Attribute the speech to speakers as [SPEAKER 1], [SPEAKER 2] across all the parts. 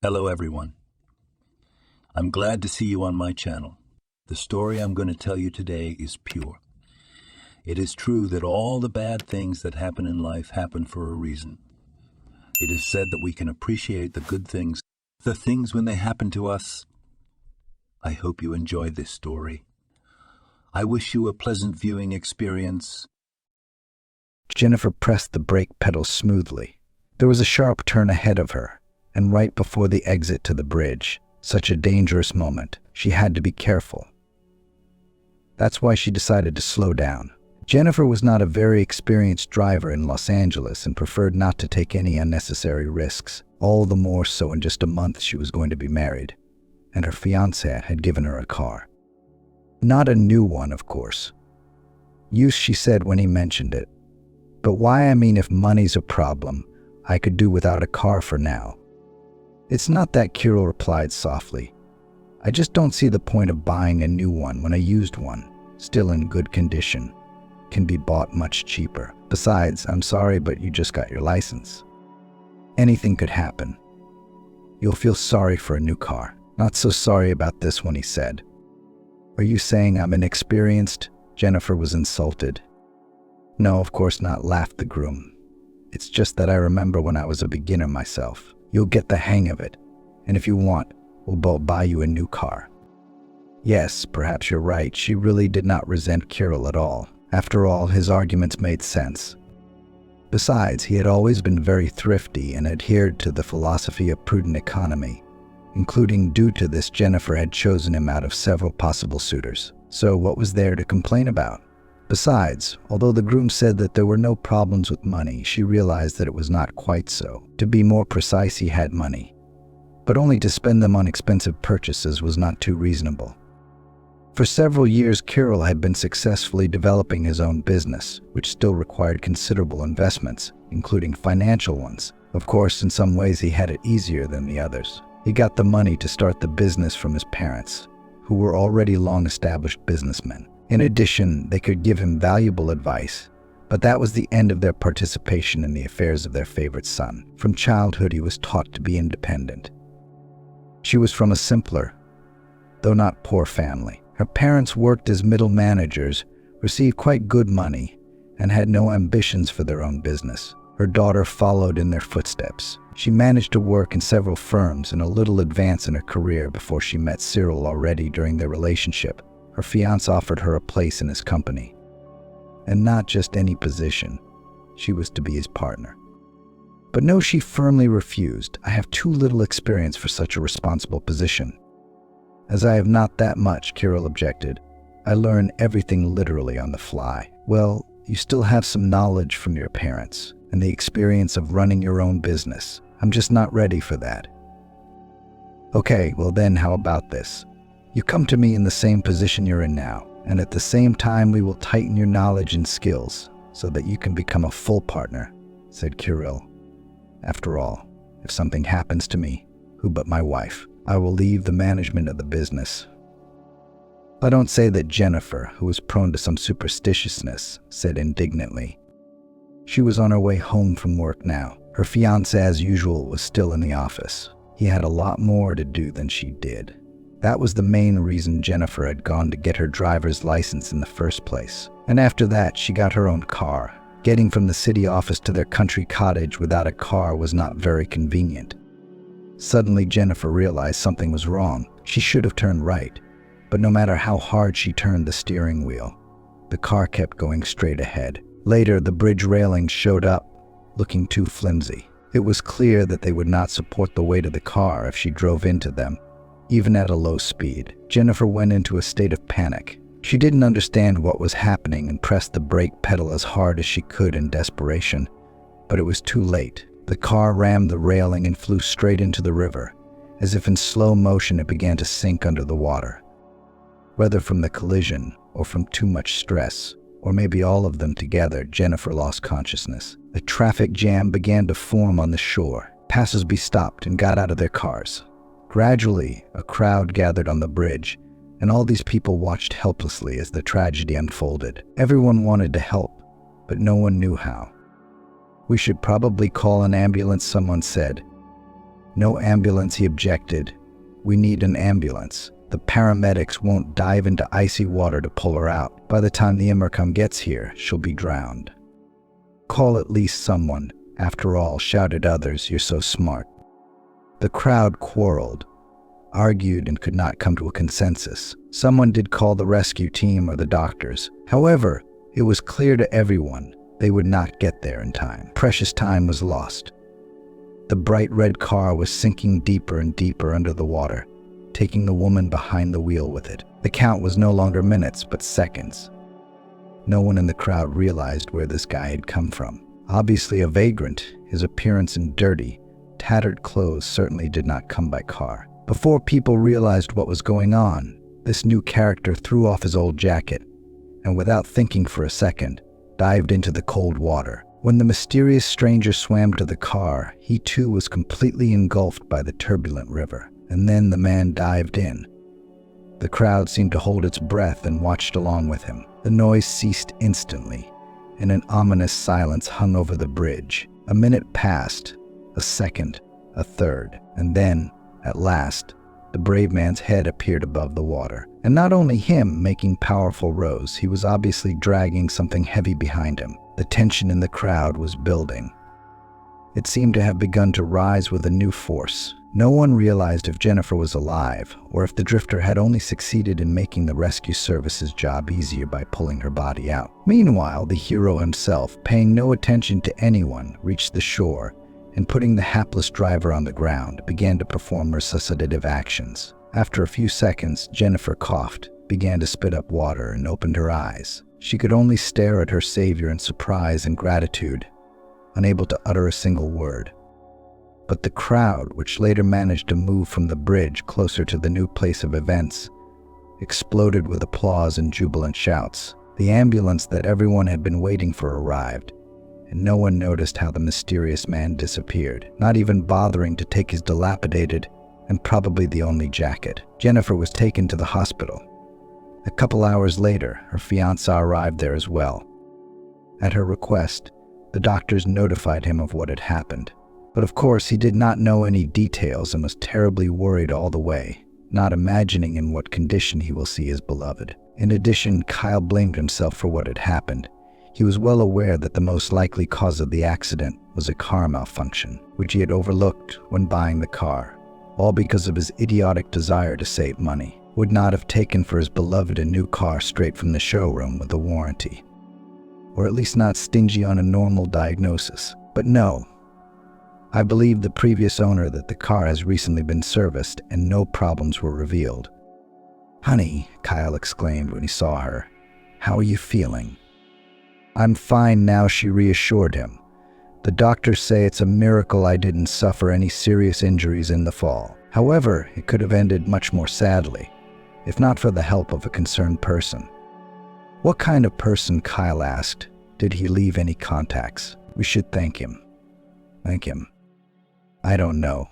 [SPEAKER 1] Hello everyone. I'm glad to see you on my channel. The story I'm going to tell you today is pure. It is true that all the bad things that happen in life happen for a reason. It is said that we can appreciate the good things, the things when they happen to us. I hope you enjoy this story. I wish you a pleasant viewing experience.
[SPEAKER 2] Jennifer pressed the brake pedal smoothly. There was a sharp turn ahead of her, and right before the exit to the bridge, such a dangerous moment, she had to be careful. That's why she decided to slow down. Jennifer was not a very experienced driver in Los Angeles and preferred not to take any unnecessary risks, all the more so in just a month she was going to be married, and her fiancé had given her a car. Not a new one, of course. Used, she said when he mentioned it. But why? I mean, if money's a problem, I could do without a car for now. It's not that, Kirill replied softly. I just don't see the point of buying a new one when a used one, still in good condition, can be bought much cheaper. Besides, I'm sorry, but you just got your license. Anything could happen. You'll feel sorry for a new car. Not so sorry about this one, he said. Are you saying I'm inexperienced? Jennifer was insulted. No, of course not, laughed the groom. It's just that I remember when I was a beginner myself. You'll get the hang of it, and if you want, we'll both buy you a new car. Yes, perhaps you're right. She really did not resent Kirill at all. After all, his arguments made sense. Besides, he had always been very thrifty and adhered to the philosophy of prudent economy, including due to this Jennifer had chosen him out of several possible suitors. So what was there to complain about? Besides, although the groom said that there were no problems with money, she realized that it was not quite so. To be more precise, he had money, but only to spend them on expensive purchases was not too reasonable. For several years, Kirill had been successfully developing his own business, which still required considerable investments, including financial ones. Of course, in some ways he had it easier than the others. He got the money to start the business from his parents, who were already long-established businessmen. In addition, they could give him valuable advice, but that was the end of their participation in the affairs of their favorite son. From childhood, he was taught to be independent. She was from a simpler, though not poor family. Her parents worked as middle managers, received quite good money, and had no ambitions for their own business. Her daughter followed in their footsteps. She managed to work in several firms and a little advance in her career before she met Cyril. Already during their relationship, her fiancé offered her a place in his company. And not just any position. She was to be his partner. But no, she firmly refused. I have too little experience for such a responsible position. As I have not that much, Kirill objected. I learn everything literally on the fly. Well, you still have some knowledge from your parents and the experience of running your own business. I'm just not ready for that. Okay, well then, how about this? You come to me in the same position you're in now, and at the same time we will tighten your knowledge and skills so that you can become a full partner, said Kirill. After all, if something happens to me, who but my wife? I will leave the management of the business. I don't say that, Jennifer, who was prone to some superstitiousness, said indignantly. She was on her way home from work now. Her fiancé, as usual, was still in the office. He had a lot more to do than she did. That was the main reason Jennifer had gone to get her driver's license in the first place. And after that, she got her own car. Getting from the city office to their country cottage without a car was not very convenient. Suddenly, Jennifer realized something was wrong. She should have turned right, but no matter how hard she turned the steering wheel, the car kept going straight ahead. Later, the bridge railings showed up, looking too flimsy. It was clear that they would not support the weight of the car if she drove into them. Even at a low speed, Jennifer went into a state of panic. She didn't understand what was happening and pressed the brake pedal as hard as she could in desperation. But it was too late. The car rammed the railing and flew straight into the river. As if in slow motion, it began to sink under the water. Whether from the collision or from too much stress, or maybe all of them together, Jennifer lost consciousness. A traffic jam began to form on the shore. Passersby stopped and got out of their cars. Gradually, a crowd gathered on the bridge, and all these people watched helplessly as the tragedy unfolded. Everyone wanted to help, but no one knew how. We should probably call an ambulance, someone said. No ambulance, he objected. We need an ambulance. The paramedics won't dive into icy water to pull her out. By the time the intercom gets here, she'll be drowned. Call at least someone. After all, shouted others, you're so smart. The crowd quarreled, argued, and could not come to a consensus. Someone did call the rescue team or the doctors. However, it was clear to everyone they would not get there in time. Precious time was lost. The bright red car was sinking deeper and deeper under the water, taking the woman behind the wheel with it. The count was no longer minutes, but seconds. No one in the crowd realized where this guy had come from. Obviously a vagrant, his appearance in dirty, tattered clothes certainly did not come by car. Before people realized what was going on, this new character threw off his old jacket and, without thinking for a second, dived into the cold water. When the mysterious stranger swam to the car, he too was completely engulfed by the turbulent river. And then the man dived in. The crowd seemed to hold its breath and watched along with him. The noise ceased instantly, and an ominous silence hung over the bridge. A minute passed, a second, a third, and then, at last, the brave man's head appeared above the water. And not only him making powerful rows, he was obviously dragging something heavy behind him. The tension in the crowd was building. It seemed to have begun to rise with a new force. No one realized if Jennifer was alive, or if the drifter had only succeeded in making the rescue service's job easier by pulling her body out. Meanwhile, the hero himself, paying no attention to anyone, reached the shore and, putting the hapless driver on the ground, began to perform resuscitative actions. After a few seconds, Jennifer coughed, began to spit up water, and opened her eyes. She could only stare at her savior in surprise and gratitude, unable to utter a single word. But the crowd, which later managed to move from the bridge closer to the new place of events, exploded with applause and jubilant shouts. The ambulance that everyone had been waiting for arrived, and no one noticed how the mysterious man disappeared, not even bothering to take his dilapidated and probably the only jacket. Jennifer was taken to the hospital. A couple hours later, her fiancé arrived there as well. At her request, the doctors notified him of what had happened. But of course, he did not know any details and was terribly worried all the way, not imagining in what condition he will see his beloved. In addition, Kyle blamed himself for what had happened. He was well aware that the most likely cause of the accident was a car malfunction, which he had overlooked when buying the car, all because of his idiotic desire to save money. Would not have taken for his beloved a new car straight from the showroom with a warranty, or at least not stingy on a normal diagnosis. But no, I believe the previous owner that the car has recently been serviced and no problems were revealed. "Honey," Kyle exclaimed when he saw her, "how are you feeling?" "I'm fine now," she reassured him. "The doctors say it's a miracle I didn't suffer any serious injuries in the fall. However, it could have ended much more sadly, if not for the help of a concerned person." "What kind of person?" Kyle asked. "Did he leave any contacts? We should thank him." "Thank him? I don't know.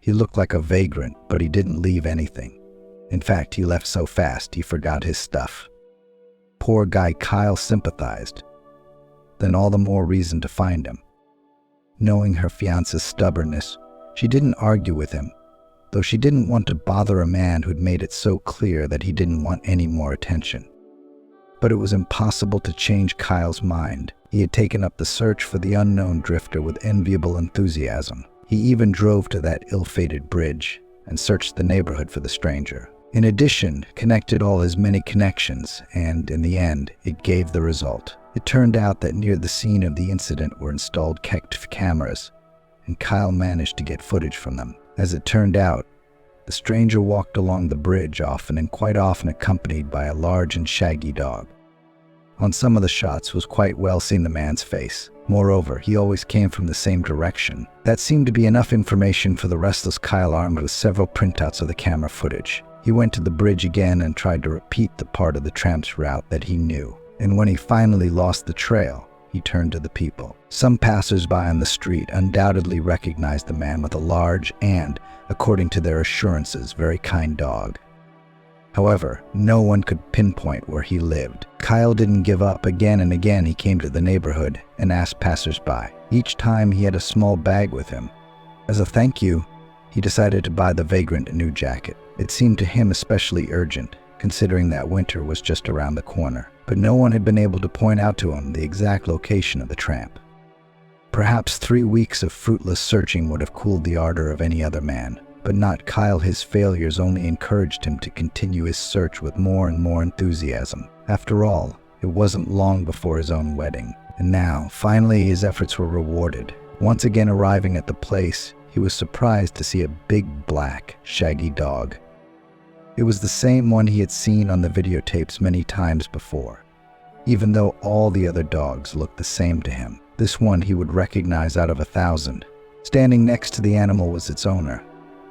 [SPEAKER 2] He looked like a vagrant, but he didn't leave anything. In fact, he left so fast he forgot his stuff." Poor guy, Kyle sympathized. Then all the more reason to find him. Knowing her fiance's stubbornness, she didn't argue with him, though she didn't want to bother a man who'd made it so clear that he didn't want any more attention. But it was impossible to change Kyle's mind. He had taken up the search for the unknown drifter with enviable enthusiasm. He even drove to that ill-fated bridge and searched the neighborhood for the stranger. In addition, connected all his many connections, and in the end, it gave the result. It turned out that near the scene of the incident were installed kept cameras, and Kyle managed to get footage from them. As it turned out, the stranger walked along the bridge often, and quite often accompanied by a large and shaggy dog. On some of the shots was quite well seen the man's face. Moreover, he always came from the same direction. That seemed to be enough information for the restless Kyle, armed with several printouts of the camera footage. He went to the bridge again and tried to repeat the part of the tramp's route that he knew. And when he finally lost the trail, he turned to the people. Some passers-by on the street undoubtedly recognized the man with a large and, according to their assurances, very kind dog. However, no one could pinpoint where he lived. Kyle didn't give up. Again and again he came to the neighborhood and asked passers-by. Each time he had a small bag with him, As a thank you, he decided to buy the vagrant a new jacket. It seemed to him especially urgent, considering that winter was just around the corner. But no one had been able to point out to him the exact location of the tramp. Perhaps 3 weeks of fruitless searching would have cooled the ardor of any other man, but not Kyle. His failures only encouraged him to continue his search with more and more enthusiasm. After all, it wasn't long before his own wedding, and now, finally, his efforts were rewarded. Once again arriving at the place, he was surprised to see a big, black, shaggy dog. It was the same one he had seen on the videotapes many times before. Even though all the other dogs looked the same to him, this one he would recognize out of 1,000. Standing next to the animal was its owner,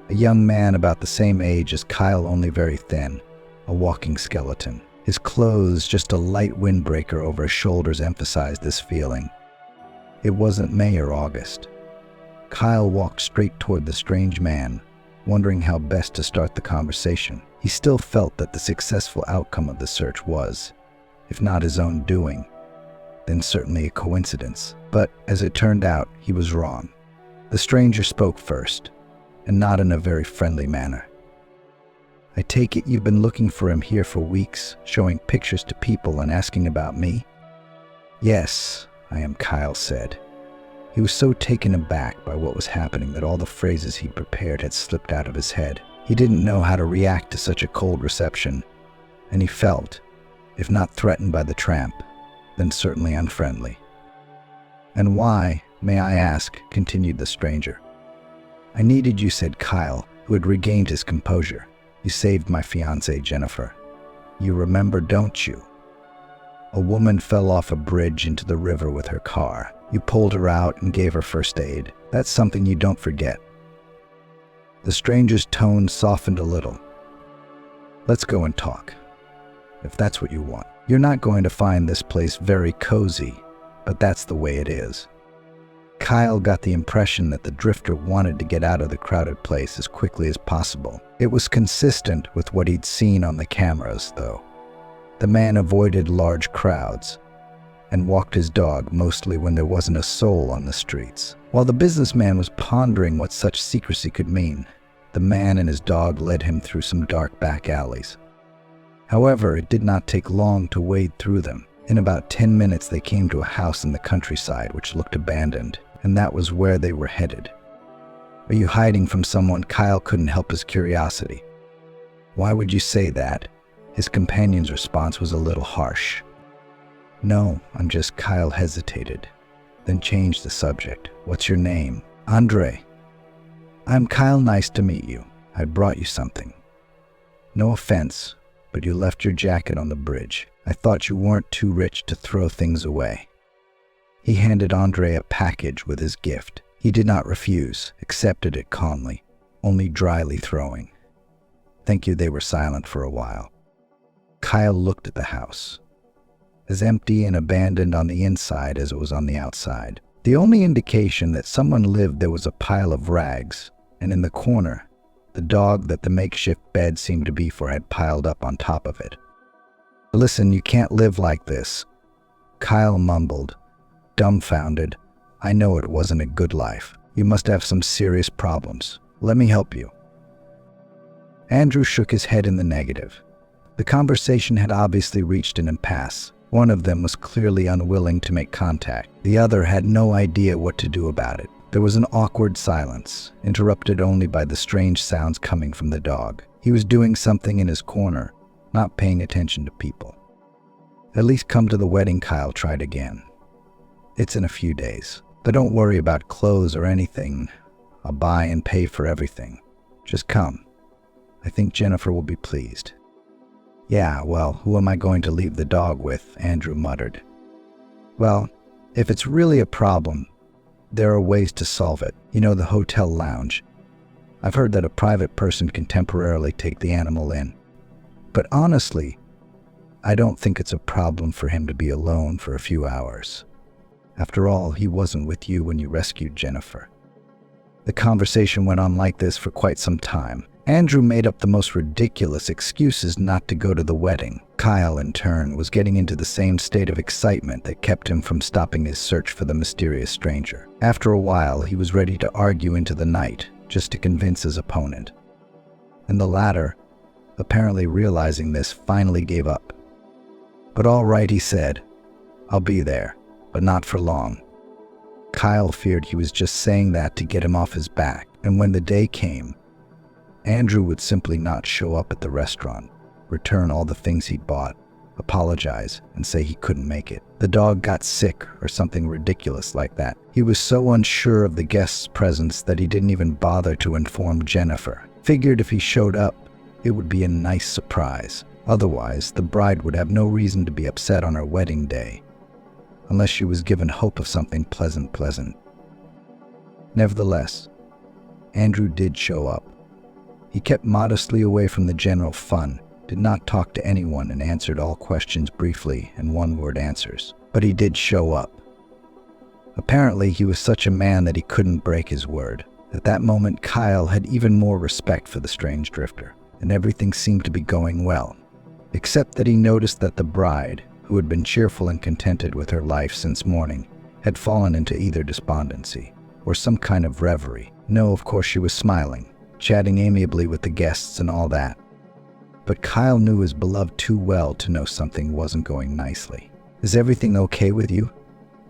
[SPEAKER 2] a young man about the same age as Kyle, only very thin, a walking skeleton. His clothes, just a light windbreaker over his shoulders, emphasized this feeling. It wasn't May or August. Kyle walked straight toward the strange man, wondering how best to start the conversation. He still felt that the successful outcome of the search was, if not his own doing, then certainly a coincidence. But as it turned out, he was wrong. The stranger spoke first, and not in a very friendly manner. "I take it you've been looking for him here for weeks, showing pictures to people and asking about me?" "Yes, I am," Kyle said. He was so taken aback by what was happening that all the phrases he'd prepared had slipped out of his head. He didn't know how to react to such a cold reception, and he felt, if not threatened by the tramp, then certainly unfriendly. "And why, may I ask?" continued the stranger. "I needed you," said Kyle, who had regained his composure. "You saved my fiancée, Jennifer. You remember, don't you? A woman fell off a bridge into the river with her car. You pulled her out and gave her first aid. That's something you don't forget." The stranger's tone softened a little. "Let's go and talk, if that's what you want. You're not going to find this place very cozy, but that's the way it is." Kyle got the impression that the drifter wanted to get out of the crowded place as quickly as possible. It was consistent with what he'd seen on the cameras, though. The man avoided large crowds and walked his dog mostly when there wasn't a soul on the streets. While the businessman was pondering what such secrecy could mean, the man and his dog led him through some dark back alleys. However, it did not take long to wade through them. In about 10 minutes, they came to a house in the countryside which looked abandoned, and that was where they were headed. "Are you hiding from someone?" Kyle couldn't help his curiosity. "Why would you say that?" His companion's response was a little harsh. "No, I'm just..." Kyle hesitated, then changed the subject. "What's your name?" "Andre." "I'm Kyle, nice to meet you. I brought you something. No offense, but you left your jacket on the bridge. I thought you weren't too rich to throw things away." He handed Andre a package with his gift. He did not refuse, accepted it calmly, only dryly throwing. "Thank you." They were silent for a while. Kyle looked at the house, as empty and abandoned on the inside as it was on the outside. The only indication that someone lived there was a pile of rags, and in the corner, the dog that the makeshift bed seemed to be for had piled up on top of it. "Listen, you can't live like this," Kyle mumbled, dumbfounded. "I know it wasn't a good life. You must have some serious problems. Let me help you." Andrew shook his head in the negative. The conversation had obviously reached an impasse. One of them was clearly unwilling to make contact. The other had no idea what to do about it. There was an awkward silence, interrupted only by the strange sounds coming from the dog. He was doing something in his corner, not paying attention to people. "At least come to the wedding," Kyle tried again. "It's in a few days. But don't worry about clothes or anything. I'll buy and pay for everything. Just come. I think Jennifer will be pleased." "Yeah, well, who am I going to leave the dog with?" Andrew muttered. "Well, if it's really a problem, there are ways to solve it. You know, the hotel lounge. I've heard that a private person can temporarily take the animal in. But honestly, I don't think it's a problem for him to be alone for a few hours. After all, he wasn't with you when you rescued Jennifer." The conversation went on like this for quite some time. Andrew made up the most ridiculous excuses not to go to the wedding. Kyle, in turn, was getting into the same state of excitement that kept him from stopping his search for the mysterious stranger. After a while, he was ready to argue into the night, just to convince his opponent. And the latter, apparently realizing this, finally gave up. "But all right," he said. "I'll be there, but not for long." Kyle feared he was just saying that to get him off his back, and when the day came, Andrew would simply not show up at the restaurant, return all the things he'd bought, apologize, and say he couldn't make it. The dog got sick or something ridiculous like that. He was so unsure of the guest's presence that he didn't even bother to inform Jennifer. Figured if he showed up, it would be a nice surprise. Otherwise, the bride would have no reason to be upset on her wedding day, unless she was given hope of something pleasant. Nevertheless, Andrew did show up. He kept modestly away from the general fun, did not talk to anyone, and answered all questions briefly in one-word answers. But he did show up. Apparently, he was such a man that he couldn't break his word. At that moment, Kyle had even more respect for the strange drifter, and everything seemed to be going well. Except that he noticed that the bride, who had been cheerful and contented with her life since morning, had fallen into either despondency or some kind of reverie. No, of course she was smiling, chatting amiably with the guests and all that. But Kyle knew his beloved too well to know something wasn't going nicely. "Is everything okay with you?"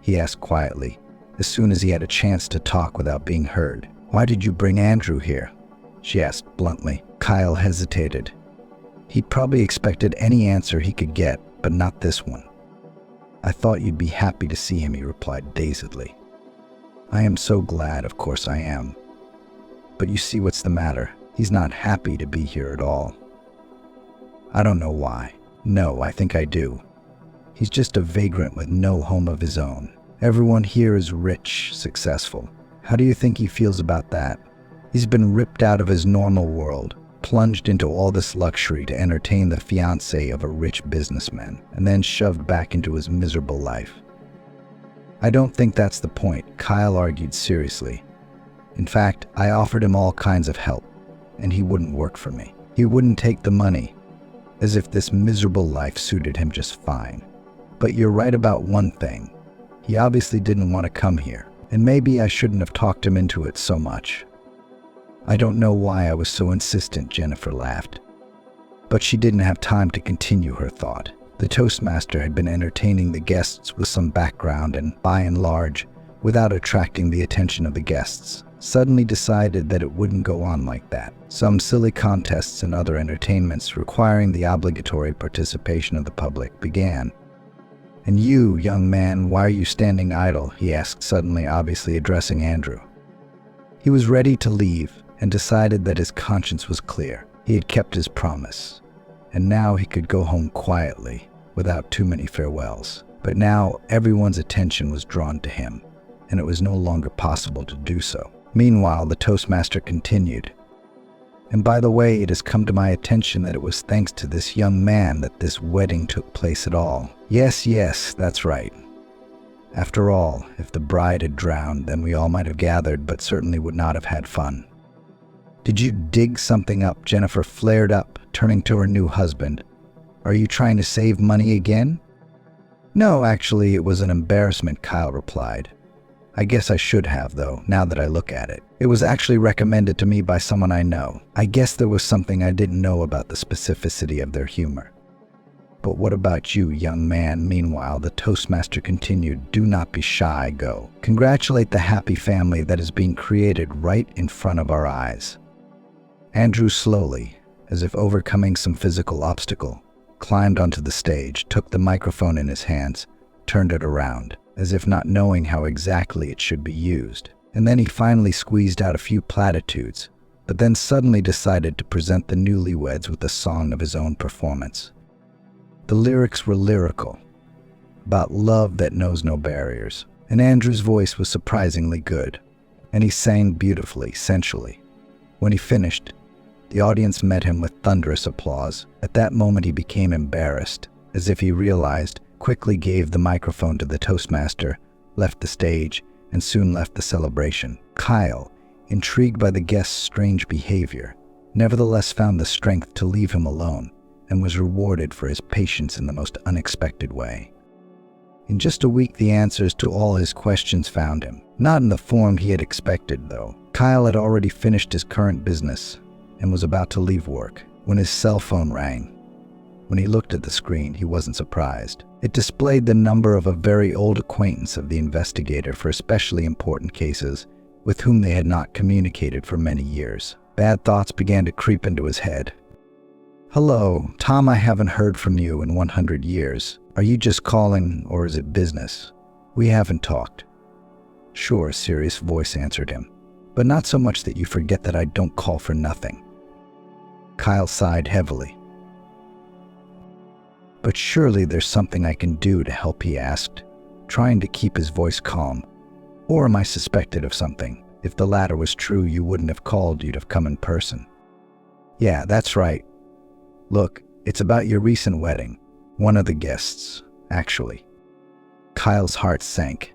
[SPEAKER 2] he asked quietly, as soon as he had a chance to talk without being heard. "Why did you bring Andrew here?" she asked bluntly. Kyle hesitated. He'd probably expected any answer he could get, but not this one. "I thought you'd be happy to see him," he replied dazedly. "I am so glad, of course I am. But you see what's the matter. He's not happy to be here at all." "I don't know why." "No, I think I do. He's just a vagrant with no home of his own. Everyone here is rich, successful. How do you think he feels about that? He's been ripped out of his normal world, plunged into all this luxury to entertain the fiancée of a rich businessman, and then shoved back into his miserable life." "I don't think that's the point," Kyle argued seriously. "In fact, I offered him all kinds of help, and he wouldn't work for me. He wouldn't take the money, as if this miserable life suited him just fine. But you're right about one thing. He obviously didn't want to come here, and maybe I shouldn't have talked him into it so much." "I don't know why I was so insistent," Jennifer laughed. But she didn't have time to continue her thought. The toastmaster had been entertaining the guests with some background and, by and large, without attracting the attention of the guests, suddenly decided that it wouldn't go on like that. Some silly contests and other entertainments requiring the obligatory participation of the public began. "And you, young man, why are you standing idle?" he asked suddenly, obviously addressing Andrew. He was ready to leave and decided that his conscience was clear. He had kept his promise, and now he could go home quietly, without too many farewells. But now everyone's attention was drawn to him, and it was no longer possible to do so. Meanwhile, the toastmaster continued. "And by the way, it has come to my attention that it was thanks to this young man that this wedding took place at all." Yes, that's right. After all, if the bride had drowned, then we all might have gathered, but certainly would not have had fun." "Did you dig something up?" Jennifer flared up, turning to her new husband. "Are you trying to save money again?" "No, actually, it was an embarrassment," Kyle replied. "I guess I should have, though, now that I look at it. It was actually recommended to me by someone I know. I guess there was something I didn't know about the specificity of their humor." "But what about you, young man?" Meanwhile, the toastmaster continued. "Do not be shy, go. Congratulate the happy family that is being created right in front of our eyes." Andrew slowly, as if overcoming some physical obstacle, climbed onto the stage, took the microphone in his hands, turned it around, as if not knowing how exactly it should be used. And then he finally squeezed out a few platitudes, but then suddenly decided to present the newlyweds with a song of his own performance. The lyrics were lyrical, about love that knows no barriers, and Andrew's voice was surprisingly good, and he sang beautifully, sensually. When he finished, the audience met him with thunderous applause. At that moment he became embarrassed, as if he realized, quickly gave the microphone to the toastmaster, left the stage, and soon left the celebration. Kyle, intrigued by the guest's strange behavior, nevertheless found the strength to leave him alone and was rewarded for his patience in the most unexpected way. In just a week, the answers to all his questions found him. Not in the form he had expected, though. Kyle had already finished his current business and was about to leave work when his cell phone rang. When he looked at the screen, he wasn't surprised. It displayed the number of a very old acquaintance of the investigator for especially important cases with whom they had not communicated for many years. Bad thoughts began to creep into his head. "Hello, Tom, I haven't heard from you in 100 years. Are you just calling, or is it business? We haven't talked." "Sure," a serious voice answered him. "But not so much that you forget that I don't call for nothing." Kyle sighed heavily. "But surely there's something I can do to help," he asked, trying to keep his voice calm. "Or am I suspected of something? If the latter was true, you wouldn't have called, you'd have come in person." "Yeah, that's right. Look, it's about your recent wedding. One of the guests, actually." Kyle's heart sank.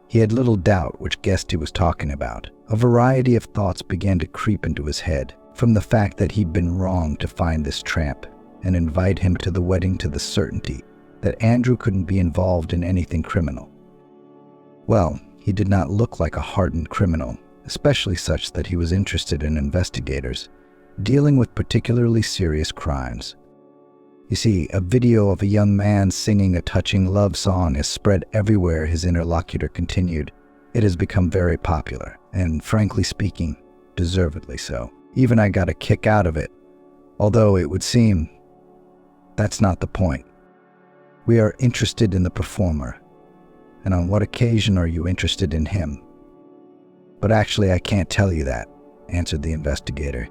[SPEAKER 2] He had little doubt which guest he was talking about. A variety of thoughts began to creep into his head, from the fact that he'd been wrong to find this tramp and invite him to the wedding to the certainty that Andrew couldn't be involved in anything criminal. Well, he did not look like a hardened criminal, especially such that he was interested in investigators dealing with particularly serious crimes. You see, a video of a young man singing a touching love song is spread everywhere, his interlocutor continued. It has become very popular, and frankly speaking, deservedly so. Even I got a kick out of it, although it would seem that's not the point. We are interested in the performer, and on what occasion are you interested in him? But actually, I can't tell you that, answered the investigator.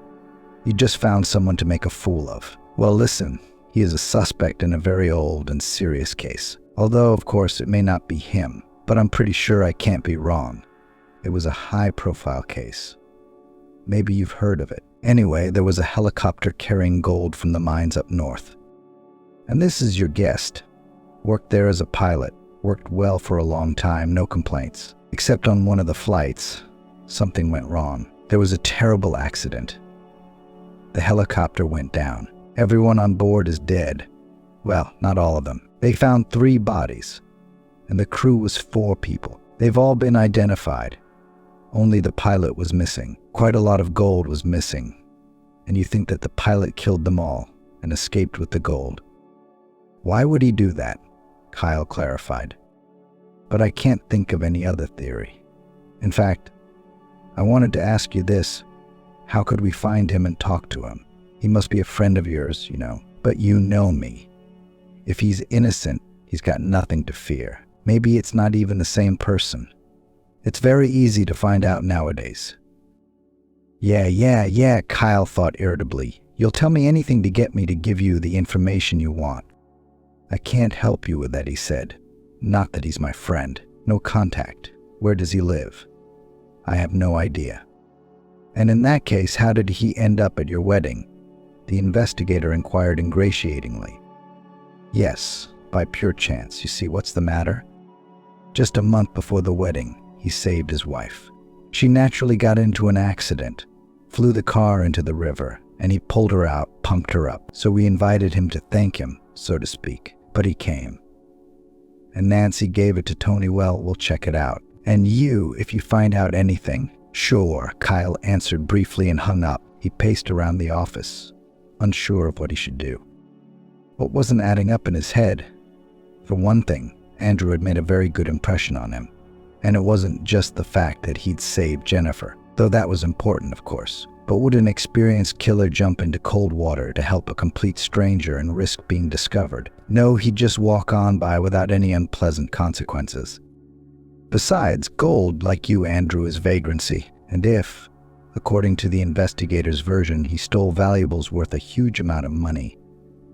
[SPEAKER 2] You just found someone to make a fool of. Well, listen, he is a suspect in a very old and serious case. Although, of course, it may not be him, but I'm pretty sure I can't be wrong. It was a high-profile case. Maybe you've heard of it. Anyway, there was a helicopter carrying gold from the mines up north. And this is your guest. Worked there as a pilot. Worked well for a long time, no complaints. Except on one of the flights, something went wrong. There was a terrible accident. The helicopter went down. Everyone on board is dead. Well, not all of them. They found 3 bodies, and the crew was 4 people. They've all been identified. Only the pilot was missing. Quite a lot of gold was missing. And you think that the pilot killed them all and escaped with the gold. Why would he do that? Kyle clarified. But I can't think of any other theory. In fact, I wanted to ask you this. How could we find him and talk to him? He must be a friend of yours, you know. But you know me. If he's innocent, he's got nothing to fear. Maybe it's not even the same person. It's very easy to find out nowadays. Yeah, Kyle thought irritably. You'll tell me anything to get me to give you the information you want. I can't help you with that, he said. Not that he's my friend. No contact. Where does he live? I have no idea. And in that case, how did he end up at your wedding? The investigator inquired ingratiatingly. Yes, by pure chance. You see, what's the matter? Just a month before the wedding, he saved his wife. She naturally got into an accident, flew the car into the river, and he pulled her out, pumped her up. So we invited him to thank him, so to speak. But he came. And Nancy gave it to Tony. Well, we'll check it out. And you, if you find out anything. Sure, Kyle answered briefly and hung up. He paced around the office, unsure of what he should do. What wasn't adding up in his head? For one thing, Andrew had made a very good impression on him. And it wasn't just the fact that he'd saved Jennifer, though that was important, of course. But would an experienced killer jump into cold water to help a complete stranger and risk being discovered? No, he'd just walk on by without any unpleasant consequences. Besides, gold, like you, Andrew, is vagrancy. And if, according to the investigator's version, he stole valuables worth a huge amount of money,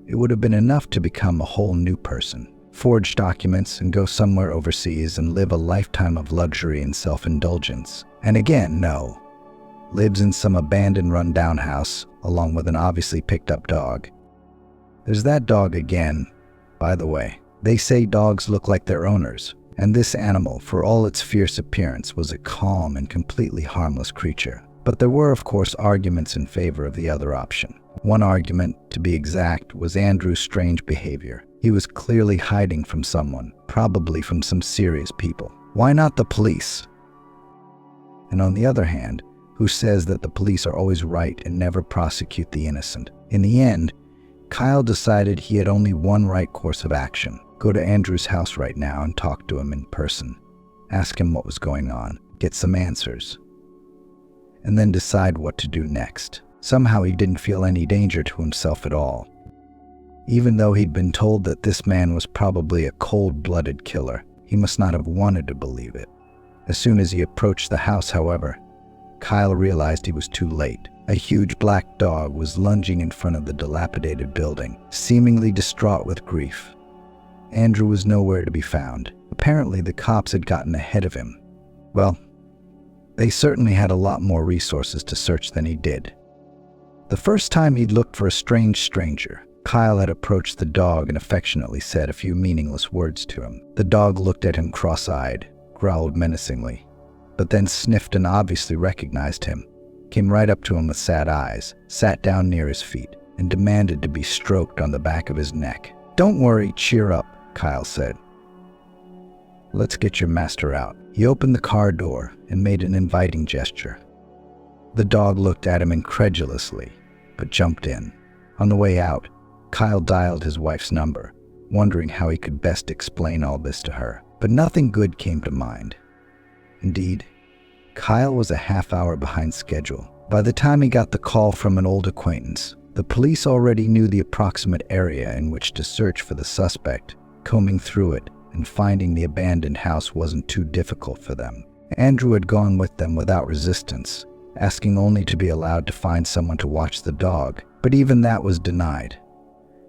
[SPEAKER 2] it would have been enough to become a whole new person. Forge documents and go somewhere overseas and live a lifetime of luxury and self-indulgence. And again, no. Lives in some abandoned run-down house, along with an obviously picked-up dog. There's that dog again. By the way, they say dogs look like their owners, and this animal, for all its fierce appearance, was a calm and completely harmless creature. But there were, of course, arguments in favor of the other option. One argument, to be exact, was Andrew's strange behavior. He was clearly hiding from someone, probably from some serious people. Why not the police? And on the other hand, who says that the police are always right and never prosecute the innocent? In the end, Kyle decided he had only one right course of action. Go to Andrew's house right now and talk to him in person. Ask him what was going on, get some answers, and then decide what to do next. Somehow he didn't feel any danger to himself at all, even though he'd been told that this man was probably a cold-blooded killer. He must not have wanted to believe it. As soon as he approached the house, however, Kyle realized he was too late. A huge black dog was lunging in front of the dilapidated building, seemingly distraught with grief. Andrew was nowhere to be found. Apparently, the cops had gotten ahead of him. Well, they certainly had a lot more resources to search than he did. The first time he'd looked for a strange stranger, Kyle had approached the dog and affectionately said a few meaningless words to him. The dog looked at him cross-eyed, growled menacingly, but then sniffed and obviously recognized him, came right up to him with sad eyes, sat down near his feet, and demanded to be stroked on the back of his neck. "Don't worry, cheer up," Kyle said. "Let's get your master out." He opened the car door and made an inviting gesture. The dog looked at him incredulously, but jumped in. On the way out, Kyle dialed his wife's number, wondering how he could best explain all this to her. But nothing good came to mind. Indeed, Kyle was a half hour behind schedule. By the time he got the call from an old acquaintance, the police already knew the approximate area in which to search for the suspect. Combing through it and finding the abandoned house wasn't too difficult for them. Andrew had gone with them without resistance, asking only to be allowed to find someone to watch the dog, but even that was denied.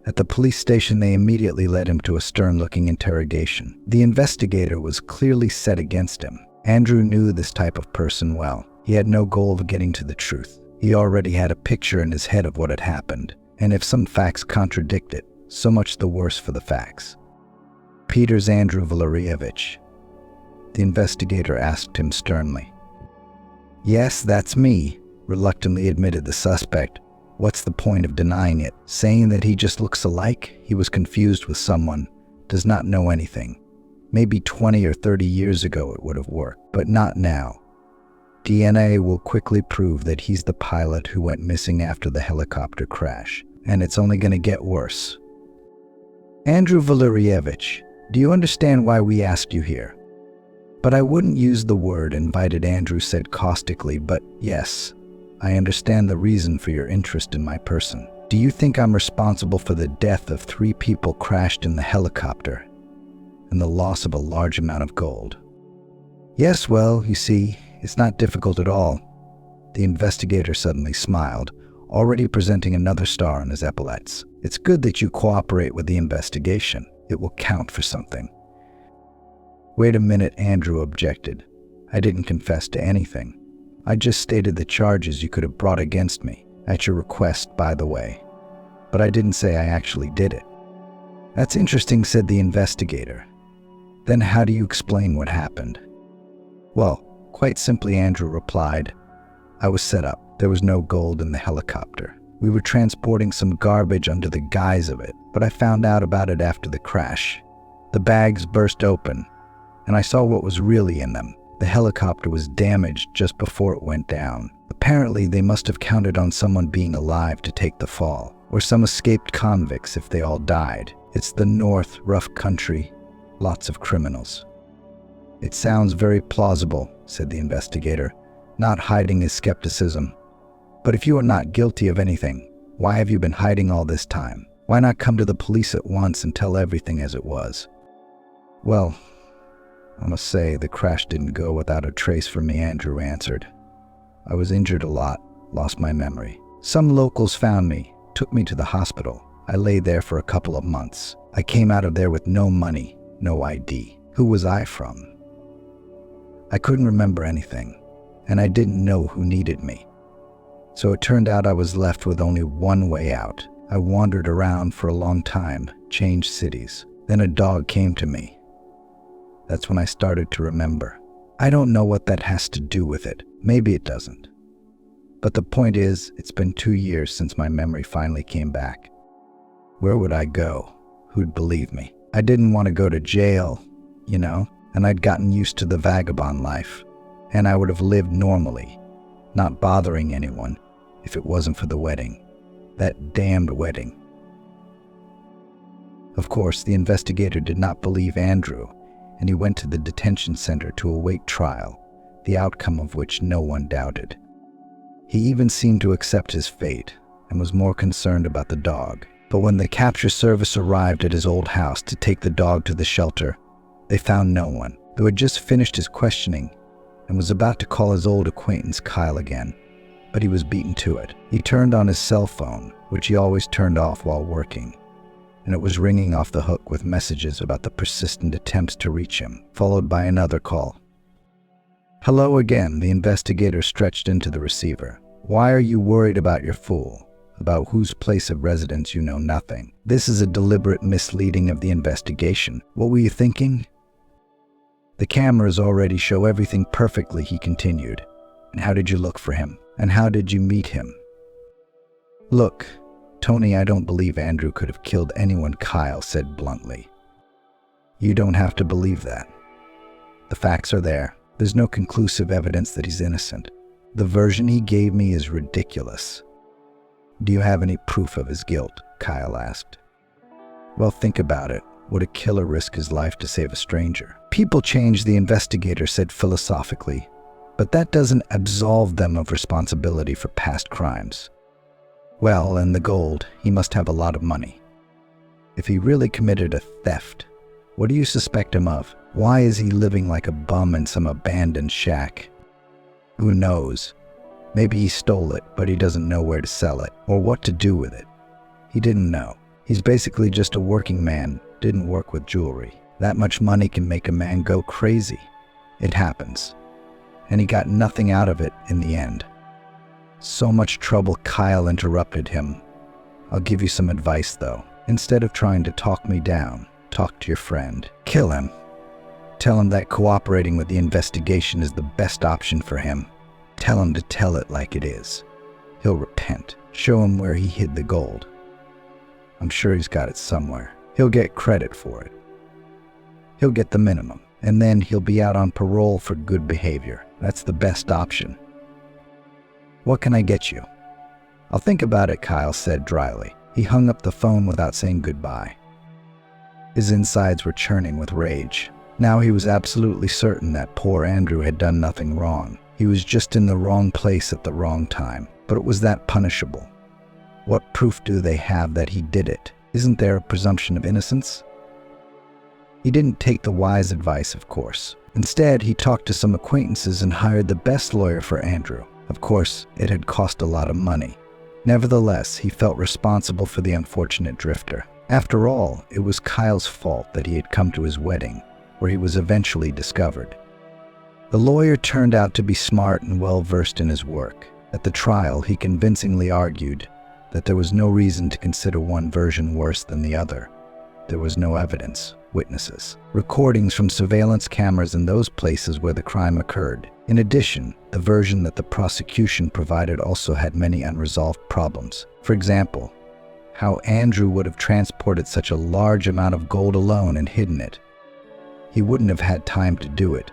[SPEAKER 2] At the police station, they immediately led him to a stern-looking interrogation. The investigator was clearly set against him. Andrew knew this type of person well. He had no goal of getting to the truth. He already had a picture in his head of what had happened, and if some facts contradict it, so much the worse for the facts. "Peter's Andrew Valerievich?" the investigator asked him sternly. "Yes, that's me," reluctantly admitted the suspect. What's the point of denying it? Saying that he just looks alike? He was confused with someone, does not know anything. Maybe 20 or 30 years ago it would have worked, but not now. DNA will quickly prove that he's the pilot who went missing after the helicopter crash, and it's only going to get worse. "Andrew Valerievich, do you understand why we asked you here?" "But I wouldn't use the word," invited Andrew said caustically, "but yes, I understand the reason for your interest in my person. Do you think I'm responsible for the death of 3 people crashed in the helicopter and the loss of a large amount of gold?" "Yes, well, you see, it's not difficult at all." The investigator suddenly smiled, already presenting another star on his epaulets. "It's good that you cooperate with the investigation. It will count for something." "Wait a minute," Andrew objected. "I didn't confess to anything. I just stated the charges you could have brought against me, at your request, by the way. But I didn't say I actually did it." "That's interesting," said the investigator. "Then how do you explain what happened?" "Well, quite simply," Andrew replied. "I was set up. There was no gold in the helicopter. We were transporting some garbage under the guise of it, but I found out about it after the crash. The bags burst open, and I saw what was really in them. The helicopter was damaged just before it went down. Apparently, they must have counted on someone being alive to take the fall, or some escaped convicts if they all died. It's the North, rough country, lots of criminals." "It sounds very plausible," said the investigator, not hiding his skepticism. "But if you are not guilty of anything, why have you been hiding all this time? Why not come to the police at once and tell everything as it was?" "Well, I must say, the crash didn't go without a trace for me," Andrew answered. "I was injured a lot, lost my memory. Some locals found me, took me to the hospital. I lay there for a couple of months. I came out of there with no money, no ID. Who was I from? I couldn't remember anything, and I didn't know who needed me. So it turned out I was left with only one way out. I wandered around for a long time, changed cities. Then a dog came to me. That's when I started to remember. I don't know what that has to do with it. Maybe it doesn't. But the point is, it's been 2 years since my memory finally came back. Where would I go? Who'd believe me? I didn't want to go to jail, and I'd gotten used to the vagabond life, and I would have lived normally, not bothering anyone, if it wasn't for the wedding. That damned wedding. Of course, the investigator did not believe Andrew, and he went to the detention center to await trial, the outcome of which no one doubted. He even seemed to accept his fate, and was more concerned about the dog. But when the capture service arrived at his old house to take the dog to the shelter, they found no one, who had just finished his questioning and was about to call his old acquaintance Kyle again, but he was beaten to it. He turned on his cell phone, which he always turned off while working, and it was ringing off the hook with messages about the persistent attempts to reach him, followed by another call. Hello again, the investigator stretched into the receiver. Why are you worried about your fool? About whose place of residence you know nothing. This is a deliberate misleading of the investigation. What were you thinking? The cameras already show everything perfectly, he continued. And how did you look for him? And how did you meet him? Look, Tony, I don't believe Andrew could have killed anyone, Kyle said bluntly. You don't have to believe that. The facts are there. There's no conclusive evidence that he's innocent. The version he gave me is ridiculous. Do you have any proof of his guilt? Kyle asked. Well, think about it. Would a killer risk his life to save a stranger? People change, the investigator said philosophically, but that doesn't absolve them of responsibility for past crimes. Well, and the gold, he must have a lot of money. If he really committed a theft, what do you suspect him of? Why is he living like a bum in some abandoned shack? Who knows? Maybe he stole it, but he doesn't know where to sell it, or what to do with it. He didn't know. He's basically just a working man, didn't work with jewelry. That much money can make a man go crazy. It happens. And he got nothing out of it in the end. So much trouble, Kyle interrupted him. I'll give you some advice, though. Instead of trying to talk me down, talk to your friend. Kill him. Tell him that cooperating with the investigation is the best option for him. Tell him to tell it like it is. He'll repent. Show him where he hid the gold. I'm sure he's got it somewhere. He'll get credit for it. He'll get the minimum, and then he'll be out on parole for good behavior. That's the best option. What can I get you? I'll think about it, Kyle said dryly. He hung up the phone without saying goodbye. His insides were churning with rage. Now he was absolutely certain that poor Andrew had done nothing wrong. He was just in the wrong place at the wrong time. But it was that punishable. What proof do they have that he did it? Isn't there a presumption of innocence? He didn't take the wise advice, of course. Instead, he talked to some acquaintances and hired the best lawyer for Andrew. Of course, it had cost a lot of money. Nevertheless, he felt responsible for the unfortunate drifter. After all, it was Kyle's fault that he had come to his wedding, where he was eventually discovered. The lawyer turned out to be smart and well-versed in his work. At the trial, he convincingly argued that there was no reason to consider one version worse than the other. There was no evidence, witnesses, recordings from surveillance cameras in those places where the crime occurred. In addition, the version that the prosecution provided also had many unresolved problems. For example, how Andrew would have transported such a large amount of gold alone and hidden it. He wouldn't have had time to do it,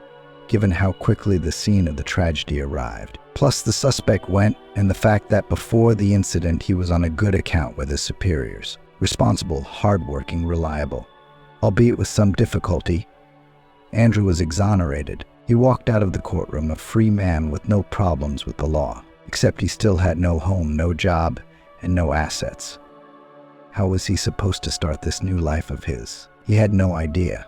[SPEAKER 2] given how quickly the scene of the tragedy arrived. Plus, the suspect went, and the fact that before the incident he was on a good account with his superiors. Responsible, hardworking, reliable. Albeit with some difficulty, Andrew was exonerated. He walked out of the courtroom a free man with no problems with the law, except he still had no home, no job, and no assets. How was he supposed to start this new life of his? He had no idea.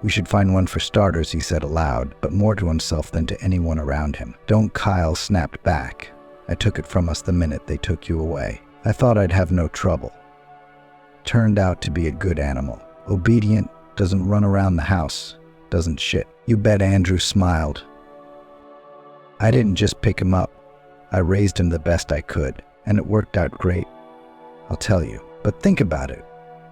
[SPEAKER 2] We should find one for starters, he said aloud, but more to himself than to anyone around him. Don't, Kyle snapped back. I took it from us the minute they took you away. I thought I'd have no trouble. Turned out to be a good animal. Obedient, doesn't run around the house, doesn't shit. You bet, Andrew smiled. I didn't just pick him up. I raised him the best I could, and it worked out great. I'll tell you. But think about it.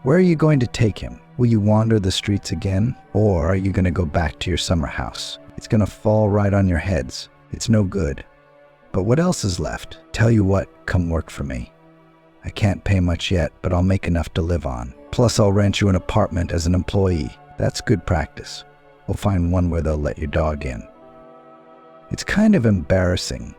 [SPEAKER 2] Where are you going to take him? Will you wander the streets again? Or are you going to go back to your summer house? It's going to fall right on your heads. It's no good. But what else is left? Tell you what, come work for me. I can't pay much yet, but I'll make enough to live on. Plus, I'll rent you an apartment as an employee. That's good practice. We'll find one where they'll let your dog in. It's kind of embarrassing.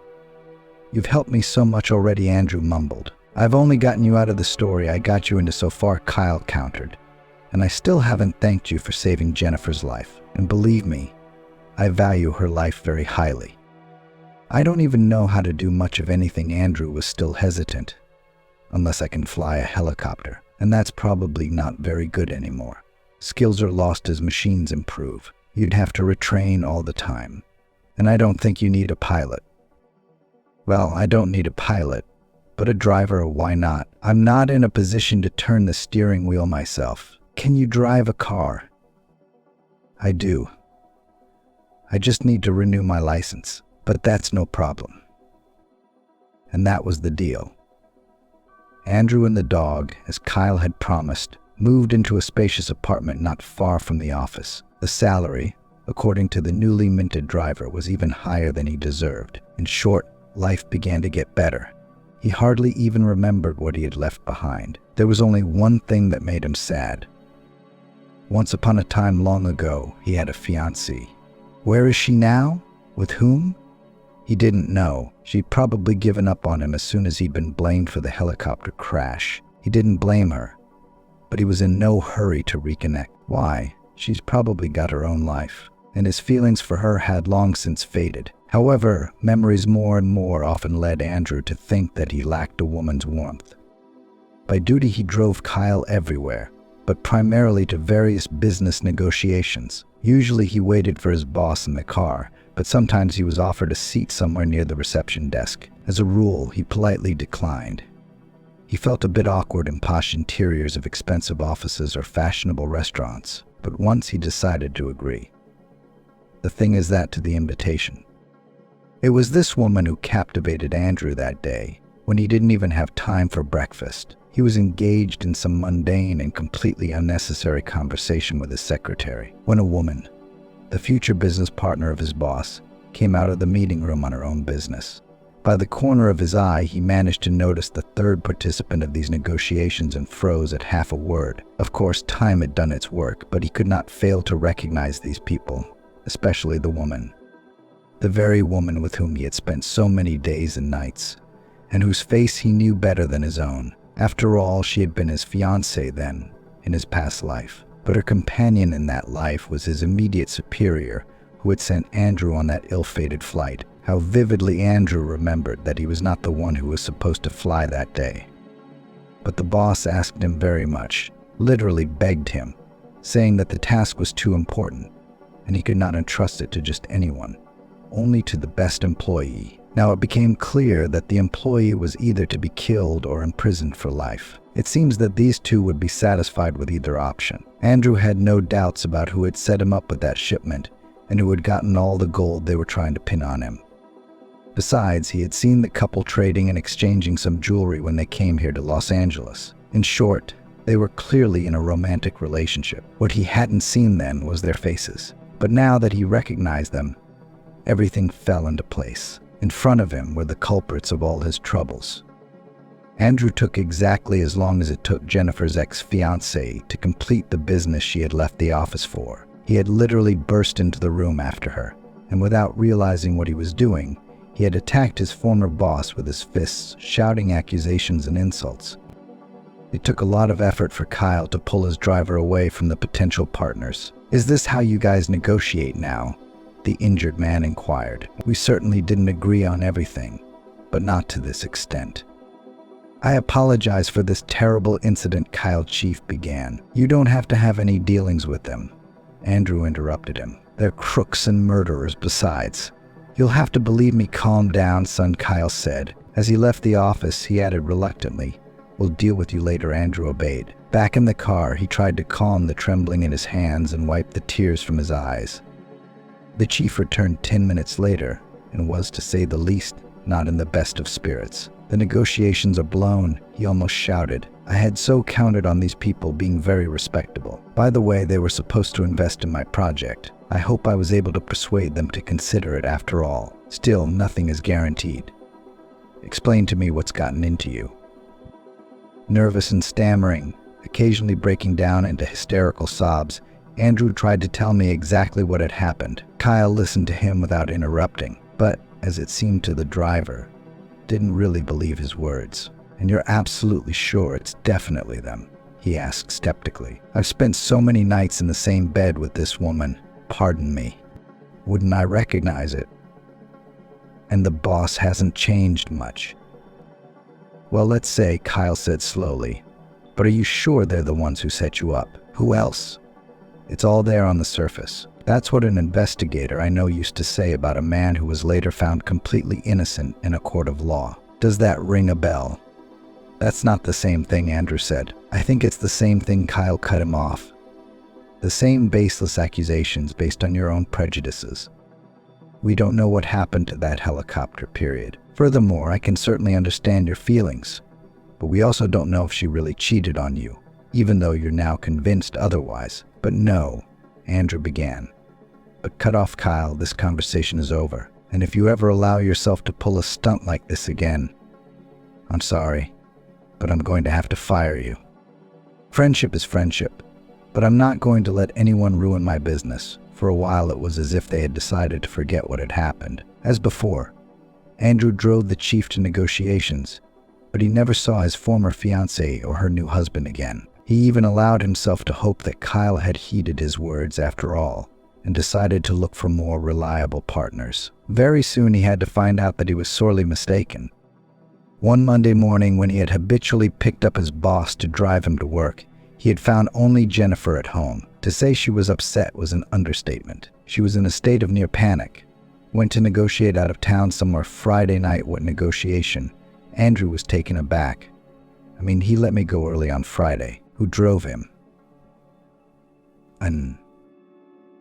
[SPEAKER 2] You've helped me so much already, Andrew mumbled. I've only gotten you out of the story I got you into so far, Kyle countered. And I still haven't thanked you for saving Jennifer's life. And believe me, I value her life very highly. I don't even know how to do much of anything. Andrew was still hesitant. Unless I can fly a helicopter. And that's probably not very good anymore. Skills are lost as machines improve. You'd have to retrain all the time. And I don't think you need a pilot. Well, I don't need a pilot, but a driver, why not? I'm not in a position to turn the steering wheel myself. Can you drive a car? I do. I just need to renew my license, but that's no problem. And that was the deal. Andrew and the dog, as Kyle had promised, moved into a spacious apartment not far from the office. The salary, according to the newly minted driver, was even higher than he deserved. In short, life began to get better. He hardly even remembered what he had left behind. There was only one thing that made him sad. Once upon a time long ago, he had a fiancée. Where is she now? With whom? He didn't know. She'd probably given up on him as soon as he'd been blamed for the helicopter crash. He didn't blame her, but he was in no hurry to reconnect. Why? She's probably got her own life, and his feelings for her had long since faded. However, memories more and more often led Andrew to think that he lacked a woman's warmth. By duty, he drove Kyle everywhere, but primarily to various business negotiations. Usually he waited for his boss in the car, but sometimes he was offered a seat somewhere near the reception desk. As a rule, he politely declined. He felt a bit awkward in posh interiors of expensive offices or fashionable restaurants, but once he decided to agree. The thing is that to the invitation. It was this woman who captivated Andrew that day, when he didn't even have time for breakfast. He was engaged in some mundane and completely unnecessary conversation with his secretary, when a woman, the future business partner of his boss, came out of the meeting room on her own business. By the corner of his eye, he managed to notice the third participant of these negotiations and froze at half a word. Of course, time had done its work, but he could not fail to recognize these people, especially the woman. The very woman with whom he had spent so many days and nights, and whose face he knew better than his own. After all, she had been his fiancée then, in his past life. But her companion in that life was his immediate superior, who had sent Andrew on that ill-fated flight. How vividly Andrew remembered that he was not the one who was supposed to fly that day. But the boss asked him very much, literally begged him, saying that the task was too important, and he could not entrust it to just anyone, only to the best employee. Now it became clear that the employee was either to be killed or imprisoned for life. It seems that these two would be satisfied with either option. Andrew had no doubts about who had set him up with that shipment and who had gotten all the gold they were trying to pin on him. Besides, he had seen the couple trading and exchanging some jewelry when they came here to Los Angeles. In short, they were clearly in a romantic relationship. What he hadn't seen then was their faces. But now that he recognized them, everything fell into place. In front of him were the culprits of all his troubles. Andrew took exactly as long as it took Jennifer's ex-fiancée to complete the business she had left the office for. He had literally burst into the room after her, and without realizing what he was doing, he had attacked his former boss with his fists, shouting accusations and insults. It took a lot of effort for Kyle to pull his driver away from the potential partners. "Is this how you guys negotiate now?" the injured man inquired. "We certainly didn't agree on everything, but not to this extent." "I apologize for this terrible incident," Kyle Chief began. "You don't have to have any dealings with them," Andrew interrupted him. "They're crooks and murderers besides." "You'll have to believe me." "Calm down, son," Kyle said. As he left the office, he added reluctantly, "We'll deal with you later." Andrew obeyed. Back in the car, he tried to calm the trembling in his hands and wipe the tears from his eyes. The chief returned 10 minutes later and was, to say the least, not in the best of spirits. "The negotiations are blown," he almost shouted. "I had so counted on these people being very respectable. By the way, they were supposed to invest in my project. I hope I was able to persuade them to consider it after all. Still, nothing is guaranteed." Explain to me what's gotten into you." Nervous and stammering, occasionally breaking down into hysterical sobs, Andrew tried to tell me exactly what had happened. Kyle listened to him without interrupting, but, as it seemed to the driver, didn't really believe his words. "And you're absolutely sure it's definitely them?" he asked skeptically. "I've spent so many nights in the same bed with this woman. Pardon me. Wouldn't I recognize it? And the boss hasn't changed much." "Well, let's say," Kyle said slowly. "But are you sure they're the ones who set you up? Who else?" "It's all there on the surface." That's what an investigator I know used to say about a man who was later found completely innocent in a court of law. Does that ring a bell? "That's not the same thing," Andrew said. "I think it's the same thing." Kyle cut him off. "The same baseless accusations based on your own prejudices. We don't know what happened to that helicopter, period. Furthermore, I can certainly understand your feelings, but we also don't know if she really cheated on you, even though you're now convinced otherwise." "But no," Andrew began. But cut off Kyle. "This conversation is over. And if you ever allow yourself to pull a stunt like this again, I'm sorry, but I'm going to have to fire you. Friendship is friendship, but I'm not going to let anyone ruin my business." For a while it was as if they had decided to forget what had happened. As before, Andrew drove the chief to negotiations, but he never saw his former fiancée or her new husband again. He even allowed himself to hope that Kyle had heeded his words after all, and decided to look for more reliable partners. Very soon he had to find out that he was sorely mistaken. One Monday morning, when he had habitually picked up his boss to drive him to work, he had found only Jennifer at home. To say she was upset was an understatement. She was in a state of near panic. Went to negotiate out of town somewhere Friday night. What negotiation? Andrew was taken aback. "I mean, he let me go early on Friday." "Who drove him?"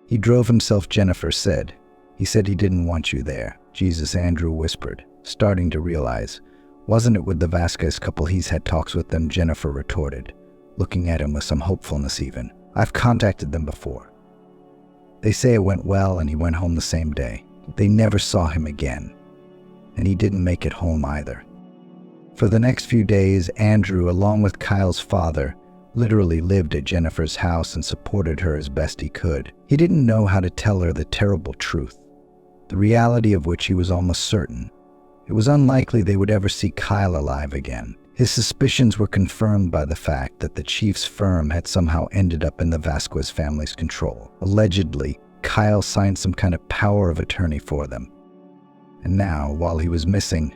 [SPEAKER 2] "He drove himself," Jennifer said. "He said he didn't want you there." "Jesus," Andrew whispered, starting to realize. "Wasn't it with the Vasquez couple? He's had talks with them," Jennifer retorted, looking at him with some hopefulness even. "I've contacted them before. They say it went well and he went home the same day. They never saw him again. And he didn't make it home either." For the next few days, Andrew, along with Kyle's father, literally lived at Jennifer's house and supported her as best he could. He didn't know how to tell her the terrible truth, the reality of which he was almost certain. It was unlikely they would ever see Kyle alive again. His suspicions were confirmed by the fact that the chief's firm had somehow ended up in the Vasquez family's control. Allegedly, Kyle signed some kind of power of attorney for them. And now, while he was missing,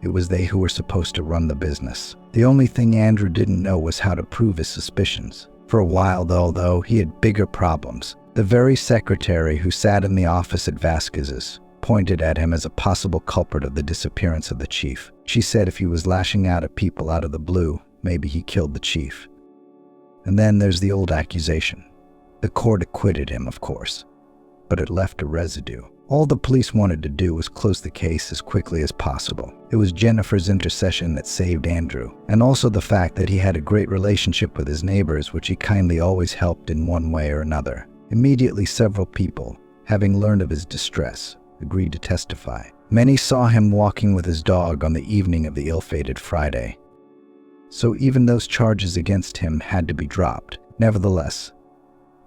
[SPEAKER 2] it was they who were supposed to run the business. The only thing Andrew didn't know was how to prove his suspicions. For a while, though, he had bigger problems. The very secretary who sat in the office at Vasquez's pointed at him as a possible culprit of the disappearance of the chief. She said if he was lashing out at people out of the blue, maybe he killed the chief. And then there's the old accusation. The court acquitted him, of course, but it left a residue. All the police wanted to do was close the case as quickly as possible. It was Jennifer's intercession that saved Andrew, and also the fact that he had a great relationship with his neighbors, which he kindly always helped in one way or another. Immediately, several people, having learned of his distress, agreed to testify. Many saw him walking with his dog on the evening of the ill-fated Friday. So even those charges against him had to be dropped. Nevertheless,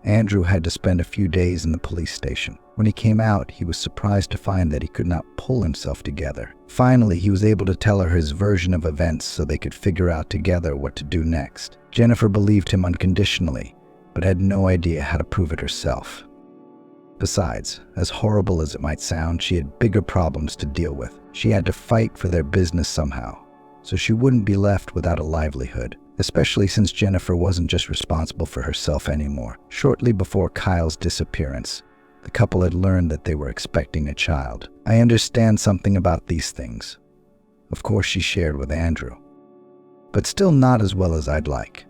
[SPEAKER 2] Andrew had to spend a few days in the police station. When he came out, he was surprised to find that he could not pull himself together. Finally, he was able to tell her his version of events so they could figure out together what to do next. Jennifer believed him unconditionally, but had no idea how to prove it herself. Besides, as horrible as it might sound, she had bigger problems to deal with. She had to fight for their business somehow, so she wouldn't be left without a livelihood, especially since Jennifer wasn't just responsible for herself anymore. Shortly before Kyle's disappearance, the couple had learned that they were expecting a child. "I understand something about these things," of course she shared with Andrew, "but still not as well as I'd like.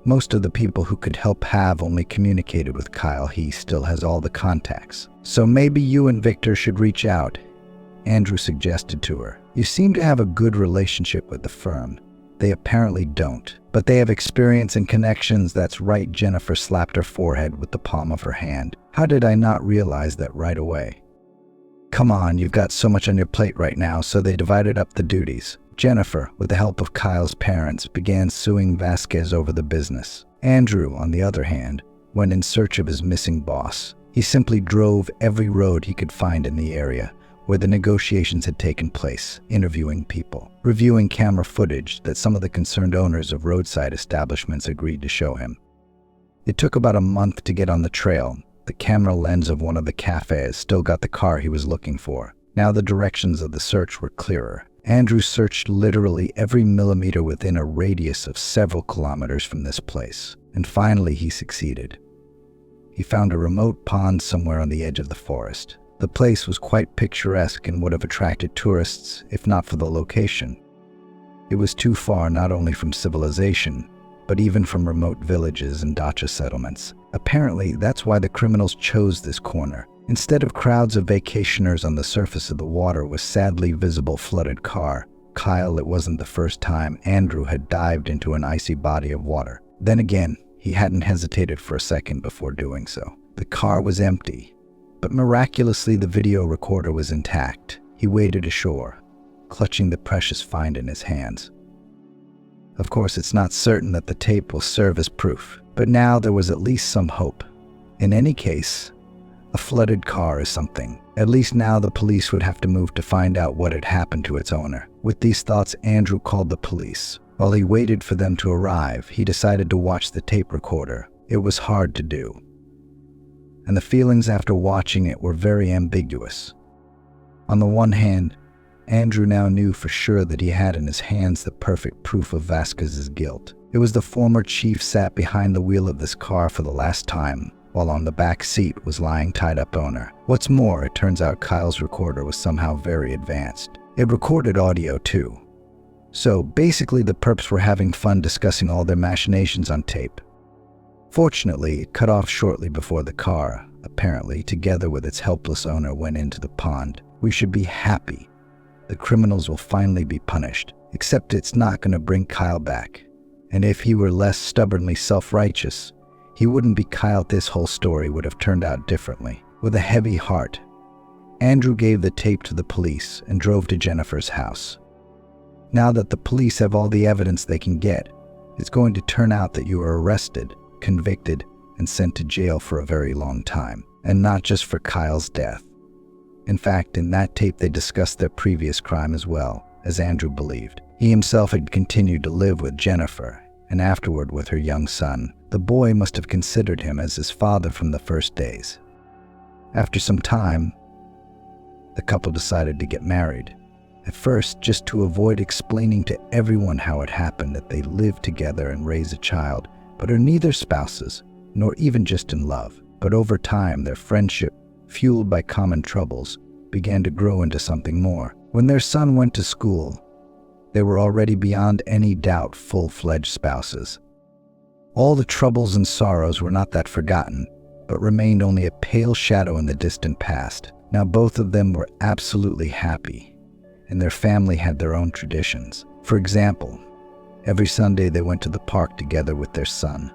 [SPEAKER 2] Most of the people who could help have only communicated with Kyle. He still has all the contacts. So maybe you and Victor should reach out," Andrew suggested to her. "You seem to have a good relationship with the firm." "They apparently don't, but they have experience and connections." "That's right," Jennifer slapped her forehead with the palm of her hand. "How did I not realize that right away?" Come on, you've got so much on your plate right now, so they divided up the duties. Jennifer, with the help of Kyle's parents, began suing Vasquez over the business. Andrew, on the other hand, went in search of his missing boss. He simply drove every road he could find in the area where the negotiations had taken place, interviewing people, reviewing camera footage that some of the concerned owners of roadside establishments agreed to show him. It took about a month to get on the trail. The camera lens of one of the cafes still got the car he was looking for. Now the directions of the search were clearer. Andrew searched literally every millimeter within a radius of several kilometers from this place, and finally he succeeded. He found a remote pond somewhere on the edge of the forest. The place was quite picturesque and would have attracted tourists if not for the location. It was too far not only from civilization, but even from remote villages and dacha settlements. Apparently, that's why the criminals chose this corner. Instead of crowds of vacationers on the surface of the water with sadly visible flooded car, Kyle, it wasn't the first time Andrew had dived into an icy body of water. Then again, he hadn't hesitated for a second before doing so. The car was empty, but miraculously the video recorder was intact. He waded ashore, clutching the precious find in his hands. Of course, it's not certain that the tape will serve as proof, but now there was at least some hope. In any case, a flooded car is something. At least now the police would have to move to find out what had happened to its owner. With these thoughts, Andrew called the police. While he waited for them to arrive, he decided to watch the tape recorder. It was hard to do, and the feelings after watching it were very ambiguous. On the one hand, Andrew now knew for sure that he had in his hands the perfect proof of Vasquez's guilt. It was the former chief sat behind the wheel of this car for the last time, while on the back seat was lying tied-up owner. What's more, it turns out Kyle's recorder was somehow very advanced. It recorded audio too. So basically the perps were having fun discussing all their machinations on tape. Fortunately, it cut off shortly before the car, apparently, together with its helpless owner, went into the pond. We should be happy. The criminals will finally be punished, except it's not going to bring Kyle back. And if he were less stubbornly self-righteous, he wouldn't be Kyle. This whole story would have turned out differently. With a heavy heart, Andrew gave the tape to the police and drove to Jennifer's house. Now that the police have all the evidence they can get, it's going to turn out that you were arrested, convicted, and sent to jail for a very long time, and not just for Kyle's death. In fact, in that tape they discussed their previous crime as well, as Andrew believed. He himself had continued to live with Jennifer, and afterward with her young son. The boy must have considered him as his father from the first days. After some time, the couple decided to get married. At first, just to avoid explaining to everyone how it happened that they lived together and raised a child, but are neither spouses, nor even just in love. But over time, their friendship, fueled by common troubles, began to grow into something more. When their son went to school, they were already beyond any doubt full-fledged spouses. All the troubles and sorrows were not that forgotten, but remained only a pale shadow in the distant past. Now both of them were absolutely happy, and their family had their own traditions. For example, every Sunday they went to the park together with their son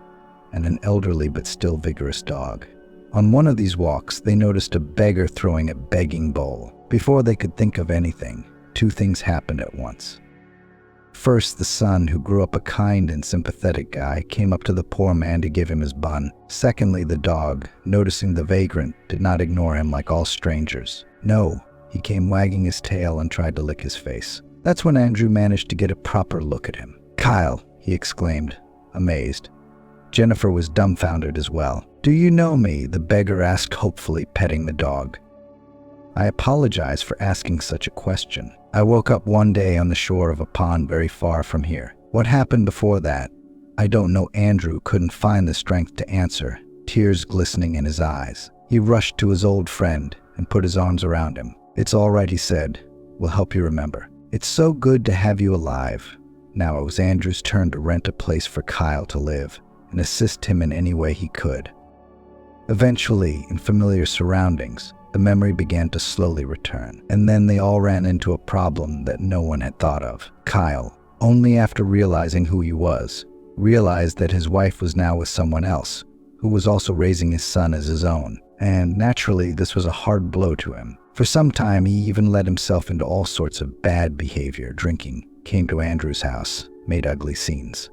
[SPEAKER 2] and an elderly but still vigorous dog. On one of these walks, they noticed a beggar throwing a begging bowl. Before they could think of anything, two things happened at once. First, the son, who grew up a kind and sympathetic guy, came up to the poor man to give him his bun. Secondly, the dog, noticing the vagrant, did not ignore him like all strangers. No, he came wagging his tail and tried to lick his face. That's when Andrew managed to get a proper look at him. "Kyle," he exclaimed, amazed. Jennifer was dumbfounded as well. "Do you know me?" the beggar asked hopefully, petting the dog. "I apologize for asking such a question. I woke up one day on the shore of a pond very far from here. What happened before that? I don't know." Andrew couldn't find the strength to answer, tears glistening in his eyes. He rushed to his old friend and put his arms around him. "It's all right," he said. "We'll help you remember. It's so good to have you alive." Now it was Andrew's turn to rent a place for Kyle to live and assist him in any way he could. Eventually, in familiar surroundings, the memory began to slowly return, and then they all ran into a problem that no one had thought of. Kyle, only after realizing who he was, realized that his wife was now with someone else, who was also raising his son as his own, and naturally this was a hard blow to him. For some time, he even let himself into all sorts of bad behavior, drinking, came to Andrew's house, made ugly scenes.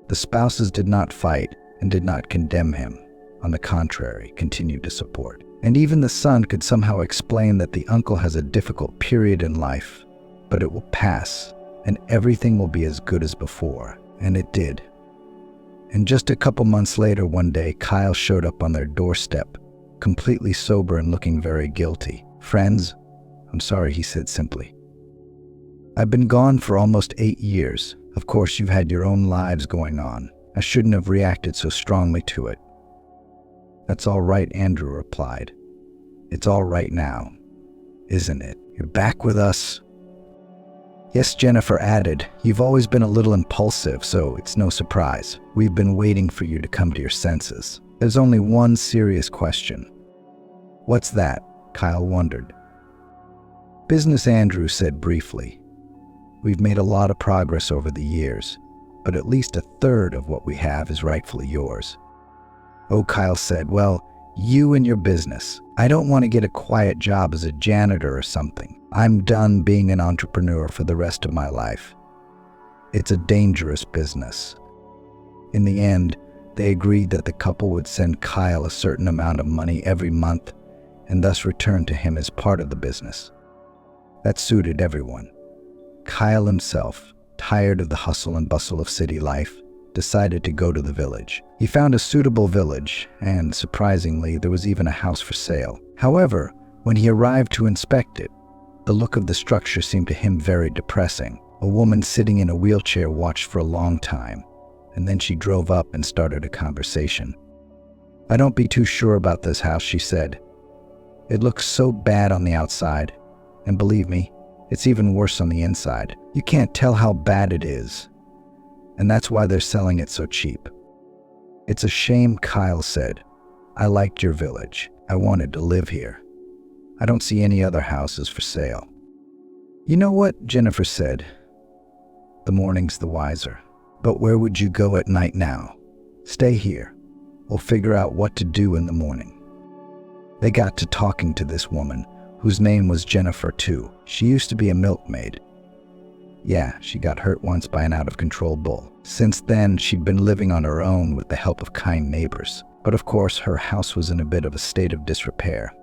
[SPEAKER 2] The spouses did not fight and did not condemn him. On the contrary, continued to support. And even the son could somehow explain that the uncle has a difficult period in life, but it will pass, and everything will be as good as before. And it did. And just a couple months later, one day, Kyle showed up on their doorstep, completely sober and looking very guilty. "Friends, I'm sorry," he said simply. "I've been gone for almost 8 years. Of course, you've had your own lives going on. I shouldn't have reacted so strongly to it." "That's all right," Andrew replied. "It's all right now, isn't it? You're back with us." "Yes," Jennifer added. "You've always been a little impulsive, so it's no surprise. We've been waiting for you to come to your senses. There's only one serious question." "What's that?" Kyle wondered. "Business," Andrew said briefly. "We've made a lot of progress over the years, but at least a third of what we have is rightfully yours." "Oh," Kyle said, "well, you and your business. I don't want to get a quiet job as a janitor or something. I'm done being an entrepreneur for the rest of my life. It's a dangerous business." In the end, they agreed that the couple would send Kyle a certain amount of money every month and thus return to him as part of the business. That suited everyone. Kyle himself, tired of the hustle and bustle of city life, decided to go to the village. He found a suitable village, and surprisingly, there was even a house for sale. However, when he arrived to inspect it, the look of the structure seemed to him very depressing. A woman sitting in a wheelchair watched for a long time, and then she drove up and started a conversation. "I don't be too sure about this house," she said. "It looks so bad on the outside, and believe me, it's even worse on the inside. You can't tell how bad it is, and that's why they're selling it so cheap." "It's a shame," Kyle said. "I liked your village. I wanted to live here. I don't see any other houses for sale." "You know what?" Jennifer said. "The morning's the wiser. But where would you go at night now? Stay here. We'll figure out what to do in the morning." They got to talking to this woman, whose name was Jennifer too. She used to be a milkmaid. Yeah, she got hurt once by an out-of-control bull. Since then, she'd been living on her own with the help of kind neighbors. But of course, her house was in a bit of a state of disrepair.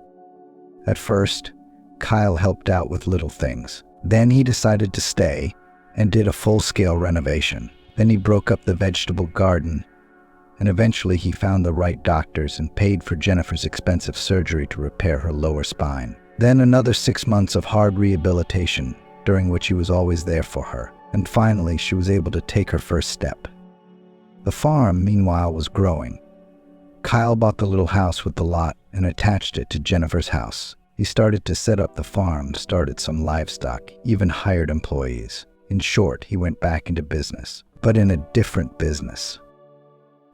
[SPEAKER 2] At first, Kyle helped out with little things. Then he decided to stay and did a full-scale renovation. Then he broke up the vegetable garden, and eventually he found the right doctors and paid for Jennifer's expensive surgery to repair her lower spine. Then another 6 months of hard rehabilitation, during which he was always there for her. And finally, she was able to take her first step. The farm, meanwhile, was growing. Kyle bought the little house with the lot and attached it to Jennifer's house. He started to set up the farm, started some livestock, even hired employees. In short, he went back into business, but in a different business.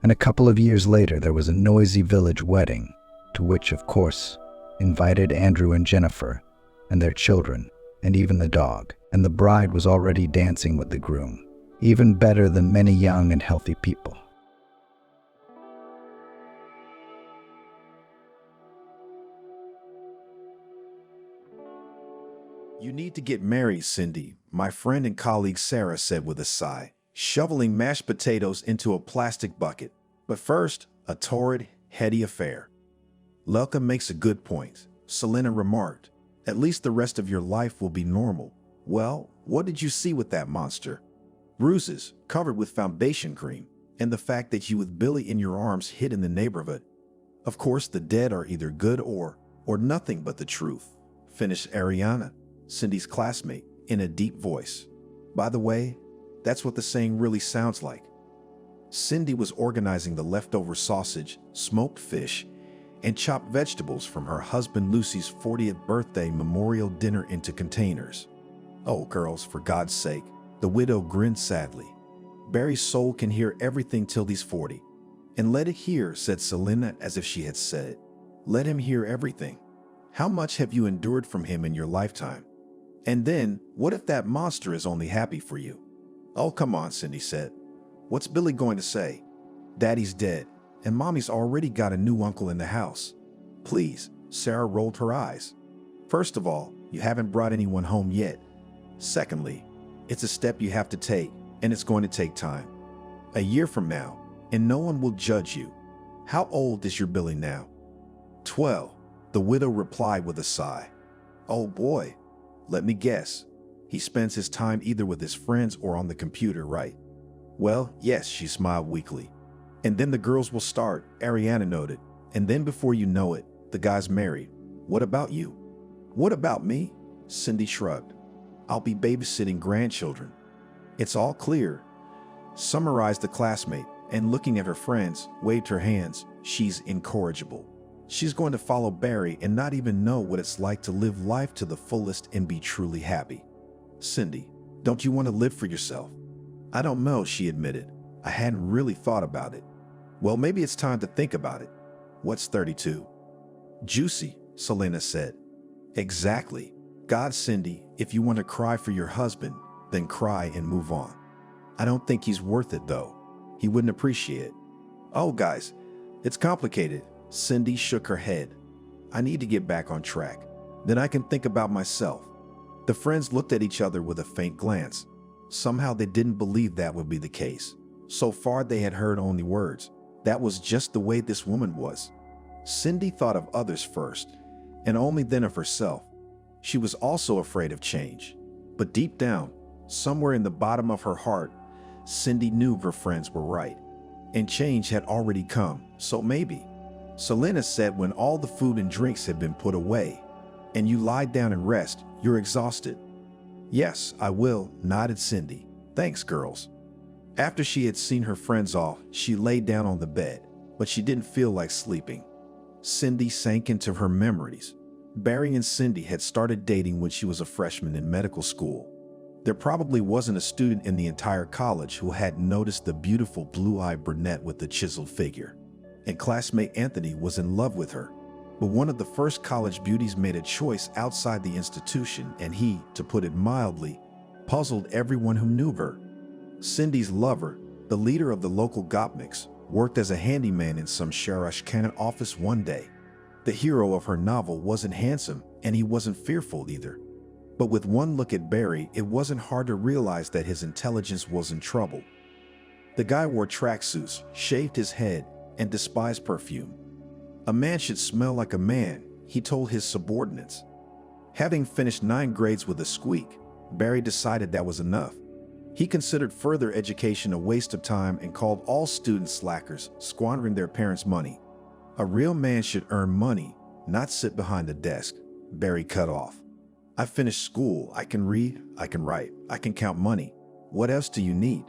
[SPEAKER 2] And a couple of years later, there was a noisy village wedding, to which, of course, invited Andrew and Jennifer and their children, and even the dog. And the bride was already dancing with the groom, even better than many young and healthy people.
[SPEAKER 3] "You need to get married, Cindy," my friend and colleague Sarah said with a sigh, shoveling mashed potatoes into a plastic bucket. "But first, a torrid, heady affair." "Lelka makes a good point," Selena remarked. "At least the rest of your life will be normal." "Well, what did you see with that monster?" "Bruises, covered with foundation cream, and the fact that you with Billy in your arms hid in the neighborhood. Of course, the dead are either good or nothing but the truth," finished Ariana, Cindy's classmate, in a deep voice. "By the way, that's what the saying really sounds like." Cindy was organizing the leftover sausage, smoked fish, and chopped vegetables from her husband Lucy's 40th birthday memorial dinner into containers. "Oh, girls, for God's sake," the widow grinned sadly. "Barry's soul can hear everything till he's 40. And let it hear," said Selena as if she had said it. "Let him hear everything. How much have you endured from him in your lifetime? And then, what if that monster is only happy for you?" "Oh, come on," Cindy said. "What's Billy going to say? Daddy's dead, and Mommy's already got a new uncle in the house." "Please," Sarah rolled her eyes. First of all, you haven't brought anyone home yet. Secondly, it's a step you have to take, and it's going to take time. A year from now, and no one will judge you. How old is your Billy now? 12, the widow replied with a sigh. Oh boy, let me guess. He spends his time either with his friends or on the computer, right? Well, yes, she smiled weakly. And then the girls will start, Ariana noted. And then before you know it, the guy's married. What about you? What about me? Cindy shrugged. I'll be babysitting grandchildren. It's all clear, summarized the classmate, and looking at her friends, waved her hands. She's incorrigible. She's going to follow Barry and not even know what it's like to live life to the fullest and be truly happy. Cindy, don't you want to live for yourself? I don't know, she admitted. I hadn't really thought about it. Well, maybe it's time to think about it. What's 32? Juicy, Selena said. Exactly. God, Cindy, if you want to cry for your husband, then cry and move on. I don't think he's worth it, though. He wouldn't appreciate it. Oh, guys, it's complicated. Cindy shook her head. I need to get back on track. Then I can think about myself. The friends looked at each other with a faint glance. Somehow they didn't believe that would be the case. So far they had heard only words. That was just the way this woman was. Cindy thought of others first, and only then of herself. She was also afraid of change. But deep down, somewhere in the bottom of her heart, Cindy knew her friends were right. And change had already come, so maybe. Selena said when all the food and drinks had been put away, and you lie down and rest, you're exhausted. Yes, I will, nodded Cindy. Thanks, girls. After she had seen her friends off, she lay down on the bed, but she didn't feel like sleeping. Cindy sank into her memories. Barry and Cindy had started dating when she was a freshman in medical school. There probably wasn't a student in the entire college who hadn't noticed the beautiful blue-eyed brunette with the chiseled figure. And classmate Anthony was in love with her. But one of the first college beauties made a choice outside the institution, and he, to put it mildly, puzzled everyone who knew her. Cindy's lover, the leader of the local Gopniks, worked as a handyman in some Sharashkana office one day. The hero of her novel wasn't handsome, and he wasn't fearful either. But with one look at Barry, it wasn't hard to realize that his intelligence was in trouble. The guy wore tracksuits, shaved his head, and despised perfume. A man should smell like a man, he told his subordinates. Having finished 9 grades with a squeak, Barry decided that was enough. He considered further education a waste of time and called all students slackers, squandering their parents' money. A real man should earn money, not sit behind a desk, Barry cut off. I finished school, I can read, I can write, I can count money. What else do you need?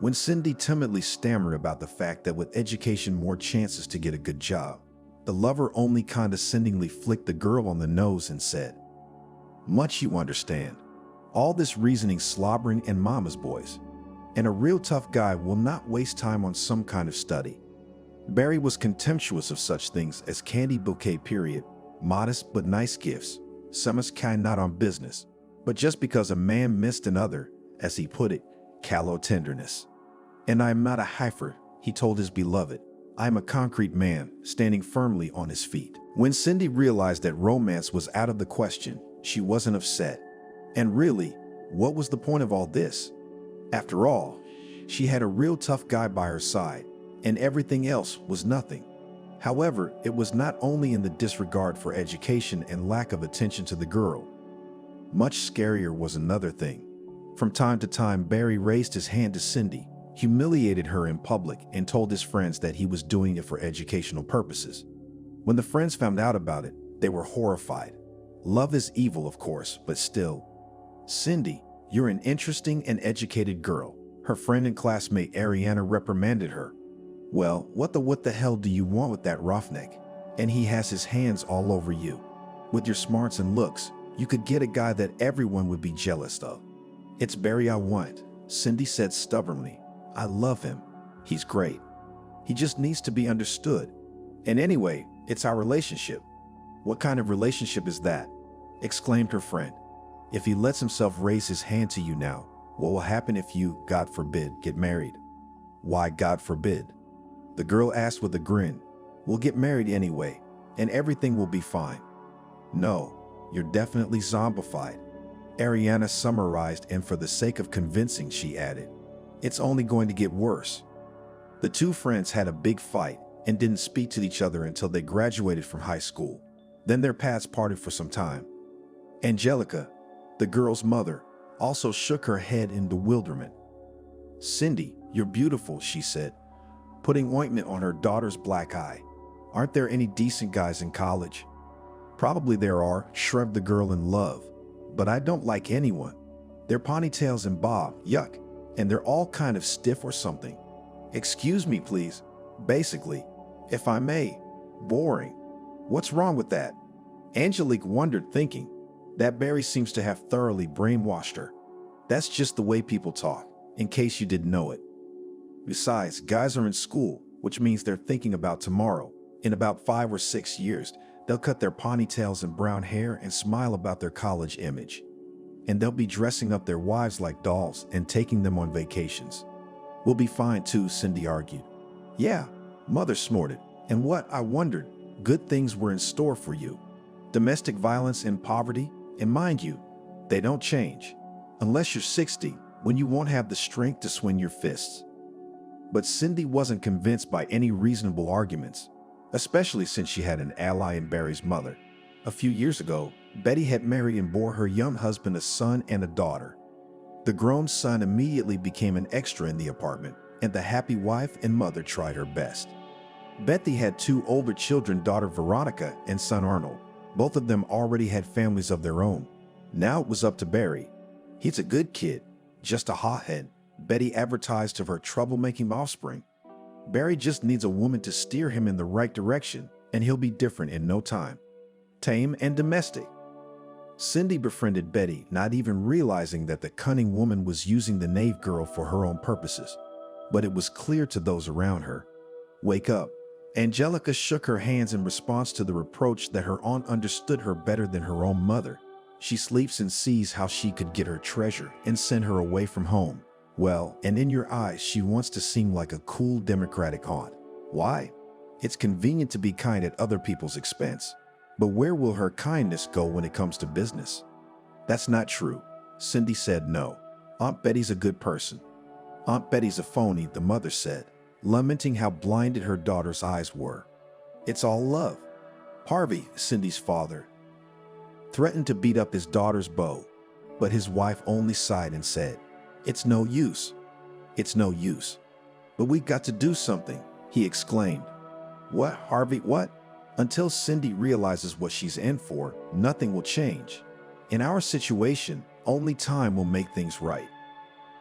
[SPEAKER 3] When Cindy timidly stammered about the fact that with education more chances to get a good job, the lover only condescendingly flicked the girl on the nose and said, "Much you understand. All this reasoning slobbering and mama's boys. And a real tough guy will not waste time on some kind of study." Barry was contemptuous of such things as candy bouquet period, modest but nice gifts, some kind not on business, but just because a man missed another, as he put it, callow tenderness. And I am not a heifer, he told his beloved. I am a concrete man, standing firmly on his feet. When Cindy realized that romance was out of the question, she wasn't upset. And really, what was the point of all this? After all, she had a real tough guy by her side, and everything else was nothing. However, it was not only in the disregard for education and lack of attention to the girl. Much scarier was another thing. From time to time, Barry raised his hand to Cindy, humiliated her in public, and told his friends that he was doing it for educational purposes. When the friends found out about it, they were horrified. Love is evil, of course, but still. "Cindy, you're an interesting and educated girl," her friend and classmate Ariana reprimanded her. "Well, what the hell do you want with that roughneck? And he has his hands all over you. With your smarts and looks, you could get a guy that everyone would be jealous of." "It's Barry I want," Cindy said stubbornly. "I love him. He's great. He just needs to be understood. And anyway, it's our relationship." "What kind of relationship is that?" exclaimed her friend. "If he lets himself raise his hand to you now, what will happen if you, God forbid, get married?" "Why, God forbid?" the girl asked with a grin. "We'll get married anyway, and everything will be fine." "No, you're definitely zombified. Ariana summarized, and for the sake of convincing, she added, it's only going to get worse. The two friends had a big fight and didn't speak to each other until they graduated from high school. Then their paths parted for some time. Angelica, the girl's mother, also shook her head in bewilderment. Cindy, you're beautiful, she said, putting ointment on her daughter's black eye. Aren't there any decent guys in college? Probably there are, shrugged the girl in love. But I don't like anyone. Their ponytails and bob, yuck, and they're all kind of stiff or something. Excuse me, please. Basically, if I may, boring. What's wrong with that? Angelique wondered, thinking that Barry seems to have thoroughly brainwashed her. That's just the way people talk, in case you didn't know it. Besides, guys are in school, which means they're thinking about tomorrow. In about 5 or 6 years, they'll cut their ponytails and brown hair and smile about their college image. And they'll be dressing up their wives like dolls and taking them on vacations. We'll be fine too, Cindy argued. Yeah, Mother snorted. And what, I wondered, good things were in store for you. Domestic violence and poverty, and mind you, they don't change. Unless you're 60, when you won't have the strength to swing your fists. But Cindy wasn't convinced by any reasonable arguments, especially since she had an ally in Barry's mother. A few years ago, Betty had married and bore her young husband a son and a daughter. The grown son immediately became an extra in the apartment, and the happy wife and mother tried her best. Betty had 2 older children, daughter Veronica and son Arnold. Both of them already had families of their own. Now it was up to Barry. He's a good kid, just a hothead, Betty advertised of her troublemaking offspring. Barry just needs a woman to steer him in the right direction, and he'll be different in no time. Tame and domestic. Cindy befriended Betty, not even realizing that the cunning woman was using the knave girl for her own purposes. But it was clear to those around her. Wake up. Angelica shook her hands in response to the reproach that her aunt understood her better than her own mother. She sleeps and sees how she could get her treasure and send her away from home. Well, and in your eyes, she wants to seem like a cool democratic aunt. Why? It's convenient to be kind at other people's expense. But where will her kindness go when it comes to business? That's not true. Cindy said no. Aunt Betty's a good person. Aunt Betty's a phony, the mother said, lamenting how blinded her daughter's eyes were. It's all love. Harvey, Cindy's father, threatened to beat up his daughter's beau, but his wife only sighed and said, it's no use. It's no use. But we got to do something, he exclaimed. What, Harvey, what? Until Cindy realizes what she's in for, nothing will change. In our situation, only time will make things right.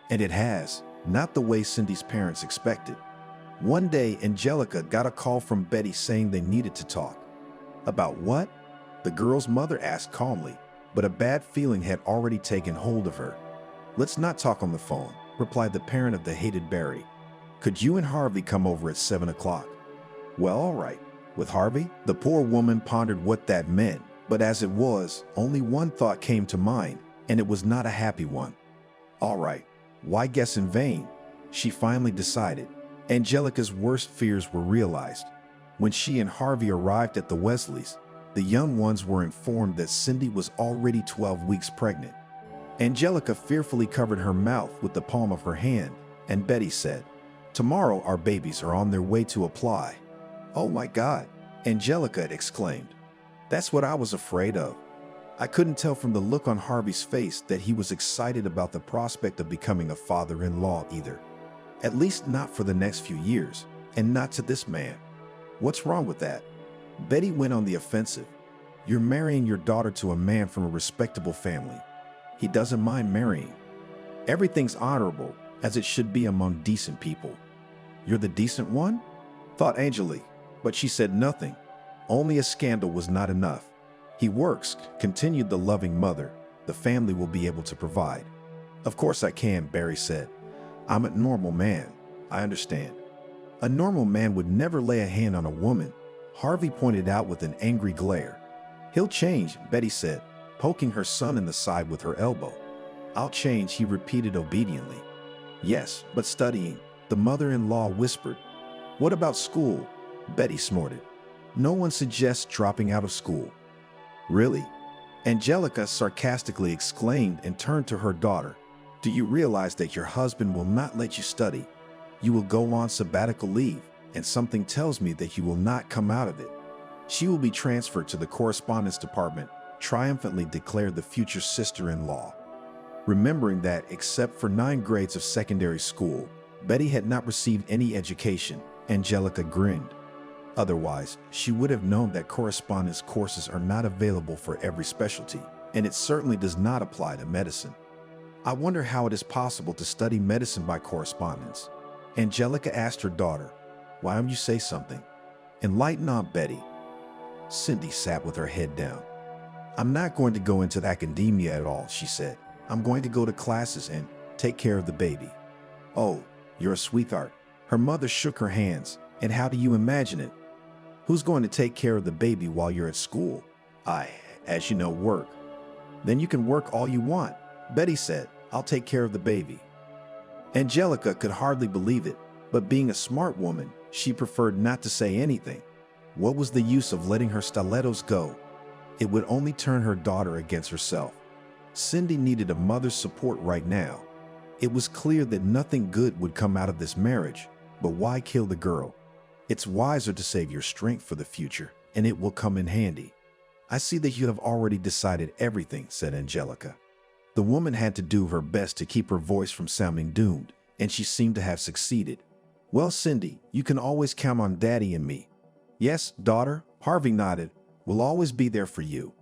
[SPEAKER 3] And it has, not the way Cindy's parents expected. One day, Angelica got a call from Betty saying they needed to talk. About what? The girl's mother asked calmly, but a bad feeling had already taken hold of her. Let's not talk on the phone, replied the parent of the hated Barry. Could you and Harvey come over at 7 o'clock? Well, all right. With Harvey, the poor woman pondered what that meant, but as it was, only one thought came to mind, and it was not a happy one. All right, why guess in vain? She finally decided. Angelica's worst fears were realized. When she and Harvey arrived at the Wesleys, the young ones were informed that Cindy was already 12 weeks pregnant. Angelica fearfully covered her mouth with the palm of her hand, and Betty said, tomorrow our babies are on their way to apply. Oh my God, Angelica exclaimed. That's what I was afraid of. I couldn't tell from the look on Harvey's face that he was excited about the prospect of becoming a father-in-law either. At least not for the next few years, and not to this man. What's wrong with that? Betty went on the offensive. You're marrying your daughter to a man from a respectable family. He doesn't mind marrying. Everything's honorable, as it should be among decent people. You're the decent one? Thought Angelique, but she said nothing. Only a scandal was not enough. He works, continued the loving mother. The family will be able to provide. Of course I can, Barry said. I'm a normal man. I understand. A normal man would never lay a hand on a woman, Harvey pointed out with an angry glare. He'll change, Betty said, poking her son in the side with her elbow. I'll change, he repeated obediently. Yes, but studying, the mother-in-law whispered. What about school? Betty snorted. No one suggests dropping out of school. Really? Angelica sarcastically exclaimed and turned to her daughter. Do you realize that your husband will not let you study? You will go on sabbatical leave, and something tells me that you will not come out of it. She will be transferred to the correspondence department, triumphantly declared the future sister-in-law. Remembering that, except for 9 grades of secondary school, Betty had not received any education, Angelica grinned. Otherwise, she would have known that correspondence courses are not available for every specialty, and it certainly does not apply to medicine. I wonder how it is possible to study medicine by correspondence. Angelica asked her daughter. Why don't you say something? Enlighten Aunt Betty. Cindy sat with her head down. I'm not going to go into academia at all, she said. I'm going to go to classes and take care of the baby. Oh, you're a sweetheart. Her mother shook her hands. And how do you imagine it? Who's going to take care of the baby while you're at school? As you know, work. Then you can work all you want, Betty said. I'll take care of the baby. Angelica could hardly believe it, but being a smart woman, she preferred not to say anything. What was the use of letting her stilettos go? It would only turn her daughter against herself. Cindy needed a mother's support right now. It was clear that nothing good would come out of this marriage, but why kill the girl? It's wiser to save your strength for the future, and it will come in handy. I see that you have already decided everything, said Angelica. The woman had to do her best to keep her voice from sounding doomed, and she seemed to have succeeded. Well, Cindy, you can always count on Daddy and me. Yes, daughter, Harvey nodded. We'll always be there for you.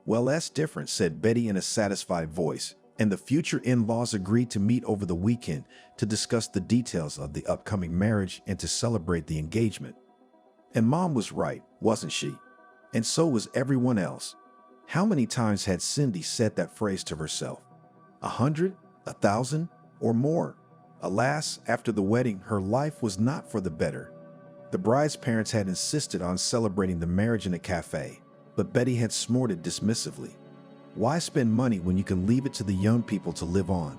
[SPEAKER 3] Well, that's different, said Betty in a satisfied voice, and the future in-laws agreed to meet over the weekend to discuss the details of the upcoming marriage and to celebrate the engagement. And Mom was right, wasn't she? And so was everyone else. How many times had Cindy said that phrase to herself? 100, 1,000, or more? Alas, after the wedding, her life was not for the better. The bride's parents had insisted on celebrating the marriage in a cafe, but Betty had snorted dismissively. Why spend money when you can leave it to the young people to live on?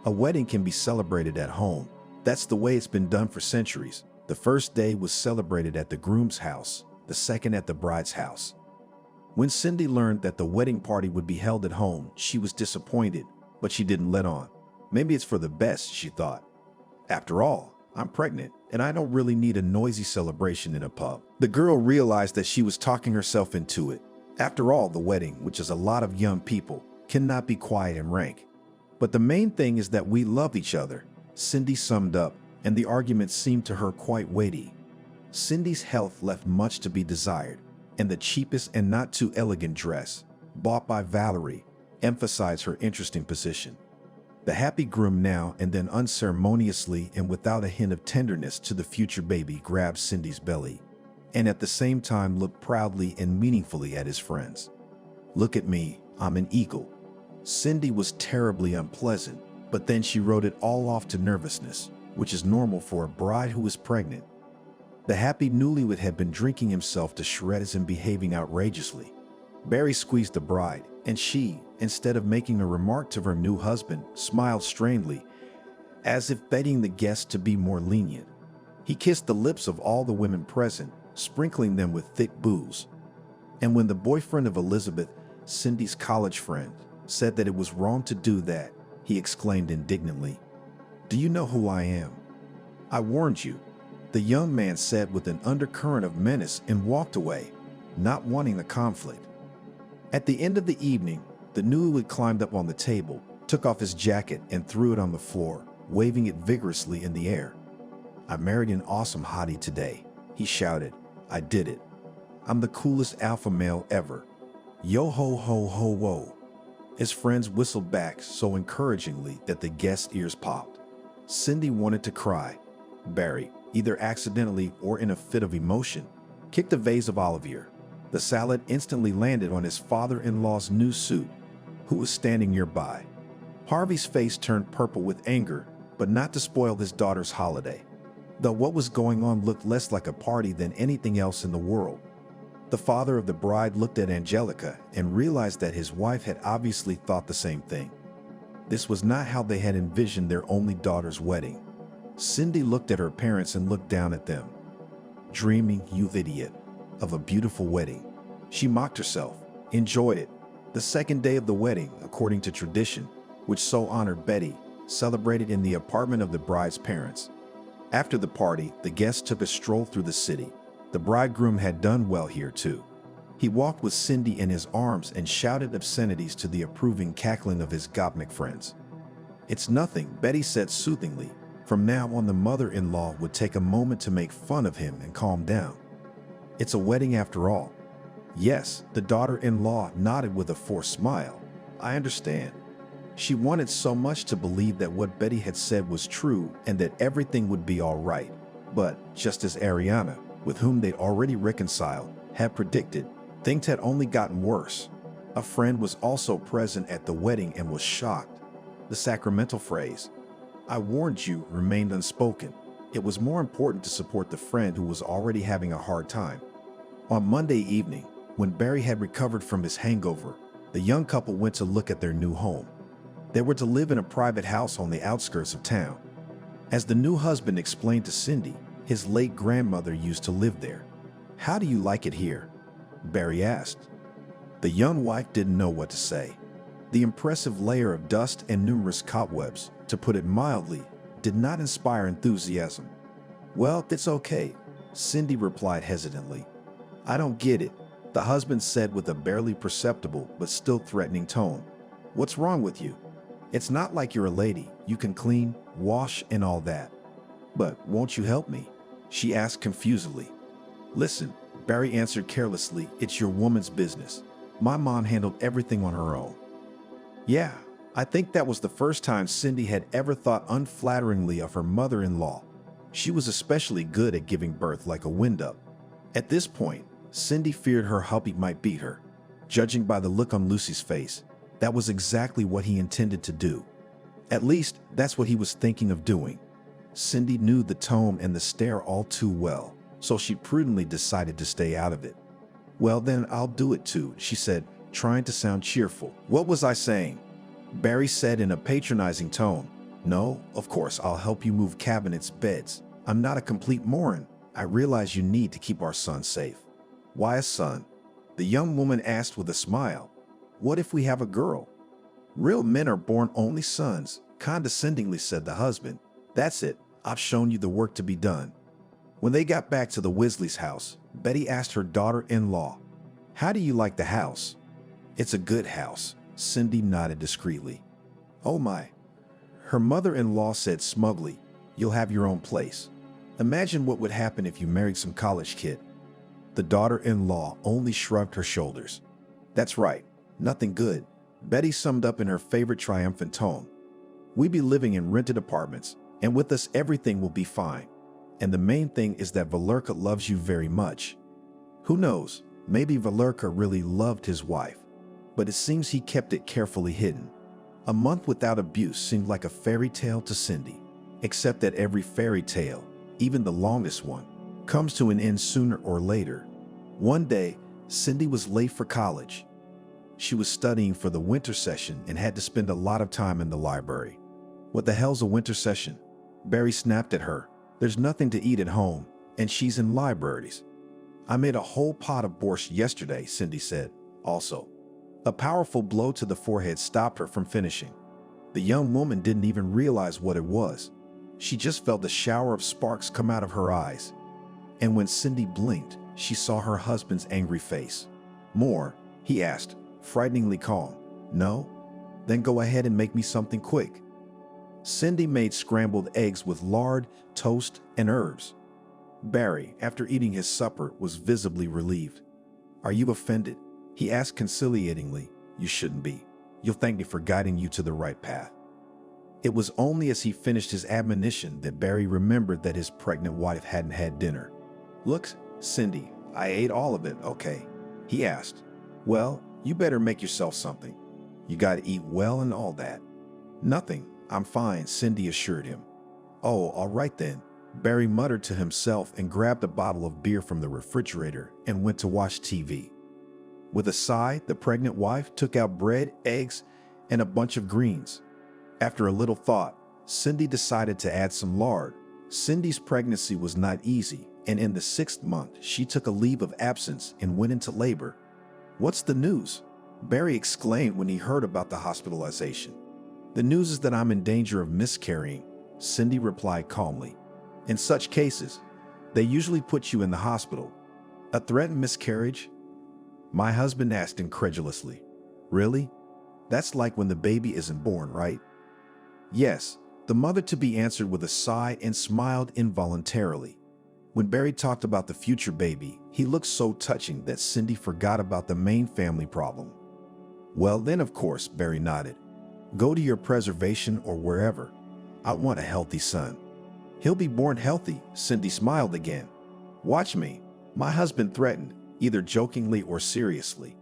[SPEAKER 3] A wedding can be celebrated at home. That's the way it's been done for centuries. The first day was celebrated at the groom's house, the second at the bride's house. When Cindy learned that the wedding party would be held at home, she was disappointed, but she didn't let on. Maybe it's for the best, she thought. After all, I'm pregnant, and I don't really need a noisy celebration in a pub. The girl realized that she was talking herself into it. After all, the wedding, which is a lot of young people, cannot be quiet and rank. But the main thing is that we love each other, Cindy summed up, and the argument seemed to her quite weighty. Cindy's health left much to be desired, and the cheapest and not too elegant dress, bought by Valerie, emphasized her interesting position. The happy groom now and then unceremoniously and without a hint of tenderness to the future baby grabbed Cindy's belly, and at the same time looked proudly and meaningfully at his friends. Look at me, I'm an eagle. Cindy was terribly unpleasant, but then she wrote it all off to nervousness, which is normal for a bride who is pregnant. The happy newlywed had been drinking himself to shreds and behaving outrageously. Barry squeezed the bride, and she, instead of making a remark to her new husband, smiled strangely, as if begging the guests to be more lenient. He kissed the lips of all the women present, sprinkling them with thick booze. And when the boyfriend of Elizabeth, Cindy's college friend, said that it was wrong to do that, he exclaimed indignantly, "Do you know who I am?" "I warned you," the young man said with an undercurrent of menace and walked away, not wanting the conflict. At the end of the evening, the newlywed climbed up on the table, took off his jacket and threw it on the floor, waving it vigorously in the air. "I married an awesome hottie today," he shouted. "I did it. I'm the coolest alpha male ever. Yo ho ho ho whoa." His friends whistled back so encouragingly that the guests' ears popped. Cindy wanted to cry. Barry, either accidentally or in a fit of emotion, kicked a vase of Olivier. The salad instantly landed on his father-in-law's new suit, who was standing nearby. Harvey's face turned purple with anger, but not to spoil his daughter's holiday, though what was going on looked less like a party than anything else in the world. The father of the bride looked at Angelica and realized that his wife had obviously thought the same thing. This was not how they had envisioned their only daughter's wedding. Cindy looked at her parents and looked down at them. "Dreaming, you idiot, of a beautiful wedding." She mocked herself. "Enjoy it. The second day of the wedding, according to tradition, which so honored Betty, celebrated in the apartment of the bride's parents. After the party, the guests took a stroll through the city. The bridegroom had done well here too. He walked with Cindy in his arms and shouted obscenities to the approving cackling of his gopnik friends. "It's nothing," Betty said soothingly. From now on, the mother-in-law would take a moment to make fun of him and calm down. "It's a wedding after all." "Yes," the daughter-in-law nodded with a forced smile. "I understand." She wanted so much to believe that what Betty had said was true and that everything would be all right. But just as Ariana, with whom they'd already reconciled, had predicted, things had only gotten worse. A friend was also present at the wedding and was shocked. The sacramental phrase, "I warned you," remained unspoken. It was more important to support the friend who was already having a hard time. On Monday evening, when Barry had recovered from his hangover, the young couple went to look at their new home. They were to live in a private house on the outskirts of town. As the new husband explained to Cindy, his late grandmother used to live there. "How do you like it here?" Barry asked. The young wife didn't know what to say. The impressive layer of dust and numerous cobwebs, to put it mildly, did not inspire enthusiasm. "Well, it's okay," Cindy replied hesitantly. "I don't get it," the husband said with a barely perceptible but still threatening tone. "What's wrong with you? It's not like you're a lady. You can clean, wash, and all that." "But won't you help me?" she asked confusedly. "Listen," Barry answered carelessly, "it's your woman's business. My mom handled everything on her own." Yeah, I think that was the first time Cindy had ever thought unflatteringly of her mother-in-law. She was especially good at giving birth like a wind-up. At this point, Cindy feared her hubby might beat her. Judging by the look on Lucy's face, that was exactly what he intended to do. At least, that's what he was thinking of doing. Cindy knew the tone and the stare all too well, so she prudently decided to stay out of it. "Well then, I'll do it too," she said, trying to sound cheerful. "What was I saying?" Barry said in a patronizing tone. "No, of course, I'll help you move cabinets, beds. I'm not a complete moron. I realize you need to keep our son safe." "Why a son?" the young woman asked with a smile. "What if we have a girl?" "Real men are born only sons," condescendingly said the husband. "That's it. I've shown you the work to be done." When they got back to the Weasley's house, Betty asked her daughter-in-law, "How do you like the house?" "It's a good house," Cindy nodded discreetly. "Oh my," her mother-in-law said smugly, "you'll have your own place. Imagine what would happen if you married some college kid." The daughter-in-law only shrugged her shoulders. "That's right, nothing good," Betty summed up in her favorite triumphant tone. "We be living in rented apartments, and with us everything will be fine. And the main thing is that Valerka loves you very much." Who knows, maybe Valerka really loved his wife, but it seems he kept it carefully hidden. A month without abuse seemed like a fairy tale to Cindy, except that every fairy tale, even the longest one, comes to an end sooner or later. One day, Cindy was late for college. She was studying for the winter session and had to spend a lot of time in the library. "What the hell's a winter session?" Barry snapped at her. "There's nothing to eat at home, and she's in libraries." "I made a whole pot of borscht yesterday," Cindy said. Also, a powerful blow to the forehead stopped her from finishing. The young woman didn't even realize what it was. She just felt a shower of sparks come out of her eyes. And when Cindy blinked, she saw her husband's angry face. "More?" he asked, frighteningly calm. "No? Then go ahead and make me something quick." Cindy made scrambled eggs with lard, toast, and herbs. Barry, after eating his supper, was visibly relieved. "Are you offended?" he asked conciliatingly. "You shouldn't be. You'll thank me for guiding you to the right path." It was only as he finished his admonition that Barry remembered that his pregnant wife hadn't had dinner. "Look, Cindy, I ate all of it, okay?" he asked. "Well, you better make yourself something. You gotta eat well and all that." "Nothing. I'm fine," Cindy assured him. "Oh, all right then." Barry muttered to himself and grabbed a bottle of beer from the refrigerator and went to watch TV. With a sigh, the pregnant wife took out bread, eggs, and a bunch of greens. After a little thought, Cindy decided to add some lard. Cindy's pregnancy was not easy, and in the 6th month, she took a leave of absence and went into labor. "What's the news?" Barry exclaimed when he heard about the hospitalization. "The news is that I'm in danger of miscarrying," Cindy replied calmly. "In such cases, they usually put you in the hospital." "A threatened miscarriage?" my husband asked incredulously. "Really? That's like when the baby isn't born, right?" "Yes," the mother-to-be answered with a sigh and smiled involuntarily. When Barry talked about the future baby, he looked so touching that Cindy forgot about the main family problem. "Well then, of course," Barry nodded. "Go to your preservation or wherever. I want a healthy son." "He'll be born healthy," Cindy smiled again. "Watch me," my husband threatened, either jokingly or seriously.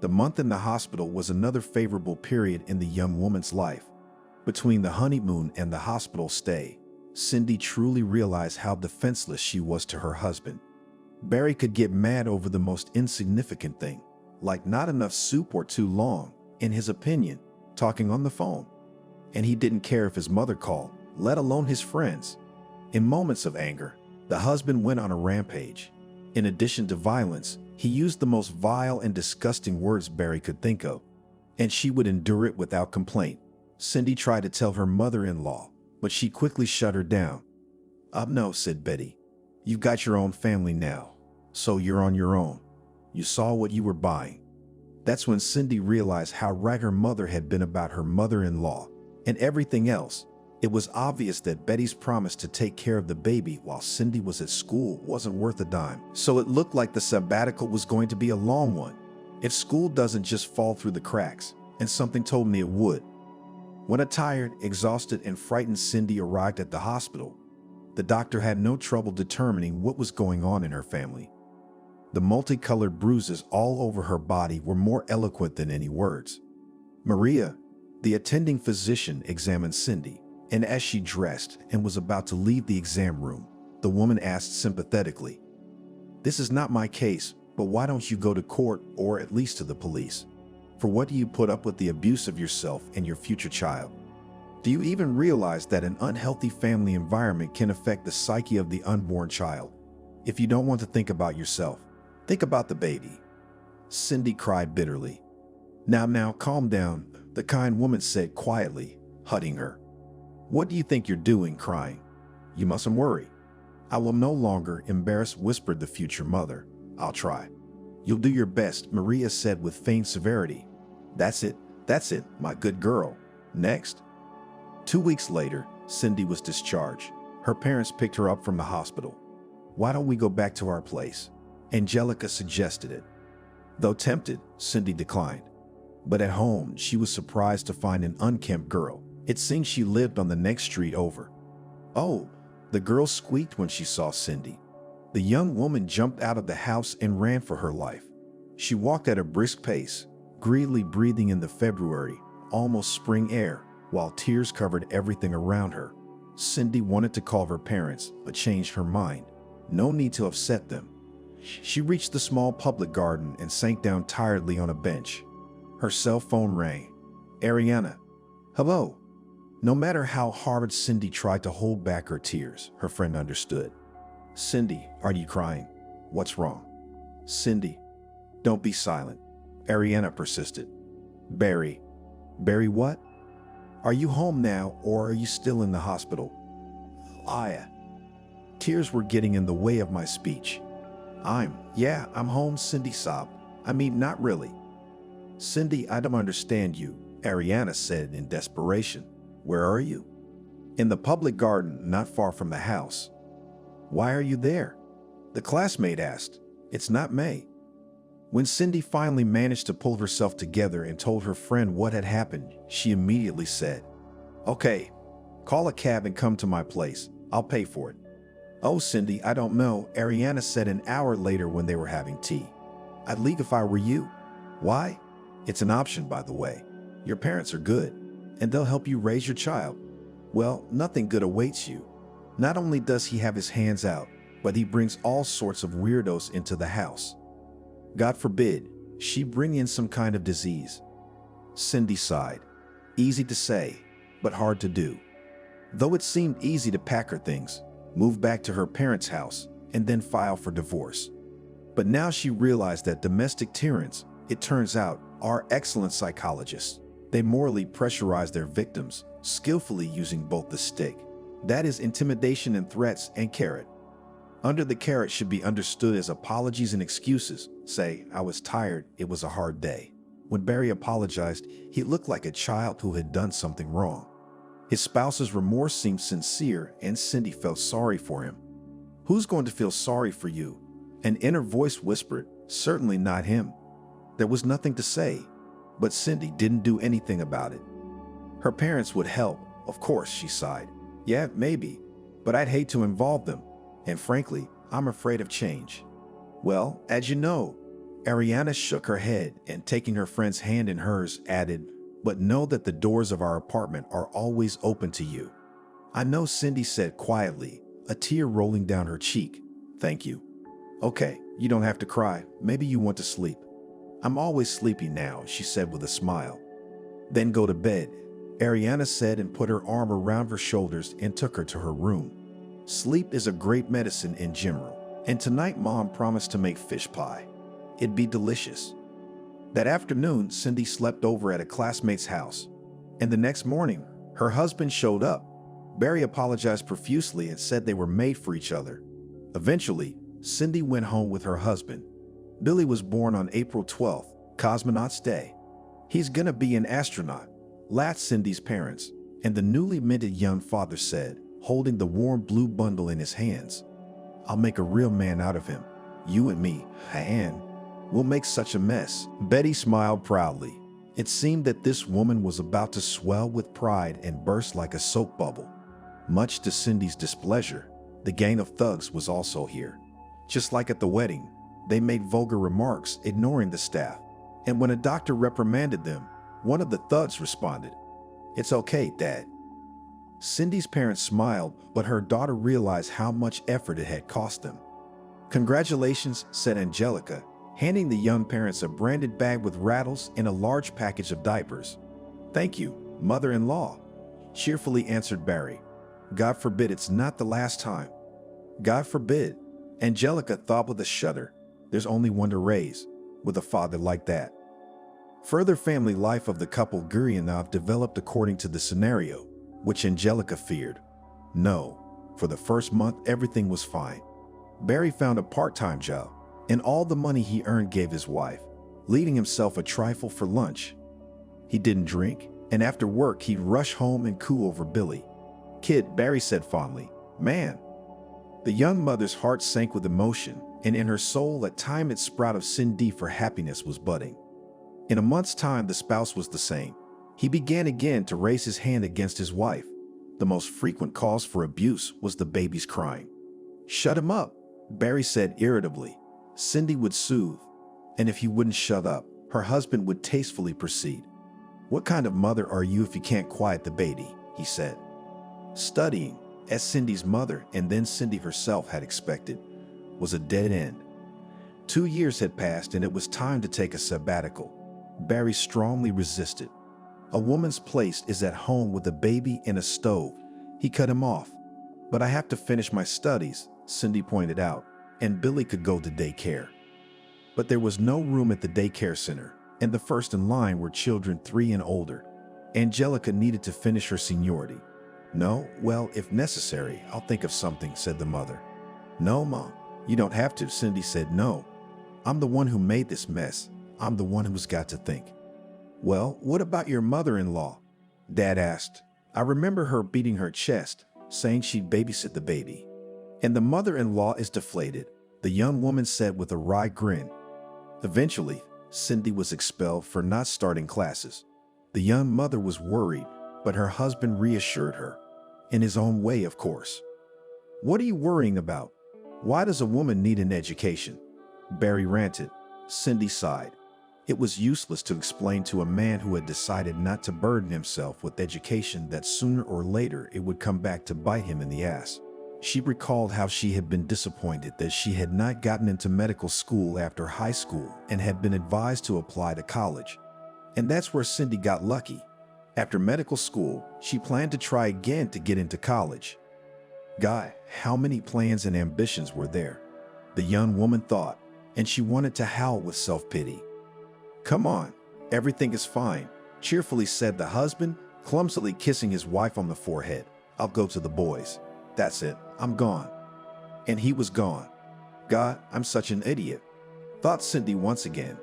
[SPEAKER 3] The month in the hospital was another favorable period in the young woman's life. Between the honeymoon and the hospital stay, Cindy truly realized how defenseless she was to her husband. Barry could get mad over the most insignificant thing, like not enough soup or too long, in his opinion, talking on the phone. And he didn't care if his mother called, let alone his friends. In moments of anger, the husband went on a rampage. In addition to violence, he used the most vile and disgusting words Barry could think of, and she would endure it without complaint. Cindy tried to tell her mother-in-law, but she quickly shut her down. No," said Betty. "You've got your own family now, so you're on your own. You saw what you were buying." That's when Cindy realized how right her mother had been about her mother-in-law and everything else. It was obvious that Betty's promise to take care of the baby while Cindy was at school wasn't worth a dime. So it looked like the sabbatical was going to be a long one, if school doesn't just fall through the cracks, and something told me it would. When a tired, exhausted, and frightened Cindy arrived at the hospital, the doctor had no trouble determining what was going on in her family. The multicolored bruises all over her body were more eloquent than any words. Maria, the attending physician, examined Cindy, and as she dressed and was about to leave the exam room, the woman asked sympathetically, "This is not my case, but why don't you go to court or at least to the police? For what do you put up with the abuse of yourself and your future child? Do you even realize that an unhealthy family environment can affect the psyche of the unborn child? If you don't want to think about yourself, think about the baby." Cindy cried bitterly. Now, calm down," the kind woman said quietly, hugging her. "What do you think you're doing, crying? You mustn't worry. I will no longer embarrass," whispered the future mother. "I'll try." "You'll do your best," Maria said with feigned severity. That's it, my good girl. Next." 2 weeks later, Cindy was discharged. Her parents picked her up from the hospital. "Why don't we go back to our place?" Angelica suggested it. Though tempted, Cindy declined. But at home, she was surprised to find an unkempt girl. It seemed she lived on the next street over. "Oh," the girl squeaked when she saw Cindy. The young woman jumped out of the house and ran for her life. She walked at a brisk pace, greedily breathing in the February, almost spring air, while tears covered everything around her. Cindy wanted to call her parents, but changed her mind. No need to upset them. She reached the small public garden and sank down tiredly on a bench. Her cell phone rang. "Ariana." "Hello." No matter how hard Cindy tried to hold back her tears, her friend understood. "Cindy, are you crying? What's wrong?" "Cindy, don't be silent," Ariana persisted. Barry what? "Are you home now or are you still in the hospital?" "Aya." Tears were getting in the way of my speech. I'm home," Cindy sobbed. "I mean, not really." "Cindy, I don't understand you," Ariana said in desperation. "Where are you?" "In the public garden, not far from the house." "Why are you there?" the classmate asked. "It's not May." When Cindy finally managed to pull herself together and told her friend what had happened, she immediately said, "Okay, call a cab and come to my place. I'll pay for it." "Oh, Cindy, I don't know," Ariana said an hour later when they were having tea. "I'd leave if I were you." "Why?" "It's an option, by the way. Your parents are good, and they'll help you raise your child." "Well, nothing good awaits you. Not only does he have his hands out, but he brings all sorts of weirdos into the house. God forbid she bring in some kind of disease." Cindy sighed. Easy to say, but hard to do. Though it seemed easy to pack her things, move back to her parents' house, and then file for divorce. But now she realized that domestic tyrants, it turns out, are excellent psychologists. They morally pressurize their victims, skillfully using both the stick, that is intimidation and threats, and carrot. Under the carrot should be understood as apologies and excuses. Say, I was tired, it was a hard day. When Barry apologized, he looked like a child who had done something wrong. His spouse's remorse seemed sincere, and Cindy felt sorry for him. Who's going to feel sorry for you? An inner voice whispered, certainly not him. There was nothing to say, but Cindy didn't do anything about it. Her parents would help, of course, she sighed. Yeah, maybe, but I'd hate to involve them, and frankly, I'm afraid of change. Well, as you know, Ariana shook her head and taking her friend's hand in hers added, but know that the doors of our apartment are always open to you. I know, Cindy said quietly, a tear rolling down her cheek. Thank you. Okay, you don't have to cry. Maybe you want to sleep. I'm always sleepy now, she said with a smile. Then go to bed, Ariana said and put her arm around her shoulders and took her to her room. Sleep is a great medicine in general, and tonight Mom promised to make fish pie. It'd be delicious. That afternoon, Cindy slept over at a classmate's house, and the next morning, her husband showed up. Barry apologized profusely and said they were made for each other. Eventually, Cindy went home with her husband. Billy was born on April 12th, Cosmonaut's Day. He's gonna be an astronaut, laughed Cindy's parents, and the newly minted young father said, holding the warm blue bundle in his hands, I'll make a real man out of him. You and me, and we'll make such a mess. Betty smiled proudly. It seemed that this woman was about to swell with pride and burst like a soap bubble. Much to Cindy's displeasure, the gang of thugs was also here. Just like at the wedding, they made vulgar remarks, ignoring the staff. And when a doctor reprimanded them, one of the thugs responded, It's okay, Dad. Cindy's parents smiled, but her daughter realized how much effort it had cost them. Congratulations, said Angelica, handing the young parents a branded bag with rattles and a large package of diapers. Thank you, mother-in-law, cheerfully answered Barry. God forbid it's not the last time. God forbid, Angelica thought with a shudder. There's only one to raise, with a father like that. Further family life of the couple Guryanov developed according to the scenario, which Angelica feared. No, for the first month everything was fine. Barry found a part-time job, and all the money he earned gave his wife, leaving himself a trifle for lunch. He didn't drink, and after work he'd rush home and coo over Billy. Kid, Barry said fondly, man. The young mother's heart sank with emotion, and in her soul a time-its sprout of Cindy for happiness was budding. In a month's time the spouse was the same. He began again to raise his hand against his wife. The most frequent cause for abuse was the baby's crying. Shut him up, Barry said irritably. Cindy would soothe, and if he wouldn't shut up, her husband would tastefully proceed. What kind of mother are you if you can't quiet the baby, he said. Studying, as Cindy's mother and then Cindy herself had expected, was a dead end. 2 years had passed and it was time to take a sabbatical. Barry strongly resisted. A woman's place is at home with a baby and a stove. He cut him off. But I have to finish my studies, Cindy pointed out, and Billy could go to daycare. But there was no room at the daycare center, and the first in line were children 3 and older. Angelica needed to finish her seniority. No, well, if necessary, I'll think of something, said the mother. No, Mom, you don't have to, Cindy said. No. I'm the one who made this mess. I'm the one who's got to think. Well, what about your mother-in-law? Dad asked. I remember her beating her chest, saying she'd babysit the baby. And the mother-in-law is deflated, the young woman said with a wry grin. Eventually, Cindy was expelled for not starting classes. The young mother was worried, but her husband reassured her. In his own way, of course. What are you worrying about? Why does a woman need an education? Barry ranted. Cindy sighed. It was useless to explain to a man who had decided not to burden himself with education that sooner or later it would come back to bite him in the ass. She recalled how she had been disappointed that she had not gotten into medical school after high school and had been advised to apply to college. And that's where Cindy got lucky. After medical school, she planned to try again to get into college. Guy, how many plans and ambitions were there? The young woman thought, and she wanted to howl with self-pity. Come on, Everything is fine, cheerfully said the husband, clumsily kissing his wife on the forehead. I'll go to the boys. That's it, I'm gone. And he was gone. God, I'm such an idiot, thought Cindy once again.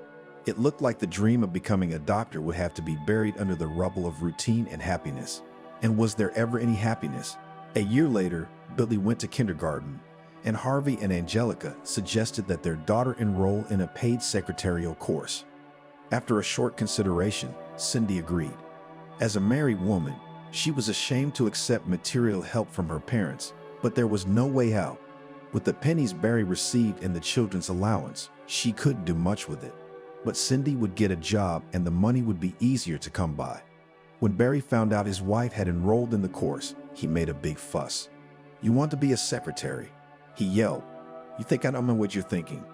[SPEAKER 3] It looked like the dream of becoming a doctor would have to be buried under the rubble of routine and happiness. And was there ever any happiness? A year later, Billy went to kindergarten, and Harvey and Angelica suggested that their daughter enroll in a paid secretarial course. After a short consideration, Cindy agreed. As a married woman, she was ashamed to accept material help from her parents, but there was no way out. With the pennies Barry received in the children's allowance, she couldn't do much with it. But Cindy would get a job and the money would be easier to come by. When Barry found out his wife had enrolled in the course, he made a big fuss. "You want to be a secretary?" he yelled. "You think I don't know what you're thinking?"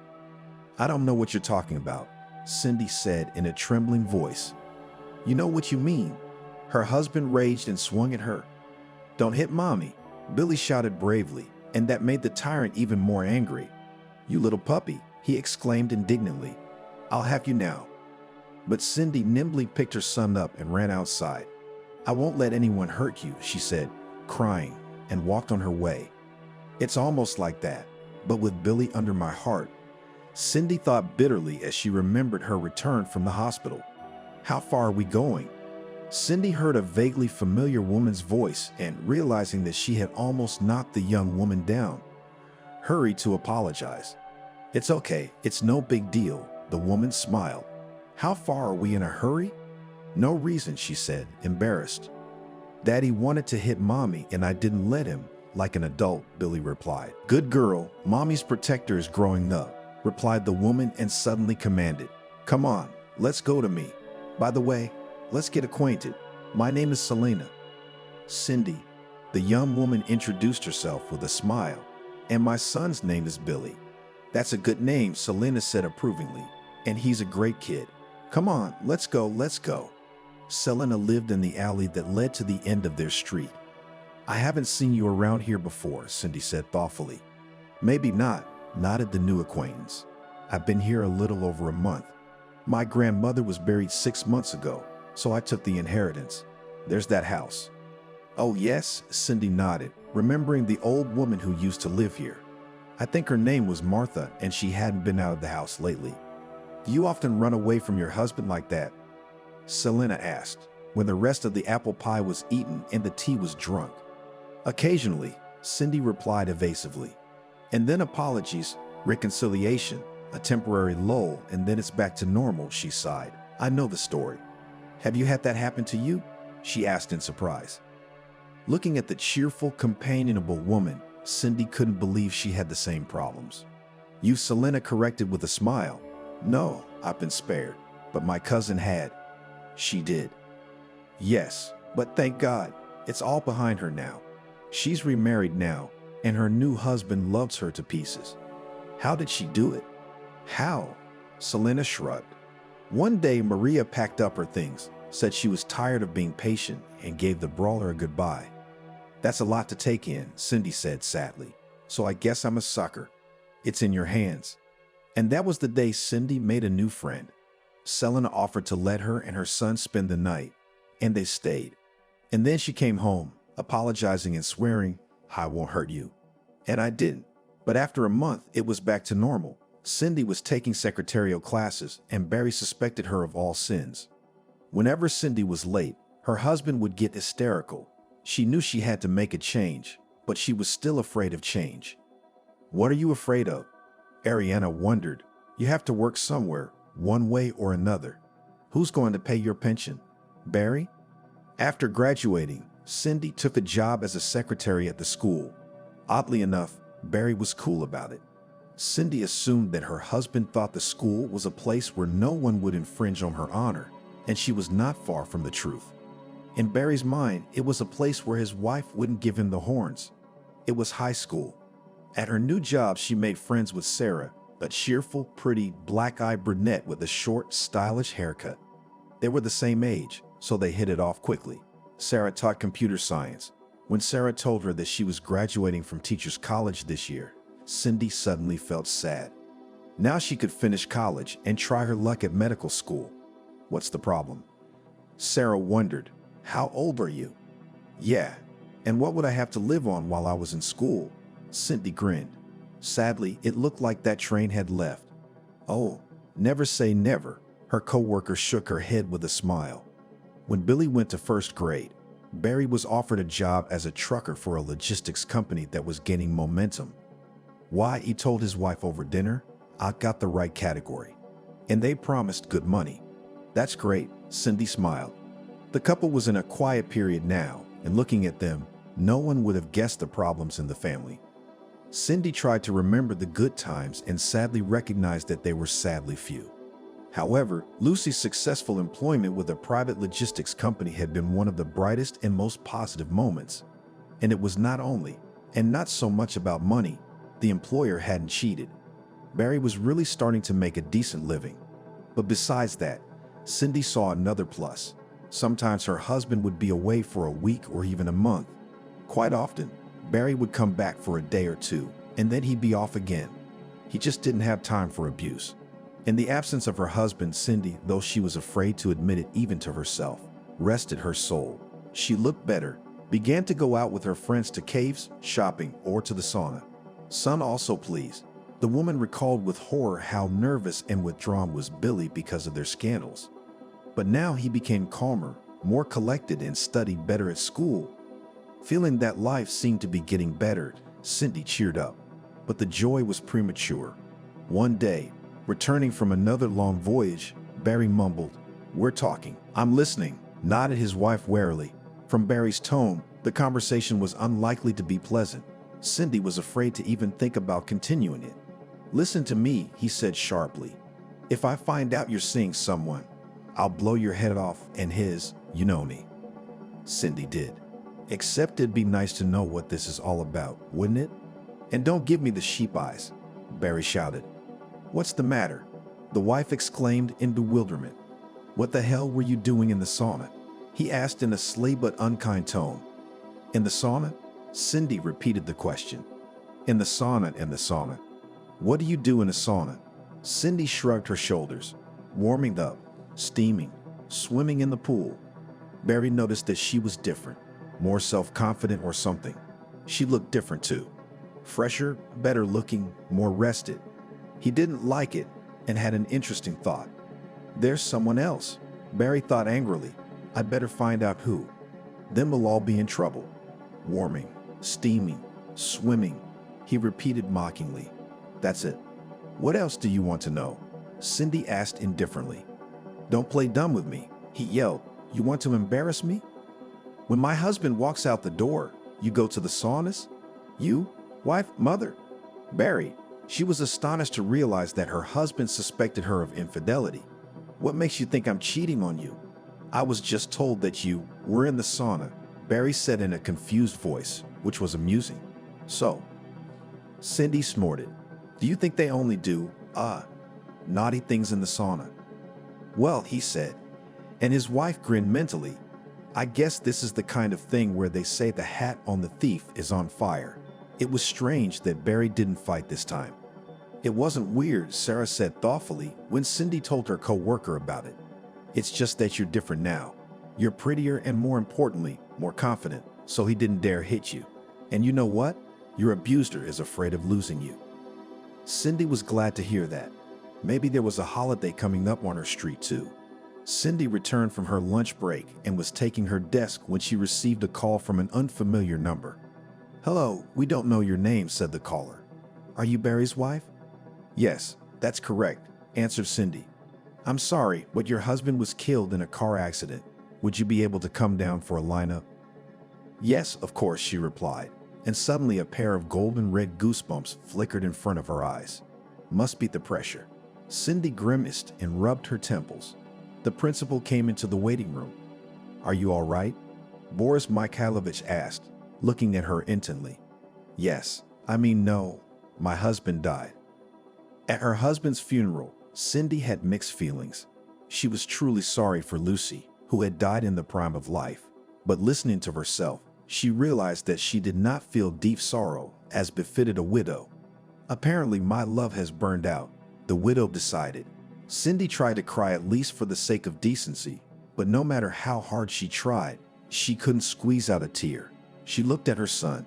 [SPEAKER 3] "I don't know what you're talking about," Cindy said in a trembling voice. "You know what you mean." Her husband raged and swung at her. "Don't hit mommy," Billy shouted bravely, and that made the tyrant even more angry. "You little puppy," he exclaimed indignantly. "I'll have you now." But Cindy nimbly picked her son up and ran outside. "I won't let anyone hurt you," she said, crying, and walked on her way. It's almost like that, but with Billy under my heart, Cindy thought bitterly as she remembered her return from the hospital. "How far are we going?" Cindy heard a vaguely familiar woman's voice and, realizing that she had almost knocked the young woman down, hurried to apologize. "It's okay, it's no big deal," the woman smiled. "How far are we in a hurry?" "No reason," she said, embarrassed. "Daddy wanted to hit mommy and I didn't let him, like an adult," Billy replied. "Good girl, mommy's protector is growing up," replied the woman and suddenly commanded, "Come on, let's go to me. By the way, let's get acquainted. My name is Selena." "Cindy," the young woman introduced herself with a smile. "And my son's name is Billy." "That's a good name," Selena said approvingly. "And he's a great kid. Come on, let's go, let's go." Selena lived in the alley that led to the end of their street. "I haven't seen you around here before," Cindy said thoughtfully. "Maybe not," nodded the new acquaintance. "I've been here a little over a month. My grandmother was buried 6 months ago, so I took the inheritance. There's that house." "Oh yes," Cindy nodded, remembering the old woman who used to live here. "I think her name was Martha and she hadn't been out of the house lately." "Do you often run away from your husband like that?" Selena asked, when the rest of the apple pie was eaten and the tea was drunk. "Occasionally," Cindy replied evasively. "And then apologies, reconciliation, a temporary lull, and then it's back to normal," she sighed. "I know the story." "Have you had that happen to you?" she asked in surprise. Looking at the cheerful, companionable woman, Cindy couldn't believe she had the same problems. "You," Selena corrected with a smile. "No, I've been spared, but my cousin had." "She did?" "Yes, but thank God, it's all behind her now. She's remarried now, and her new husband loves her to pieces." "How did she do it?" "How?" Selena shrugged. "One day Maria packed up her things, said she was tired of being patient, and gave the brawler a goodbye." "That's a lot to take in," Cindy said sadly. "So I guess I'm a sucker. It's in your hands." And that was the day Cindy made a new friend. Selena offered to let her and her son spend the night, and they stayed. And then she came home, apologizing and swearing, "I won't hurt you." And I didn't. But after a month, it was back to normal. Cindy was taking secretarial classes, and Barry suspected her of all sins. Whenever Cindy was late, her husband would get hysterical. She knew she had to make a change, but she was still afraid of change. "What are you afraid of?" Ariana wondered. "You have to work somewhere, one way or another. Who's going to pay your pension? Barry?" After graduating, Cindy took a job as a secretary at the school. Oddly enough, Barry was cool about it. Cindy assumed that her husband thought the school was a place where no one would infringe on her honor, and she was not far from the truth. In Barry's mind, it was a place where his wife wouldn't give him the horns. It was high school. At her new job, she made friends with Sarah, a cheerful, pretty, black-eyed brunette with a short, stylish haircut. They were the same age, so they hit it off quickly. Sarah taught computer science. When Sarah told her that she was graduating from Teachers College this year, Cindy suddenly felt sad. Now she could finish college and try her luck at medical school. What's the problem? Sarah wondered, how old are you? Yeah, and what would I have to live on while I was in school? Cindy grinned. Sadly, it looked like that train had left. Oh, never say never. Her coworker shook her head with a smile. When Billy went to first grade, Barry was offered a job as a trucker for a logistics company that was gaining momentum. Why, he told his wife over dinner, I got the right category. And they promised good money. That's great, Cindy smiled. The couple was in a quiet period now, and looking at them, no one would have guessed the problems in the family. Cindy tried to remember the good times and sadly recognized that they were sadly few. However, Lucy's successful employment with a private logistics company had been one of the brightest and most positive moments. And it was not only, and not so much about money, the employer hadn't cheated. Barry was really starting to make a decent living. But besides that, Cindy saw another plus. Sometimes her husband would be away for a week or even a month. Quite often, Barry would come back for a day or two, and then he'd be off again. He just didn't have time for abuse. In the absence of her husband, Cindy, though she was afraid to admit it even to herself, rested her soul. She looked better, began to go out with her friends to caves, shopping, or to the sauna. Son also pleased. The woman recalled with horror how nervous and withdrawn was Billy because of their scandals. But now he became calmer, more collected, and studied better at school. Feeling that life seemed to be getting better, Cindy cheered up. But the joy was premature. One day, returning from another long voyage, Barry mumbled, "We're talking." "I'm listening," nodded his wife warily. From Barry's tone, the conversation was unlikely to be pleasant. Cindy was afraid to even think about continuing it. "Listen to me," he said sharply. "If I find out you're seeing someone, I'll blow your head off and his, you know me." Cindy did. "Except it'd be nice to know what this is all about, wouldn't it? And don't give me the sheep eyes," Barry shouted. "What's the matter?" the wife exclaimed in bewilderment. "What the hell were you doing in the sauna?" he asked in a sly but unkind tone. "In the sauna?" Cindy repeated the question. "In the sauna. What do you do in a sauna?" Cindy shrugged her shoulders. "Warming up, steaming, swimming in the pool." Barry noticed that she was different, more self-confident or something. She looked different too. Fresher, better looking, more rested. He didn't like it and had an interesting thought. "There's someone else," Barry thought angrily. "I'd better find out who. Then we'll all be in trouble." "Warming, steaming, swimming," he repeated mockingly. "That's it. What else do you want to know?" Cindy asked indifferently. "Don't play dumb with me," he yelled. "You want to embarrass me? When my husband walks out the door, you go to the saunas? You? Wife? Mother?" Barry. She was astonished to realize that her husband suspected her of infidelity. "What makes you think I'm cheating on you?" "I was just told that you were in the sauna," Barry said in a confused voice, which was amusing. "So?" Cindy snorted. "Do you think they only do, naughty things in the sauna?" "Well," he said, and his wife grinned mentally. "I guess this is the kind of thing where they say the hat on the thief is on fire." It was strange that Barry didn't fight this time. "It wasn't weird," Sarah said thoughtfully when Cindy told her co-worker about it. "It's just that you're different now. You're prettier and, more importantly, more confident, so he didn't dare hit you. And you know what? Your abuser is afraid of losing you." Cindy was glad to hear that. Maybe there was a holiday coming up on her street too. Cindy returned from her lunch break and was taking her desk when she received a call from an unfamiliar number. "Hello, we don't know your name," said the caller. "Are you Barry's wife?" "Yes, that's correct," answered Cindy. "I'm sorry, but your husband was killed in a car accident. Would you be able to come down for a lineup?" "Yes, of course," she replied, and suddenly a pair of golden red goosebumps flickered in front of her eyes. Must be the pressure. Cindy grimaced and rubbed her temples. The principal came into the waiting room. "Are you all right?" Boris Mikhailovich asked, looking at her intently. "Yes, no, my husband died." At her husband's funeral, Cindy had mixed feelings. She was truly sorry for Lucy, who had died in the prime of life, but listening to herself, she realized that she did not feel deep sorrow as befitted a widow. "Apparently my love has burned out," the widow decided. Cindy tried to cry at least for the sake of decency, but no matter how hard she tried, she couldn't squeeze out a tear. She looked at her son.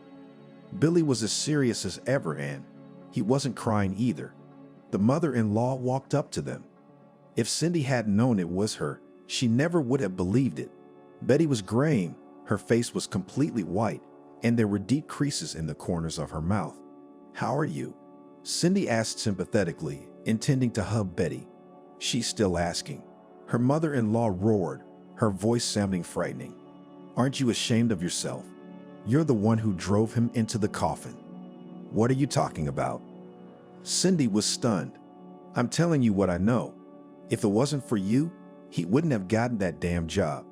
[SPEAKER 3] Billy was as serious as ever, and he wasn't crying either. The mother-in-law walked up to them. If Cindy hadn't known it was her, she never would have believed it. Betty was graying, her face was completely white, and there were deep creases in the corners of her mouth. "How are you?" Cindy asked sympathetically, intending to hug Betty. "She's still asking." Her mother-in-law roared, her voice sounding frightening. "Aren't you ashamed of yourself? You're the one who drove him into the coffin." "What are you talking about?" Cindy was stunned. "I'm telling you what I know. If it wasn't for you, he wouldn't have gotten that damn job.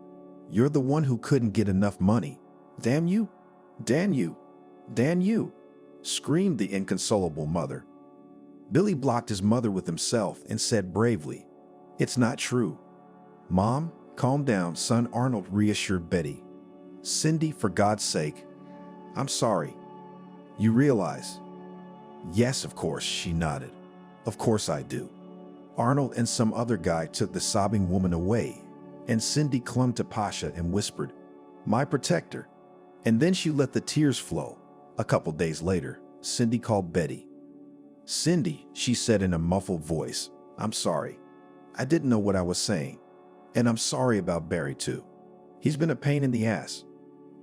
[SPEAKER 3] You're the one who couldn't get enough money. Damn you! Damn you! Damn you!" screamed the inconsolable mother. Billy blocked his mother with himself and said bravely, "It's not true." "Mom, calm down, son," Arnold reassured Betty. "Cindy, for God's sake, I'm sorry. You realize?" "Yes, of course," she nodded. "Of course I do." Arnold and some other guy took the sobbing woman away, and Cindy clung to Pasha and whispered, "My protector." And then she let the tears flow. A couple days later, Cindy called Betty. "Cindy," she said in a muffled voice, "I'm sorry. I didn't know what I was saying. And I'm sorry about Barry too. He's been a pain in the ass."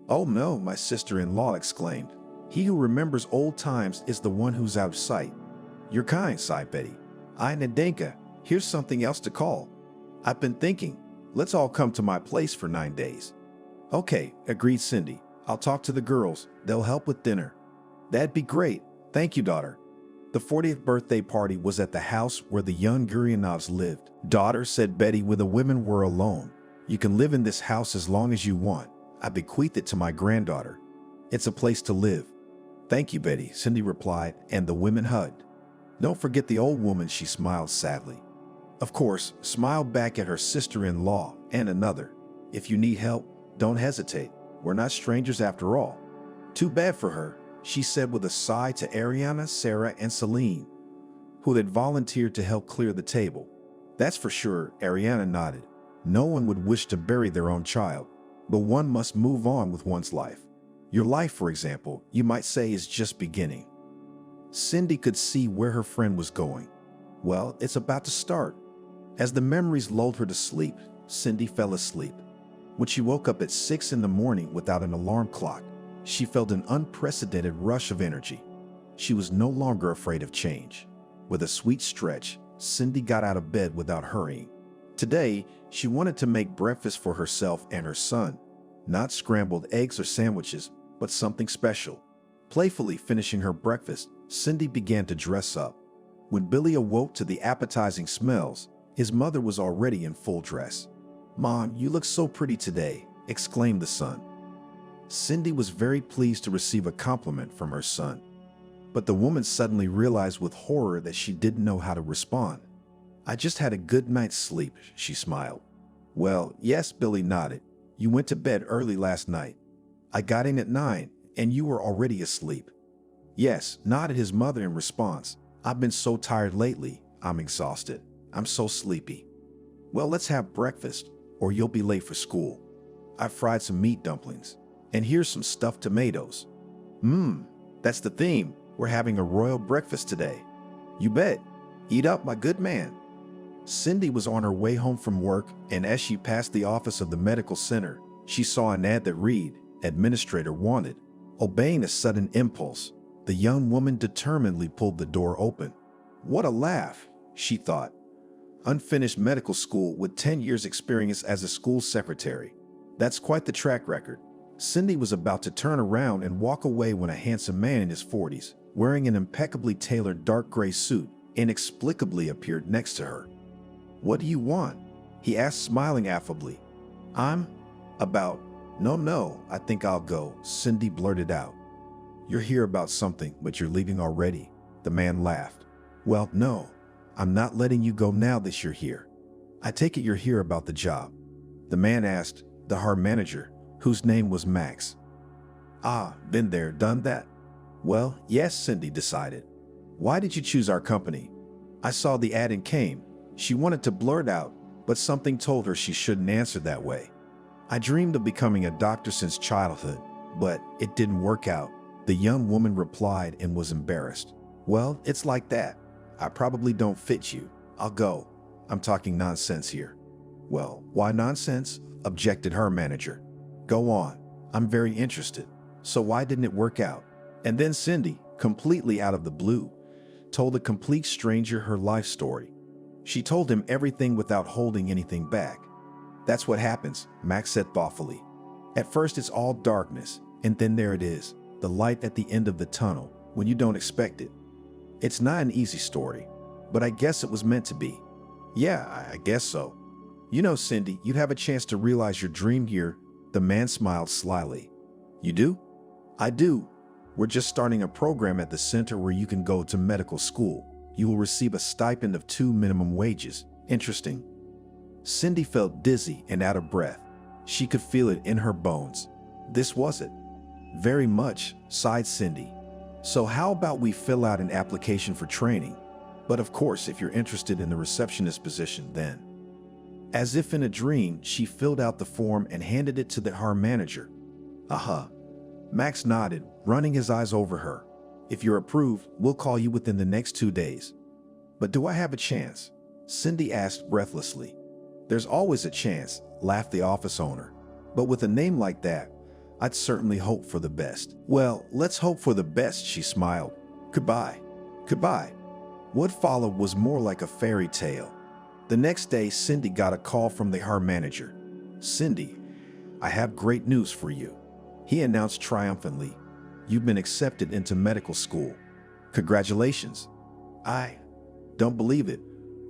[SPEAKER 3] "Oh no," my sister-in-law exclaimed. "He who remembers old times is the one who's out of sight." "You're kind," sighed Betty. "Nadenka, here's something else to call. I've been thinking, let's all come to my place for 9 days." "Okay," agreed Cindy. "I'll talk to the girls. They'll help with dinner." "That'd be great. Thank you, daughter." The 40th birthday party was at the house where the young Guryanovs lived. "Daughter," said Betty when the women were alone, "you can live in this house as long as you want. I bequeathed it to my granddaughter. It's a place to live." "Thank you, Betty," Cindy replied, and the women hugged. "Don't forget the old woman," she smiled sadly. Of course, smiled back at her sister-in-law and another. "If you need help, don't hesitate. We're not strangers after all." "Too bad for her," she said with a sigh to Ariana, Sarah, and Celine, who had volunteered to help clear the table. "That's for sure," Ariana nodded. "No one would wish to bury their own child, but one must move on with one's life. Your life, for example, you might say is just beginning." Cindy could see where her friend was going. Well, it's about to start. As the memories lulled her to sleep, Cindy fell asleep. When she woke up at 6 in the morning without an alarm clock, she felt an unprecedented rush of energy. She was no longer afraid of change. With a sweet stretch, Cindy got out of bed without hurrying. Today, she wanted to make breakfast for herself and her son. Not scrambled eggs or sandwiches, but something special. Playfully finishing her breakfast, Cindy began to dress up. When Billy awoke to the appetizing smells, his mother was already in full dress. "Mom, you look so pretty today," exclaimed the son. Cindy was very pleased to receive a compliment from her son. But the woman suddenly realized with horror that she didn't know how to respond. "I just had a good night's sleep," she smiled. "Well, yes," Billy nodded. "You went to bed early last night. I got in at 9, and you were already asleep." "Yes," nodded his mother in response. "I've been so tired lately. I'm exhausted. I'm so sleepy." "Well, let's have breakfast, or you'll be late for school. I fried some meat dumplings. And here's some stuffed tomatoes." That's the theme. We're having a royal breakfast today." "You bet. Eat up, my good man." Cindy was on her way home from work, and as she passed the office of the medical center, she saw an ad that read, "Administrator wanted." Obeying a sudden impulse, the young woman determinedly pulled the door open. What a laugh, she thought. Unfinished medical school with 10 years experience as a school secretary. That's quite the track record. Cindy was about to turn around and walk away when a handsome man in his 40s, wearing an impeccably tailored dark gray suit, inexplicably appeared next to her. "What do you want?" he asked, smiling affably. No, I think I'll go," Cindy blurted out. "You're here about something, but you're leaving already," the man laughed. "Well, no, I'm not letting you go now that you're here. I take it you're here about the job." The man asked, the hard manager, whose name was Max. "Ah, been there, done that." "Well, yes," Cindy decided. "Why did you choose our company?" "I saw the ad and came. She wanted to blurt out, but something told her she shouldn't answer that way. I dreamed of becoming a doctor since childhood, but it didn't work out, the young woman replied and was embarrassed. Well, it's like that. I probably don't fit you. I'll go. I'm talking nonsense here. Well, why nonsense? Objected her manager. Go on. I'm very interested. So why didn't it work out? And then Cindy, completely out of the blue, told a complete stranger her life story. She told him everything without holding anything back. That's what happens, Max said thoughtfully. At first it's all darkness, and then there it is, the light at the end of the tunnel, when you don't expect it. It's not an easy story, but I guess it was meant to be. Yeah, I guess so. You know, Cindy, you'd have a chance to realize your dream here. The man smiled slyly. You do? I do. We're just starting a program at the center where you can go to medical school. You will receive a stipend of 2 minimum wages. Interesting. Cindy felt dizzy and out of breath. She could feel it in her bones. This was it. Very much, sighed Cindy. So how about we fill out an application for training? But of course, if you're interested in the receptionist position, then. As if in a dream, she filled out the form and handed it to the HR manager. Uh-huh. Max nodded, running his eyes over her. If you're approved, we'll call you within the next 2 days. But do I have a chance? Cindy asked breathlessly. There's always a chance, laughed the office owner. But with a name like that, I'd certainly hope for the best. Well, let's hope for the best, she smiled. Goodbye. Goodbye. What followed was more like a fairy tale. The next day, Cindy got a call from the HR manager. Cindy, I have great news for you. He announced triumphantly. You've been accepted into medical school. Congratulations. I don't believe it,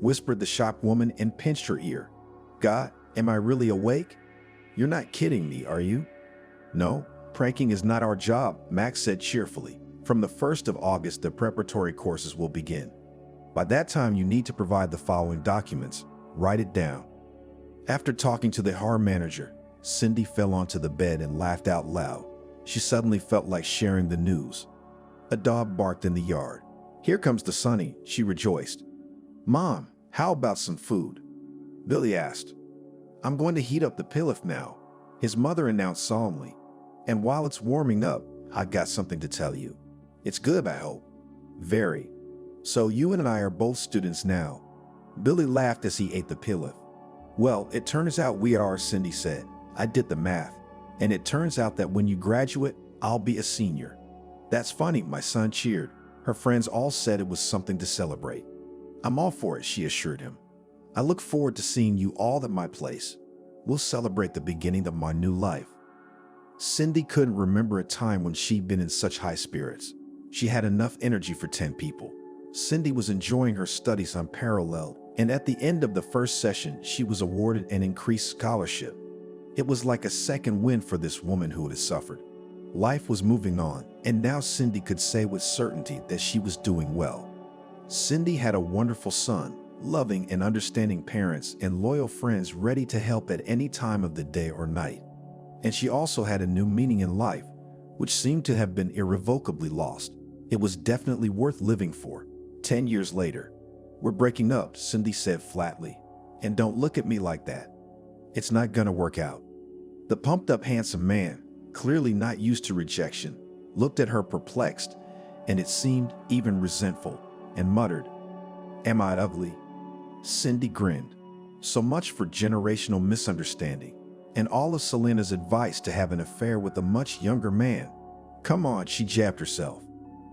[SPEAKER 3] whispered the shop woman and pinched her ear. God, am I really awake? You're not kidding me, are you? No, pranking is not our job, Max said cheerfully. From the 1st of August, the preparatory courses will begin. By that time, you need to provide the following documents. Write it down. After talking to the HR manager, Cindy fell onto the bed and laughed out loud. She suddenly felt like sharing the news. A dog barked in the yard. Here comes the Sonny, she rejoiced. Mom, how about some food? Billy asked. I'm going to heat up the pilaf now, his mother announced solemnly. And while it's warming up, I got something to tell you. It's good, I hope. Very. So you and I are both students now. Billy laughed as he ate the pilaf. Well, it turns out we are, Cindy said. I did the math. And it turns out that when you graduate, I'll be a senior. That's funny, my son cheered. Her friends all said it was something to celebrate. I'm all for it, she assured him. I look forward to seeing you all at my place. We'll celebrate the beginning of my new life. Cindy couldn't remember a time when she'd been in such high spirits. She had enough energy for 10 people. Cindy was enjoying her studies unparalleled, and at the end of the first session, she was awarded an increased scholarship. It was like a second win for this woman who had suffered. Life was moving on, and now Cindy could say with certainty that she was doing well. Cindy had a wonderful son, loving and understanding parents, and loyal friends ready to help at any time of the day or night. And she also had a new meaning in life, which seemed to have been irrevocably lost. It was definitely worth living for. 10 years later. We're breaking up, Cindy said flatly. And don't look at me like that. It's not gonna work out. The pumped-up handsome man, clearly not used to rejection, looked at her perplexed, and it seemed even resentful, and muttered, Am I ugly? Cindy grinned. So much for generational misunderstanding, and all of Selena's advice to have an affair with a much younger man. Come on, she jabbed herself.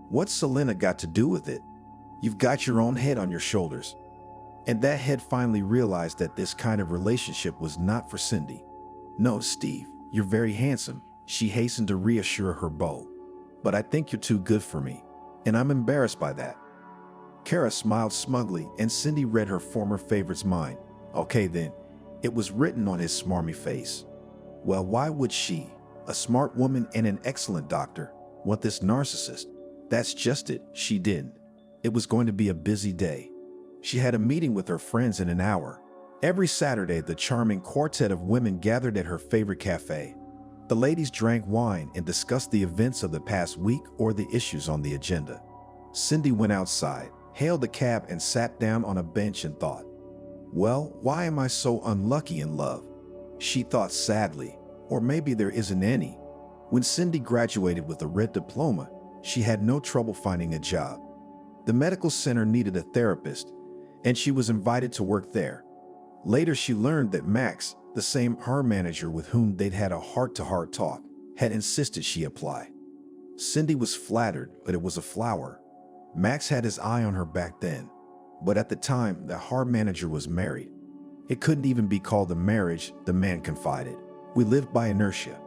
[SPEAKER 3] What's Selena got to do with it? You've got your own head on your shoulders. And that head finally realized that this kind of relationship was not for Cindy. No, Steve, you're very handsome, she hastened to reassure her beau. But I think you're too good for me, and I'm embarrassed by that. Kara smiled smugly, and Cindy read her former favorite's mind. Okay then, it was written on his smarmy face. Well, why would she, a smart woman and an excellent doctor, want this narcissist? That's just it, she didn't. It was going to be a busy day. She had a meeting with her friends in an hour. Every Saturday, the charming quartet of women gathered at her favorite cafe. The ladies drank wine and discussed the events of the past week or the issues on the agenda. Cindy went outside, hailed a cab, and sat down on a bench and thought. Well, why am I so unlucky in love? She thought sadly, or maybe there isn't any. When Cindy graduated with a red diploma, she had no trouble finding a job. The medical center needed a therapist, and she was invited to work there. Later, she learned that Max, the same HR manager with whom they'd had a heart-to-heart talk, had insisted she apply. Cindy was flattered, but it was a flower. Max had his eye on her back then, but at the time, the HR manager was married. It couldn't even be called a marriage, the man confided. We lived by inertia.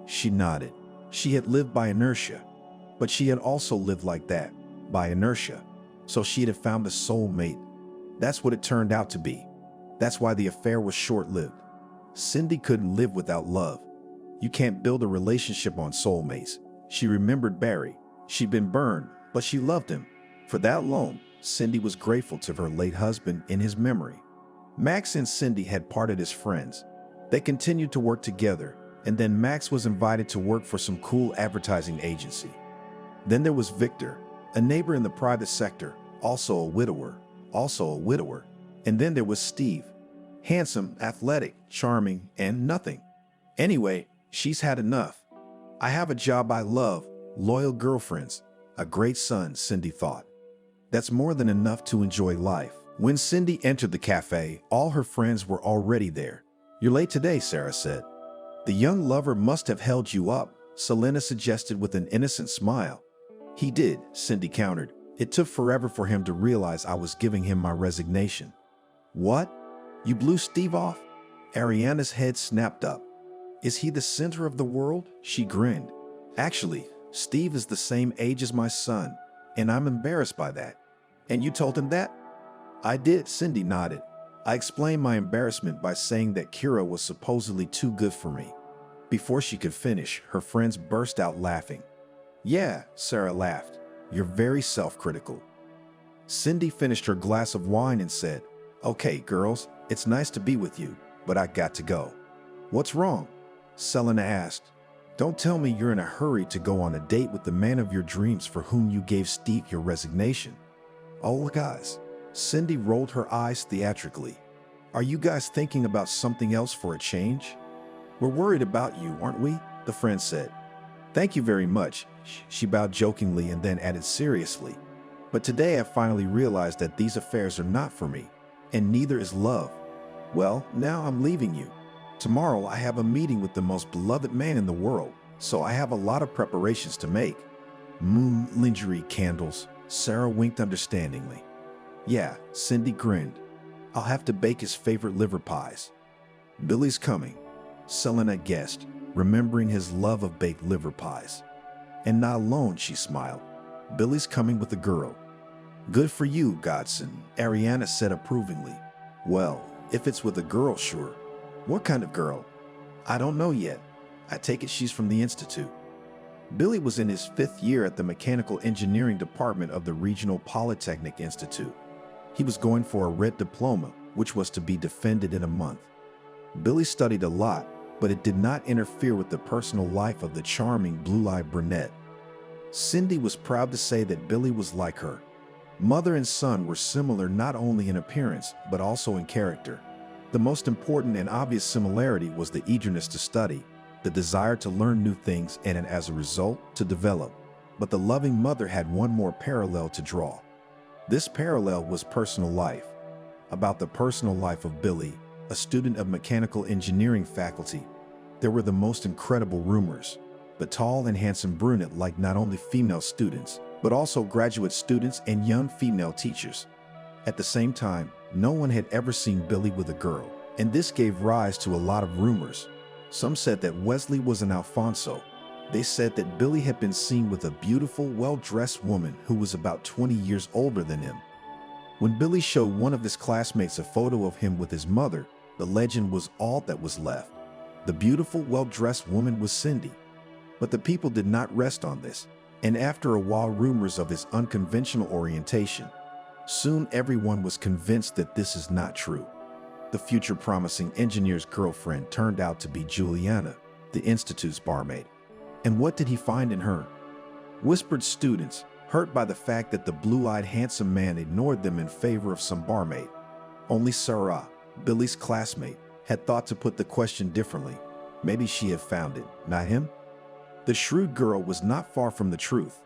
[SPEAKER 3] She nodded. She had lived by inertia, but she had also lived like that, by inertia. So she had found a soulmate. That's what it turned out to be. That's why the affair was short-lived. Cindy couldn't live without love. You can't build a relationship on soulmates. She remembered Barry. She'd been burned, but she loved him. For that alone, Cindy was grateful to her late husband in his memory. Max and Cindy had parted as friends. They continued to work together, and then Max was invited to work for some cool advertising agency. Then there was Victor, a neighbor in the private sector, also a widower. And then there was Steve, handsome, athletic, charming, and nothing. Anyway, she's had enough. I have a job I love, loyal girlfriends, a great son, Cindy thought. That's more than enough to enjoy life. When Cindy entered the cafe, all her friends were already there. You're late today, Sarah said. The young lover must have held you up, Selena suggested with an innocent smile. He did, Cindy countered. It took forever for him to realize I was giving him my resignation. What? You blew Steve off? Ariana's head snapped up. Is he the center of the world? She grinned. Actually, Steve is the same age as my son, and I'm embarrassed by that. And you told him that? I did, Cindy nodded. I explained my embarrassment by saying that Kira was supposedly too good for me. Before she could finish, her friends burst out laughing. Yeah, Sarah laughed. You're very self-critical. Cindy finished her glass of wine and said, Okay, girls, it's nice to be with you, but I got to go. What's wrong? Selena asked. Don't tell me you're in a hurry to go on a date with the man of your dreams for whom you gave Steve your resignation. Oh, guys. Cindy rolled her eyes theatrically. Are you guys thinking about something else for a change? We're worried about you, aren't we? The friend said. Thank you very much, she bowed jokingly and then added seriously. But today I finally realized that these affairs are not for me, and neither is love. Well, now I'm leaving you. Tomorrow I have a meeting with the most beloved man in the world, so I have a lot of preparations to make. Lingerie candles, Sarah winked understandingly. Yeah, Cindy grinned. I'll have to bake his favorite liver pies. Billy's coming, Selena guessed, remembering his love of baked liver pies. And not alone, she smiled. Billy's coming with a girl. Good for you, Godson, Ariana said approvingly. Well, if it's with a girl, sure. What kind of girl? I don't know yet. I take it she's from the Institute. Billy was in his 5th year at the Mechanical Engineering Department of the Regional Polytechnic Institute. He was going for a red diploma, which was to be defended in a month. Billy studied a lot, but it did not interfere with the personal life of the charming blue-eyed brunette. Cindy was proud to say that Billy was like her. Mother and son were similar not only in appearance, but also in character. The most important and obvious similarity was the eagerness to study, the desire to learn new things and as a result, to develop. But the loving mother had one more parallel to draw. This parallel was personal life. About the personal life of Billy, a student of mechanical engineering faculty, there were the most incredible rumors. The tall and handsome brunette liked not only female students, but also graduate students and young female teachers. At the same time, no one had ever seen Billy with a girl, and this gave rise to a lot of rumors. Some said that Wesley was an Alfonso. They said that Billy had been seen with a beautiful, well-dressed woman who was about 20 years older than him. When Billy showed one of his classmates a photo of him with his mother, the legend was all that was left. The beautiful, well-dressed woman was Cindy. But the people did not rest on this, and after a while rumors of his unconventional orientation. Soon everyone was convinced that this is not true. The future promising engineer's girlfriend turned out to be Juliana, the institute's barmaid. And what did he find in her? Whispered students, hurt by the fact that the blue-eyed handsome man ignored them in favor of some barmaid. Only Sarah, Billy's classmate, had thought to put the question differently. Maybe she had found it, not him? The shrewd girl was not far from the truth.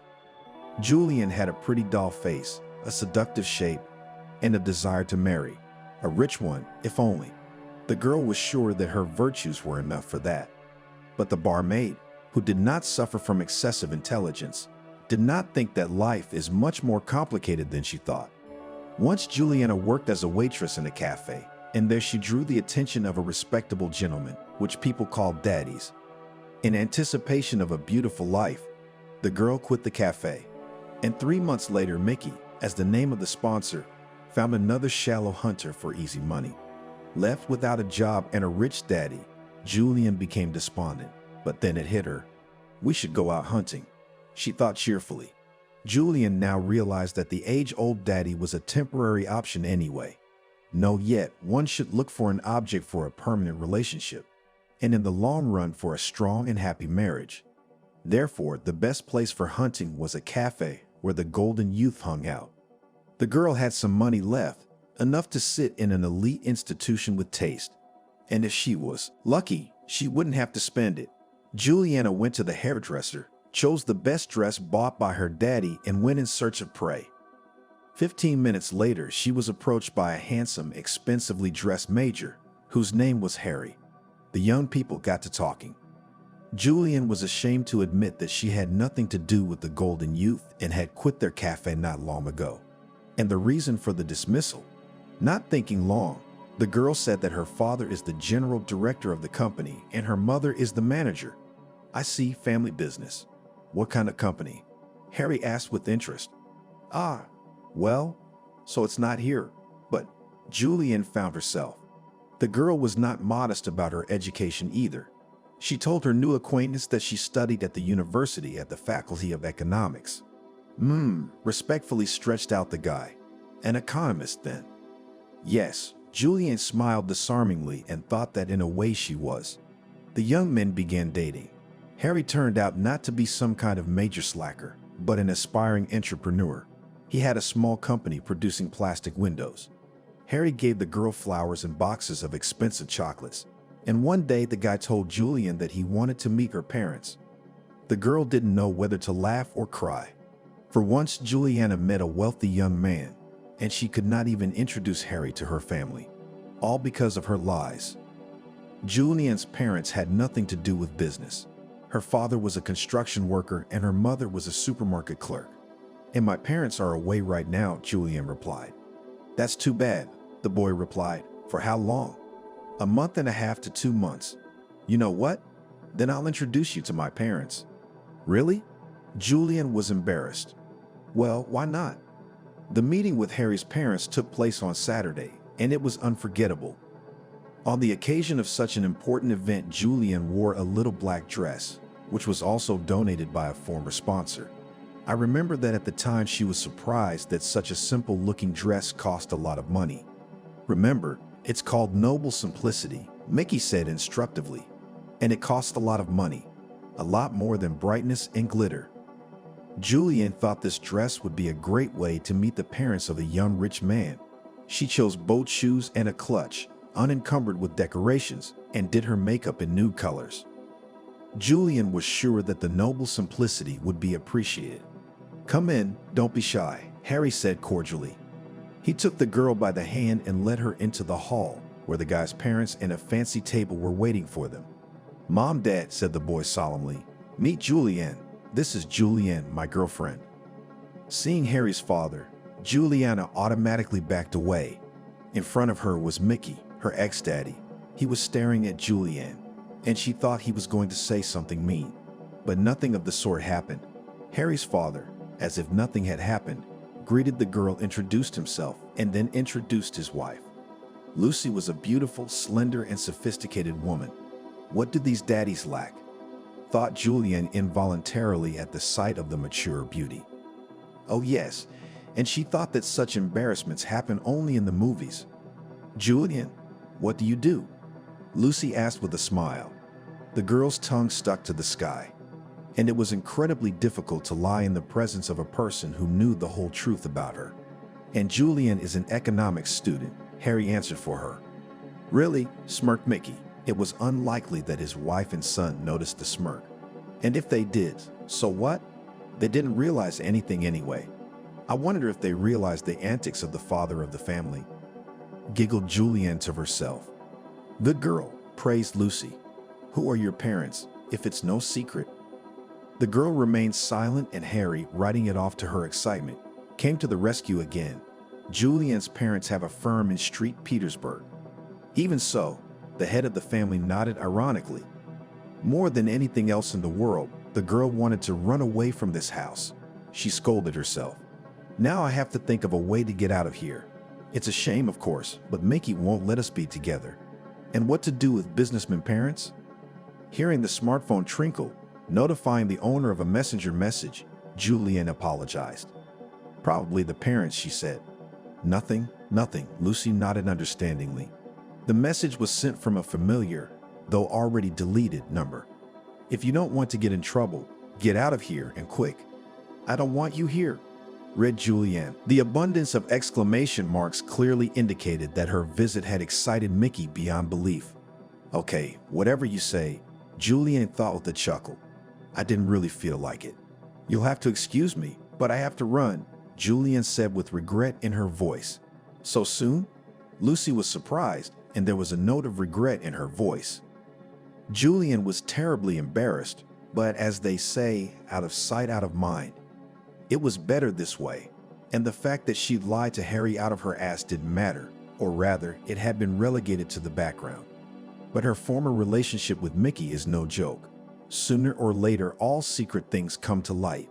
[SPEAKER 3] Julian had a pretty doll face, a seductive shape, and a desire to marry. A rich one, if only. The girl was sure that her virtues were enough for that. But the barmaid, who did not suffer from excessive intelligence, did not think that life is much more complicated than she thought. Once Juliana worked as a waitress in a cafe, and there she drew the attention of a respectable gentleman, which people called daddies. In anticipation of a beautiful life, the girl quit the cafe. And 3 months later, Mickey, as the name of the sponsor, found another shallow hunter for easy money. Left without a job and a rich daddy, Julian became despondent. But then it hit her. We should go out hunting, she thought cheerfully. Julian now realized that the age-old daddy was a temporary option anyway. No, yet one should look for an object for a permanent relationship, and in the long run for a strong and happy marriage. Therefore, the best place for hunting was a cafe where the golden youth hung out. The girl had some money left, enough to sit in an elite institution with taste. And if she was lucky, she wouldn't have to spend it. Juliana went to the hairdresser, chose the best dress bought by her daddy, and went in search of prey. 15 minutes later, she was approached by a handsome, expensively dressed major, whose name was Harry. The young people got to talking. Julian was ashamed to admit that she had nothing to do with the golden youth and had quit their cafe not long ago. And the reason for the dismissal? Not thinking long, the girl said that her father is the general director of the company and her mother is the manager. I see, family business. What kind of company? Harry asked with interest. Ah, well, so it's not here. But Julian found herself. The girl was not modest about her education either. She told her new acquaintance that she studied at the university at the Faculty of Economics. Respectfully stretched out the guy. An economist, then? Yes, Julian smiled disarmingly and thought that in a way she was. The young men began dating. Harry turned out not to be some kind of major slacker, but an aspiring entrepreneur. He had a small company producing plastic windows. Harry gave the girl flowers and boxes of expensive chocolates. And one day the guy told Julian that he wanted to meet her parents. The girl didn't know whether to laugh or cry. For once, Juliana met a wealthy young man, and she could not even introduce Harry to her family, all because of her lies. Julian's parents had nothing to do with business. Her father was a construction worker and her mother was a supermarket clerk. And my parents are away right now, Julian replied. That's too bad, the boy replied. For how long? A month and a half to 2 months. You know what? Then I'll introduce you to my parents. Really? Julian was embarrassed. Well, why not? The meeting with Harry's parents took place on Saturday, and it was unforgettable. On the occasion of such an important event, Julian wore a little black dress, which was also donated by a former sponsor. I remember that at the time she was surprised that such a simple-looking dress cost a lot of money. Remember, it's called noble simplicity, Mickey said instructively. And it cost a lot of money, a lot more than brightness and glitter. Julian thought this dress would be a great way to meet the parents of a young rich man. She chose boat shoes and a clutch, unencumbered with decorations, and did her makeup in nude colors. Julian was sure that the noble simplicity would be appreciated. Come in, don't be shy, Harry said cordially. He took the girl by the hand and led her into the hall, where the guy's parents and a fancy table were waiting for them. Mom, Dad, said the boy solemnly. Meet Julianne. This is Julianne, my girlfriend. Seeing Harry's father, Juliana automatically backed away. In front of her was Mickey, her ex-daddy. He was staring at Julianne, and she thought he was going to say something mean. But nothing of the sort happened. Harry's father, as if nothing had happened, greeted the girl, introduced himself, and then introduced his wife. Lucy was a beautiful, slender, and sophisticated woman. What do these daddies lack? Thought Julian involuntarily at the sight of the mature beauty. Oh yes, and she thought that such embarrassments happen only in the movies. Julian, what do you do? Lucy asked with a smile. The girl's tongue stuck to the sky, and it was incredibly difficult to lie in the presence of a person who knew the whole truth about her. And Julian is an economics student, Harry answered for her. Really? Smirked Mickey. It was unlikely that his wife and son noticed the smirk. And if they did, so what? They didn't realize anything anyway. I wonder if they realized the antics of the father of the family. Giggled Julianne to herself. Good girl, praised Lucy. Who are your parents, if it's no secret? The girl remained silent, and Harry, writing it off to her excitement, came to the rescue again. Julianne's parents have a firm in Street Petersburg. Even so, the head of the family nodded ironically. More than anything else in the world, the girl wanted to run away from this house. She scolded herself. Now I have to think of a way to get out of here. It's a shame, of course, but Mickey won't let us be together. And what to do with businessmen parents? Hearing the smartphone trinkle, notifying the owner of a messenger message, Julianne apologized. Probably the parents, she said. Nothing, Lucy nodded understandingly. The message was sent from a familiar, though already deleted, number. If you don't want to get in trouble, get out of here and quick. I don't want you here, read Julianne. The abundance of exclamation marks clearly indicated that her visit had excited Mickey beyond belief. Okay, whatever you say, Julianne thought with a chuckle. I didn't really feel like it. You'll have to excuse me, but I have to run, Julianne said with regret in her voice. So soon? Lucy was surprised, and there was a note of regret in her voice. Julianne was terribly embarrassed, but as they say, out of sight, out of mind. It was better this way, and the fact that she'd lied to Harry out of her ass didn't matter, or rather, it had been relegated to the background. But her former relationship with Mickey is no joke. Sooner or later, all secret things come to light.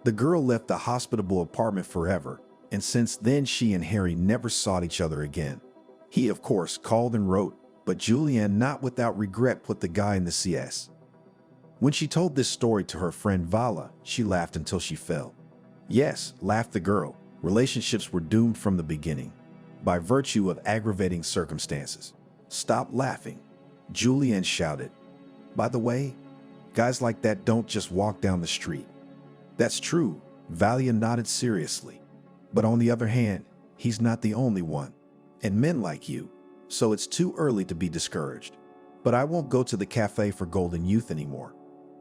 [SPEAKER 3] The girl left the hospitable apartment forever, and since then she and Harry never saw each other again. He, of course, called and wrote, but Julianne, not without regret, put the guy in the CS. When she told this story to her friend Vala, she laughed until she fell. Yes, laughed the girl, relationships were doomed from the beginning, by virtue of aggravating circumstances. Stop laughing, Julianne shouted. By the way, guys like that don't just walk down the street. That's true, Valia nodded seriously. But on the other hand, he's not the only one. And men like you, so it's too early to be discouraged. But I won't go to the cafe for golden youth anymore.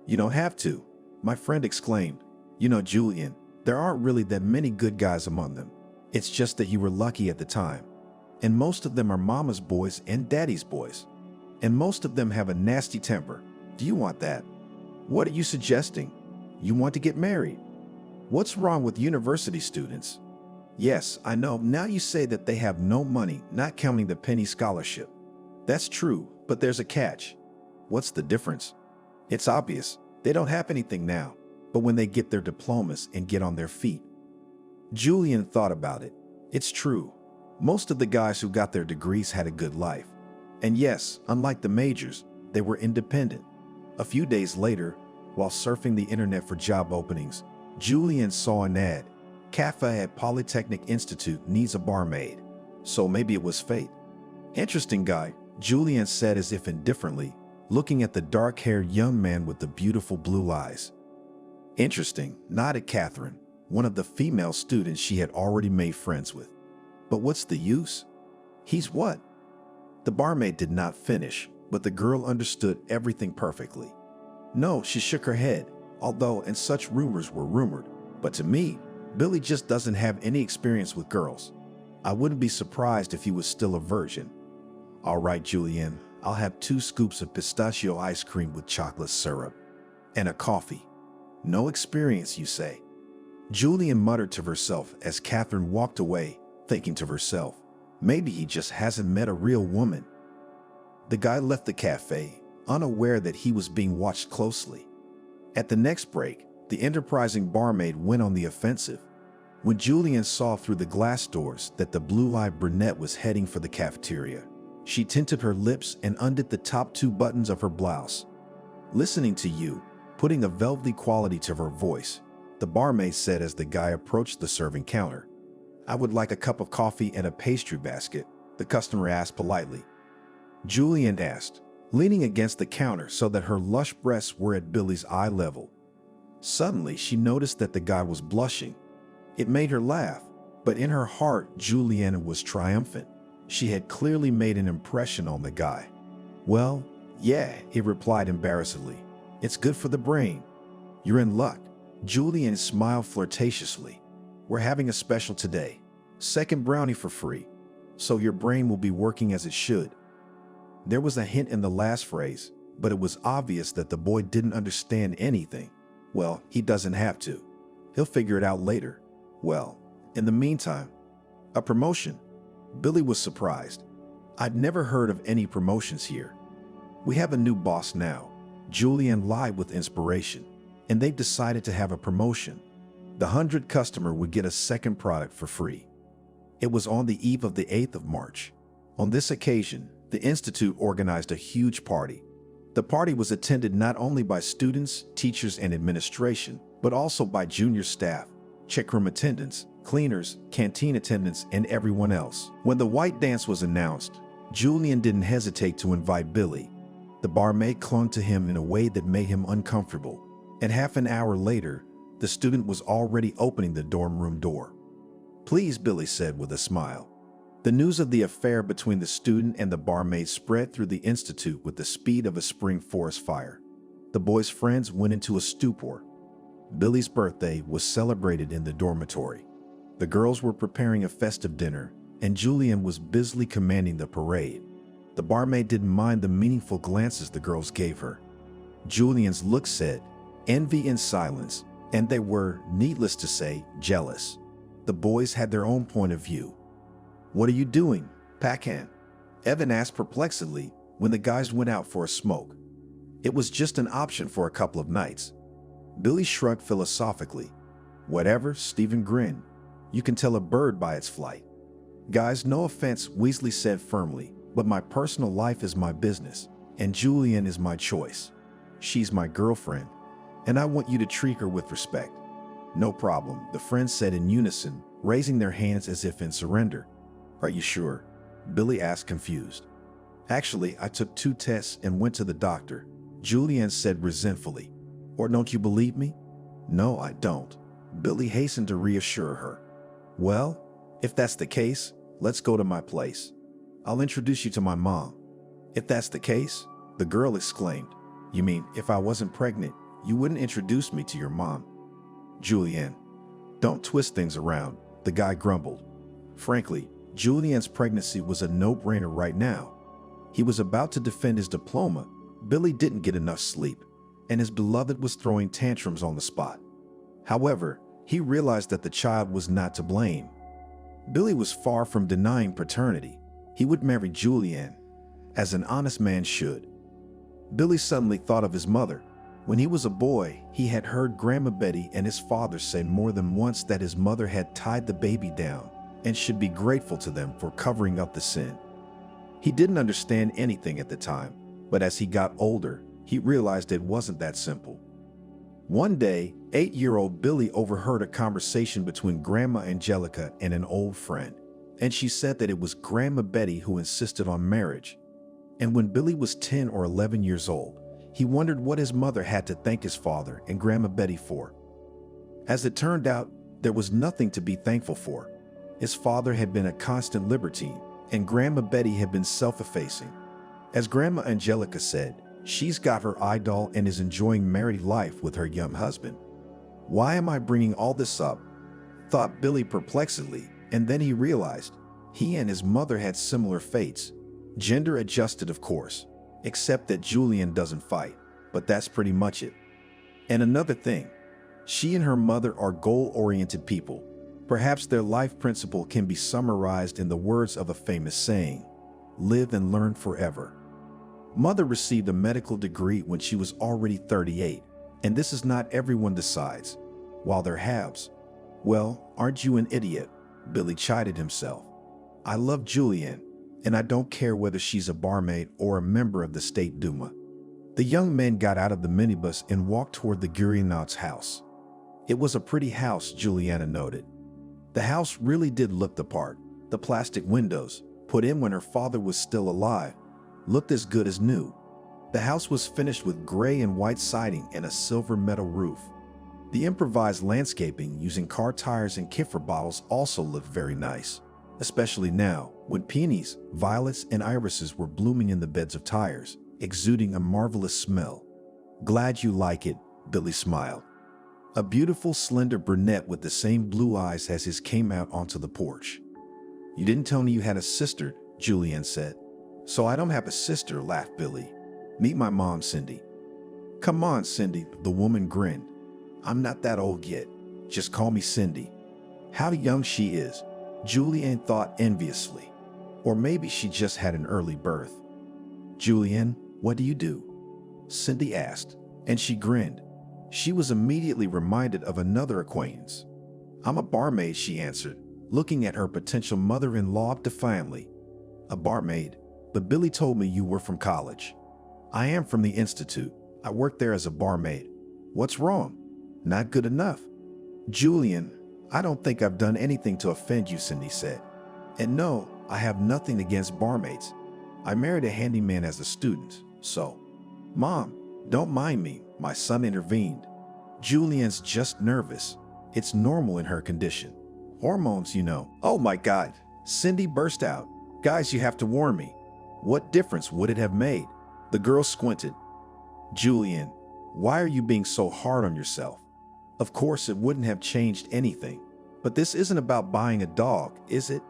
[SPEAKER 3] You don't have to, my friend exclaimed. You know, Julian, there aren't really that many good guys among them. It's just that you were lucky at the time. And most of them are mama's boys and daddy's boys. And most of them have a nasty temper. Do you want that? What are you suggesting? You want to get married? What's wrong with university students? Yes, I know. Now you say that they have no money, not counting the penny scholarship. That's true, but there's a catch. What's the difference? It's obvious. They don't have anything now, but when they get their diplomas and get on their feet. Julian thought about it. It's true. Most of the guys who got their degrees had a good life. And yes, unlike the majors, they were independent. A few days later, while surfing the internet for job openings, Julian saw an ad. Cafe at Polytechnic Institute needs a barmaid. So maybe it was fate. Interesting guy, Julian said as if indifferently, looking at the dark-haired young man with the beautiful blue eyes. Interesting, nodded Catherine, one of the female students she had already made friends with. But what's the use? He's what? The barmaid did not finish, but the girl understood everything perfectly. No, she shook her head, although and such rumors were rumored. But to me, Billy just doesn't have any experience with girls. I wouldn't be surprised if he was still a virgin. All right, Julian, I'll have 2 scoops of pistachio ice cream with chocolate syrup. And a coffee. No experience, you say? Julian muttered to herself as Catherine walked away, thinking to herself, maybe he just hasn't met a real woman. The guy left the cafe, unaware that he was being watched closely. At the next break, the enterprising barmaid went on the offensive. When Julian saw through the glass doors that the blue-eyed brunette was heading for the cafeteria, she tinted her lips and undid the top 2 buttons of her blouse. Listening to you, putting a velvety quality to her voice, the barmaid said as the guy approached the serving counter. I would like a cup of coffee and a pastry basket, the customer asked politely. Julian asked, leaning against the counter so that her lush breasts were at Billy's eye level. Suddenly, she noticed that the guy was blushing. It made her laugh, but in her heart, Juliana was triumphant. She had clearly made an impression on the guy. "Well, yeah," he replied embarrassedly. "It's good for the brain." "You're in luck." Julian smiled flirtatiously. "We're having a special today. Second brownie for free. So your brain will be working as it should." There was a hint in the last phrase, but it was obvious that the boy didn't understand anything. Well, he doesn't have to. He'll figure it out later. Well, in the meantime, a promotion. Billy was surprised. "I'd never heard of any promotions here." "We have a new boss now." Julian lied with inspiration, and they've decided to have a promotion. The 100th customer would get a second product for free. It was on the eve of the 8th of March. On this occasion, the Institute organized a huge party. The party was attended not only by students, teachers, and administration, but also by junior staff, checkroom attendants, cleaners, canteen attendants, and everyone else. When the white dance was announced, Julian didn't hesitate to invite Billy. The barmaid clung to him in a way that made him uncomfortable, and half an hour later, the student was already opening the dorm room door. "Please," Billy said with a smile. The news of the affair between the student and the barmaid spread through the institute with the speed of a spring forest fire. The boy's friends went into a stupor. Billy's birthday was celebrated in the dormitory. The girls were preparing a festive dinner, and Julian was busily commanding the parade. The barmaid didn't mind the meaningful glances the girls gave her. Julian's look said, envy and silence, and they were, needless to say, jealous. The boys had their own point of view. "What are you doing, Packhand?" Evan asked perplexedly when the guys went out for a smoke. "It was just an option for a couple of nights." Billy shrugged philosophically. "Whatever," Stephen grinned. "You can tell a bird by its flight." "Guys, no offense," Weasley said firmly, "but my personal life is my business, and Julian is my choice. She's my girlfriend, and I want you to treat her with respect." "No problem," the friends said in unison, raising their hands as if in surrender. "Are you sure?" Billy asked, confused. "Actually, I took 2 tests and went to the doctor," Julian said resentfully. "Or don't you believe me?" "No, I don't." Billy hastened to reassure her. "Well, if that's the case, let's go to my place. I'll introduce you to my mom." "If that's the case?" the girl exclaimed. "You mean if I wasn't pregnant, you wouldn't introduce me to your mom?" "Julian, don't twist things around," the guy grumbled. Frankly, Julian's pregnancy was a no-brainer right now. He was about to defend his diploma. Billy didn't get enough sleep, and his beloved was throwing tantrums on the spot. However, he realized that the child was not to blame. Billy was far from denying paternity. He would marry Julian, as an honest man should. Billy suddenly thought of his mother. When he was a boy, he had heard Grandma Betty and his father say more than once that his mother had tied the baby down and should be grateful to them for covering up the sin. He didn't understand anything at the time, but as he got older, he realized it wasn't that simple. One day, 8-year-old Billy overheard a conversation between Grandma Angelica and an old friend, and she said that it was Grandma Betty who insisted on marriage. And when Billy was 10 or 11 years old, he wondered what his mother had to thank his father and Grandma Betty for. As it turned out, there was nothing to be thankful for. His father had been a constant libertine, and Grandma Betty had been self-effacing. As Grandma Angelica said, she's got her idol and is enjoying married life with her young husband. "Why am I bringing all this up?" thought Billy perplexedly, and then he realized he and his mother had similar fates. Gender adjusted, of course, except that Julian doesn't fight, but that's pretty much it. And another thing, she and her mother are goal-oriented people. Perhaps their life principle can be summarized in the words of a famous saying, "Live and learn forever." Mother received a medical degree when she was already 38, and this is not everyone decides, while there haves. "Well, aren't you an idiot?" Billy chided himself. "I love Julian, and I don't care whether she's a barmaid or a member of the State Duma." The young men got out of the minibus and walked toward the Gurianot's house. It was a pretty house, Juliana noted. The house really did look the part. The plastic windows, put in when her father was still alive, looked as good as new. The house was finished with gray and white siding and a silver metal roof. The improvised landscaping using car tires and kefir bottles also looked very nice. especially now when peonies, violets, and irises were blooming in the beds of tires, exuding a marvelous smell. Glad you like it, Billy smiled. A beautiful, slender brunette with the same blue eyes as his came out onto the porch. You didn't tell me you had a sister, Julianne said. So I don't have a sister, laughed Billy. Meet my mom, Cindy. Come on, Cindy, the woman grinned. I'm not that old yet. Just call me Cindy. How young she is, Julianne thought enviously. Or maybe she just had an early birth. Julianne, what do you do? Cindy asked, and she grinned. She was immediately reminded of another acquaintance. I'm a barmaid, she answered, looking at her potential mother-in-law defiantly. A barmaid? But Billy told me you were from college. I am from the Institute. I work there as a barmaid. What's wrong? Not good enough. Julian, I don't think I've done anything to offend you, Cindy said. And no, I have nothing against barmaids. I married a handyman as a student, so. Mom, don't mind me, my son intervened. Julian's just nervous. It's normal in her condition. Hormones, you know. Oh my God, Cindy burst out. Guys, you have to warn me. What difference would it have made? The girl squinted. Julian, why are you being so hard on yourself? Of course, it wouldn't have changed anything. But this isn't about buying a dog, is it?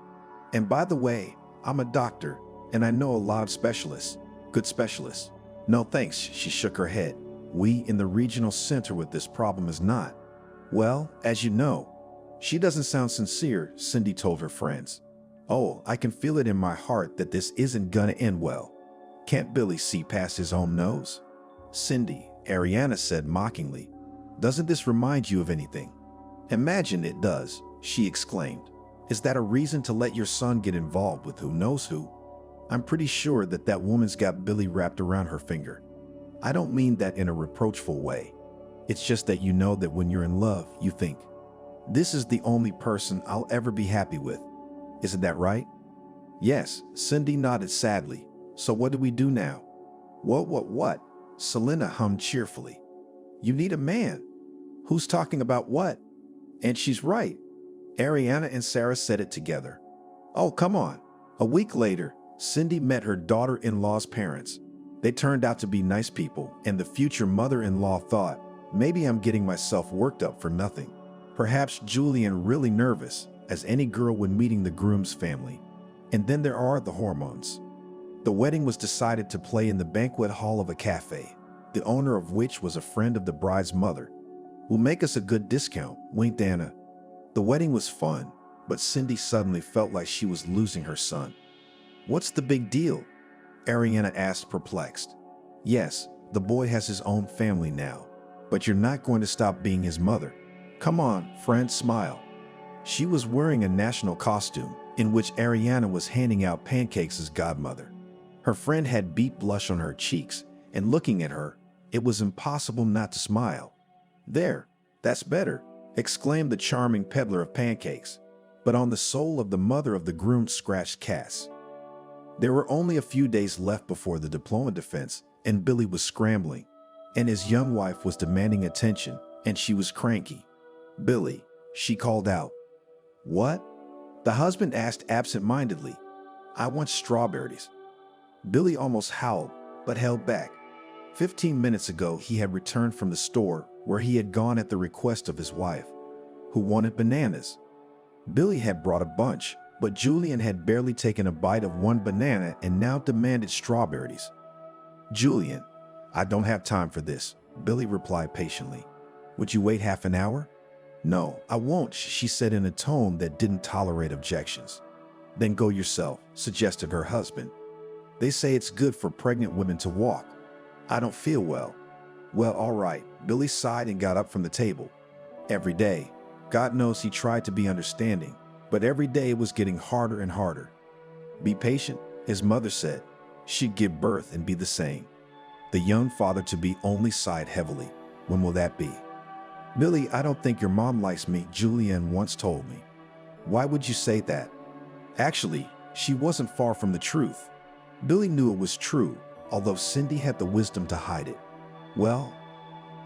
[SPEAKER 3] And by the way, I'm a doctor, and I know a lot of specialists. Good specialists. No thanks, she shook her head. We in the regional center with this problem is not. Well, as you know. She doesn't sound sincere, Cindy told her friends. Oh, I can feel it in my heart that this isn't gonna end well. Can't Billy see past his own nose? Cindy, Ariana said mockingly. Doesn't this remind you of anything? Imagine it does, she exclaimed. Is that a reason to let your son get involved with who knows who? I'm pretty sure that that woman's got Billy wrapped around her finger. I don't mean that in a reproachful way. It's just that you know that when you're in love, you think, this is the only person I'll ever be happy with. Isn't that right? Yes, Cindy nodded sadly. So what do we do now? What? Selena hummed cheerfully. You need a man. Who's talking about what? And she's right. Ariana and Sarah said it together. Oh, come on. A week later, Cindy met her daughter-in-law's parents. They turned out to be nice people, and the future mother-in-law thought, maybe I'm getting myself worked up for nothing. Perhaps Julian really nervous, as any girl when meeting the groom's family. And then there are the hormones. The wedding was decided to play in the banquet hall of a cafe, the owner of which was a friend of the bride's mother. Will make us a good discount, winked Anna. The wedding was fun, but Cindy suddenly felt like she was losing her son. What's the big deal? Ariana asked, perplexed. Yes, the boy has his own family now, but you're not going to stop being his mother. Come on, friend, smile. She was wearing a national costume in which Ariana was handing out pancakes as godmother. Her friend had beet blush on her cheeks, and looking at her, it was impossible not to smile. There, that's better, exclaimed the charming peddler of pancakes. But on the soul of the mother of the groom scratched Cass. There were only a few days left before the diploma defense, and Billy was scrambling, and his young wife was demanding attention, and she was cranky. Billy, she called out. What? The husband asked absent-mindedly. I want strawberries. Billy almost howled, but held back. 15 minutes ago, he had returned from the store where he had gone at the request of his wife, who wanted bananas. Billy had brought a bunch, but Julian had barely taken a bite of one banana and now demanded strawberries. Julian, I don't have time for this, Billy replied patiently. Would you wait half an hour? No, I won't, she said in a tone that didn't tolerate objections. Then go yourself, suggested her husband. They say it's good for pregnant women to walk. I don't feel well. Well, all right, Billy sighed and got up from the table. Every day, God knows he tried to be understanding, but every day it was getting harder and harder. Be patient, his mother said. She'd give birth and be the same. The young father-to-be only sighed heavily. When will that be? Billy, I don't think your mom likes me, Julianne once told me. Why would you say that? Actually, she wasn't far from the truth. Billy knew it was true, although Cindy had the wisdom to hide it. Well,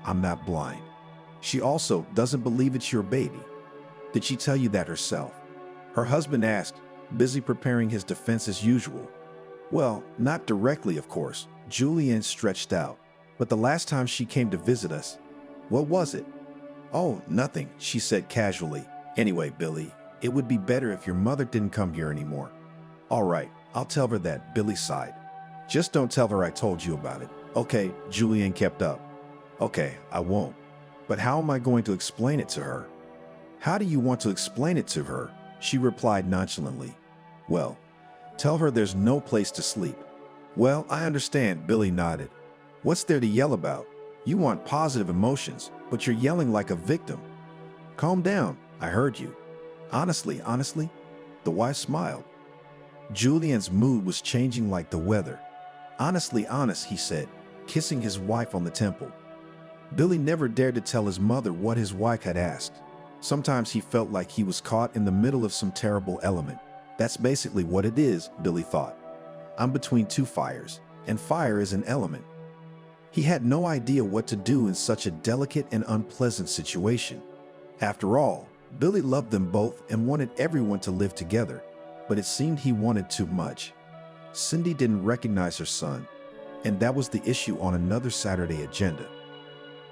[SPEAKER 3] I'm not blind. She also doesn't believe it's your baby. Did she tell you that herself? Her husband asked, busy preparing his defense as usual. Well, not directly, of course. Julianne stretched out. But the last time she came to visit us, what was it? Oh, nothing, she said casually. Anyway, Billy, it would be better if your mother didn't come here anymore. All right, I'll tell her that, Billy sighed. Just don't tell her I told you about it. Okay, Julianne kept up. Okay, I won't. But how am I going to explain it to her? How do you want to explain it to her? She replied nonchalantly. Well, tell her there's no place to sleep. Well, I understand, Billy nodded. What's there to yell about? You want positive emotions, but you're yelling like a victim. Calm down, I heard you. Honestly, the wife smiled. Julian's mood was changing like the weather. Honestly honest, he said, kissing his wife on the temple. Billy never dared to tell his mother what his wife had asked. Sometimes he felt like he was caught in the middle of some terrible element. That's basically what it is, Billy thought. I'm between two fires, and fire is an element. He had no idea what to do in such a delicate and unpleasant situation. After all, Billy loved them both and wanted everyone to live together, but it seemed he wanted too much. Cindy didn't recognize her son, and that was the issue on another Saturday agenda.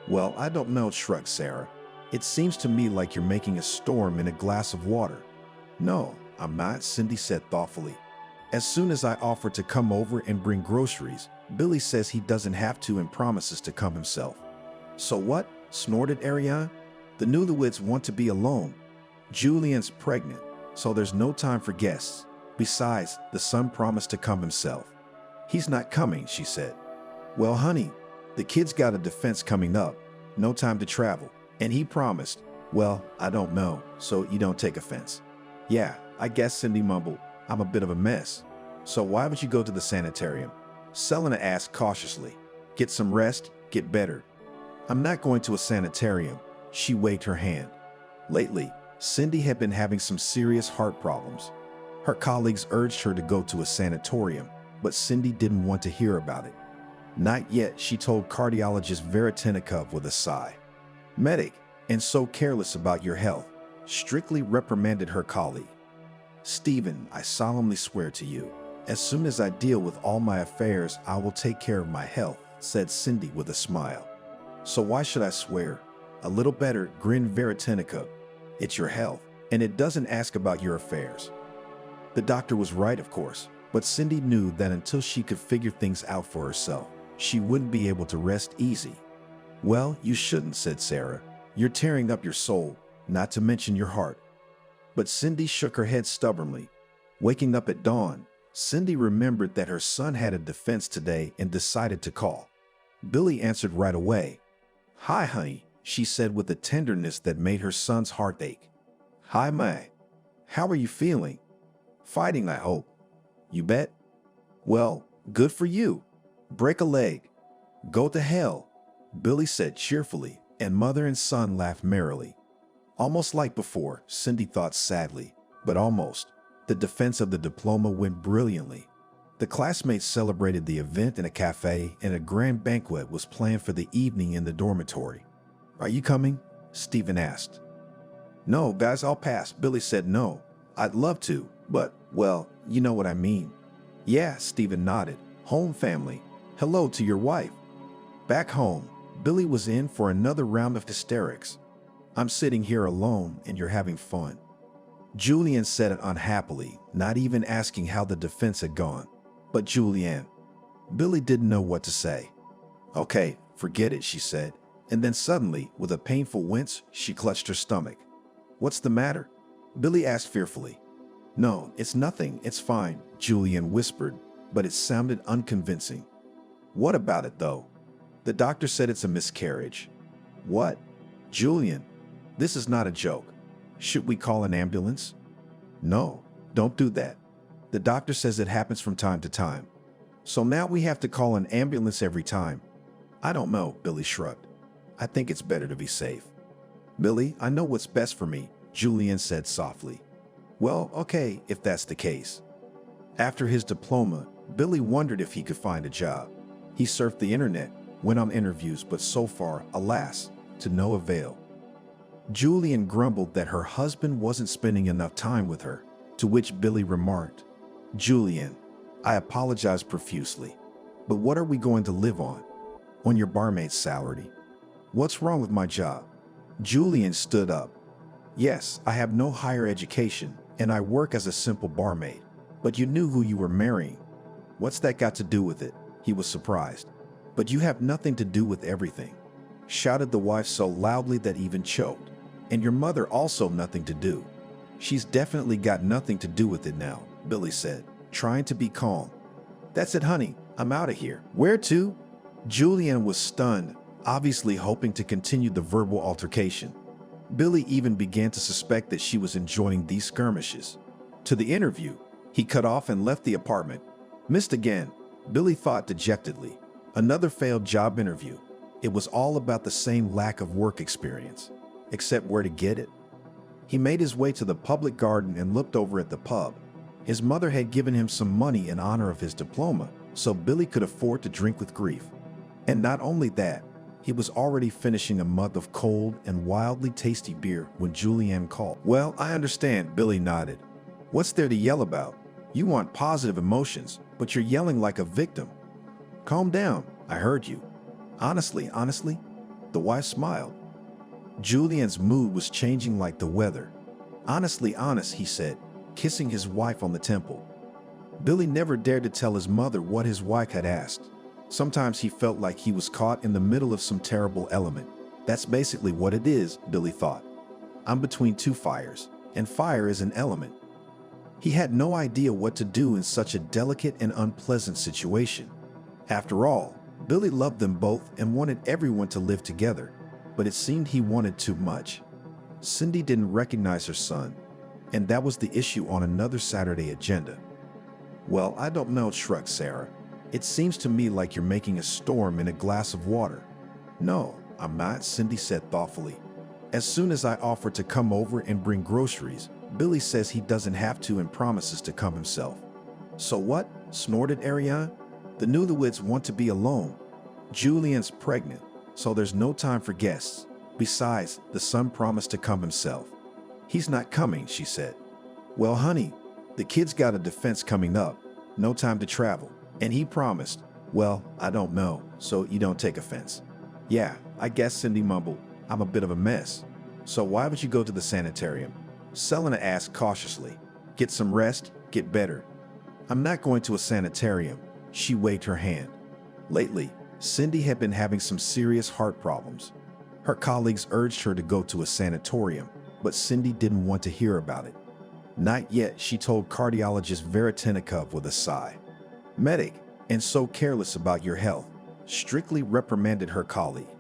[SPEAKER 3] Well, I don't know, shrugged Sarah. It seems to me like you're making a storm in a glass of water. No, I'm not, Cindy said thoughtfully. As soon as I offer to come over and bring groceries, Billy says he doesn't have to and promises to come himself. So what? Snorted Ariane. The newlyweds want to be alone. Julian's pregnant, so there's no time for guests. Besides, the son promised to come himself. He's not coming, she said. Well, honey, the kid's got a defense coming up. No time to travel. And he promised. Well, I don't know, so you don't take offense. Yeah, I guess, Cindy mumbled. I'm a bit of a mess. So why would you go to the sanitarium? Selena asked cautiously. Get some rest, get better. I'm not going to a sanitarium. She waved her hand. Lately, Cindy had been having some serious heart problems. Her colleagues urged her to go to a sanatorium, but Cindy didn't want to hear about it. Not yet, she told cardiologist Veretinikov with a sigh. Medic, and so careless about your health, strictly reprimanded her colleague. Stephen, I solemnly swear to you, as soon as I deal with all my affairs, I will take care of my health, said Cindy with a smile. So why should I swear? A little better, grinned Veretinikov. It's your health, and it doesn't ask about your affairs. The doctor was right, of course, but Cindy knew that until she could figure things out for herself, she wouldn't be able to rest easy. Well, you shouldn't, said Sarah. You're tearing up your soul, not to mention your heart. But Cindy shook her head stubbornly. Waking up at dawn, Cindy remembered that her son had a defense today and decided to call. Billy answered right away. Hi, honey, she said with a tenderness that made her son's heart ache. Hi, May. How are you feeling? Fighting, I hope. You bet. Well, good for you. Break a leg. Go to hell, Billy said cheerfully, and mother and son laughed merrily. Almost like before, Cindy thought sadly, but almost. The defense of the diploma went brilliantly. The classmates celebrated the event in a cafe, and a grand banquet was planned for the evening in the dormitory. Are you coming? Stephen asked. No, guys, I'll pass. Billy said no. I'd love to, but, well, you know what I mean. Yeah, Stephen nodded. Home family. Hello to your wife. Back home, Billy was in for another round of hysterics. I'm sitting here alone and you're having fun. Julian said it unhappily, not even asking how the defense had gone. But Julianne. Billy didn't know what to say. Okay, forget it, she said. And then suddenly, with a painful wince, she clutched her stomach. What's the matter? Billy asked fearfully. No, it's nothing, it's fine, Julian whispered, but it sounded unconvincing. What about it, though? The doctor said it's a miscarriage. What? Julian, this is not a joke. Should we call an ambulance? No, don't do that. The doctor says it happens from time to time. So now we have to call an ambulance every time. I don't know, Billy shrugged. I think it's better to be safe. Billy, I know what's best for me, Julian said softly. Well, okay, if that's the case. After his diploma, Billy wondered if he could find a job. He surfed the internet, went on interviews, but so far, alas, to no avail. Julian grumbled that her husband wasn't spending enough time with her. To which Billy remarked, "Julian, I apologize profusely, but what are we going to live on? On your barmaid's salary? What's wrong with my job?" Julian stood up. "Yes, I have no higher education, and I work as a simple barmaid. But you knew who you were marrying. What's that got to do with it?" He was surprised. "But you have nothing to do with everything," shouted the wife so loudly that even choked. "And your mother also nothing to do." "She's definitely got nothing to do with it now," Billy said, trying to be calm. "That's it, honey. I'm out of here." "Where to?" Julian was stunned, obviously hoping to continue the verbal altercation. Billy even began to suspect that she was enjoying these skirmishes. "To the interview," he cut off and left the apartment. Missed again, Billy thought dejectedly. Another failed job interview. It was all about the same lack of work experience. Except where to get it? He made his way to the public garden and looked over at the pub. His mother had given him some money in honor of his diploma, so Billy could afford to drink with grief. And not only that, he was already finishing a mug of cold and wildly tasty beer when Julianne called. "Well, I understand," Billy nodded. "What's there to yell about? You want positive emotions, but you're yelling like a victim." "Calm down, I heard you." Honestly, the wife smiled. Julian's mood was changing like the weather. "Honestly honest," he said, kissing his wife on the temple. Billy never dared to tell his mother what his wife had asked. Sometimes he felt like he was caught in the middle of some terrible element. That's basically what it is, Billy thought. I'm between two fires, and fire is an element. He had no idea what to do in such a delicate and unpleasant situation. After all, Billy loved them both and wanted everyone to live together, but it seemed he wanted too much. Cindy didn't recognize her son, and that was the issue on another Saturday agenda. "Well, I don't know," shrugged Sarah. "It seems to me like you're making a storm in a glass of water." "No, I'm not," Cindy said thoughtfully. "As soon as I offer to come over and bring groceries, Billy says he doesn't have to and promises to come himself." "So what?" snorted Ariane. "The newlyweds want to be alone. Julian's pregnant, so there's no time for guests. Besides, the son promised to come himself." "He's not coming," she said. "Well, honey, the kid's got a defense coming up, no time to travel, and he promised." "Well, I don't know, so you don't take offense." "Yeah, I guess," Cindy mumbled. "I'm a bit of a mess." "So why would you go to the sanitarium?" Selena asked cautiously. "Get some rest, get better." "I'm not going to a sanitarium." She waved her hand. Lately, Cindy had been having some serious heart problems. Her colleagues urged her to go to a sanatorium, but Cindy didn't want to hear about it. "Not yet," she told cardiologist Veretinikov with a sigh. "Medic, and so careless about your health," strictly reprimanded her colleague.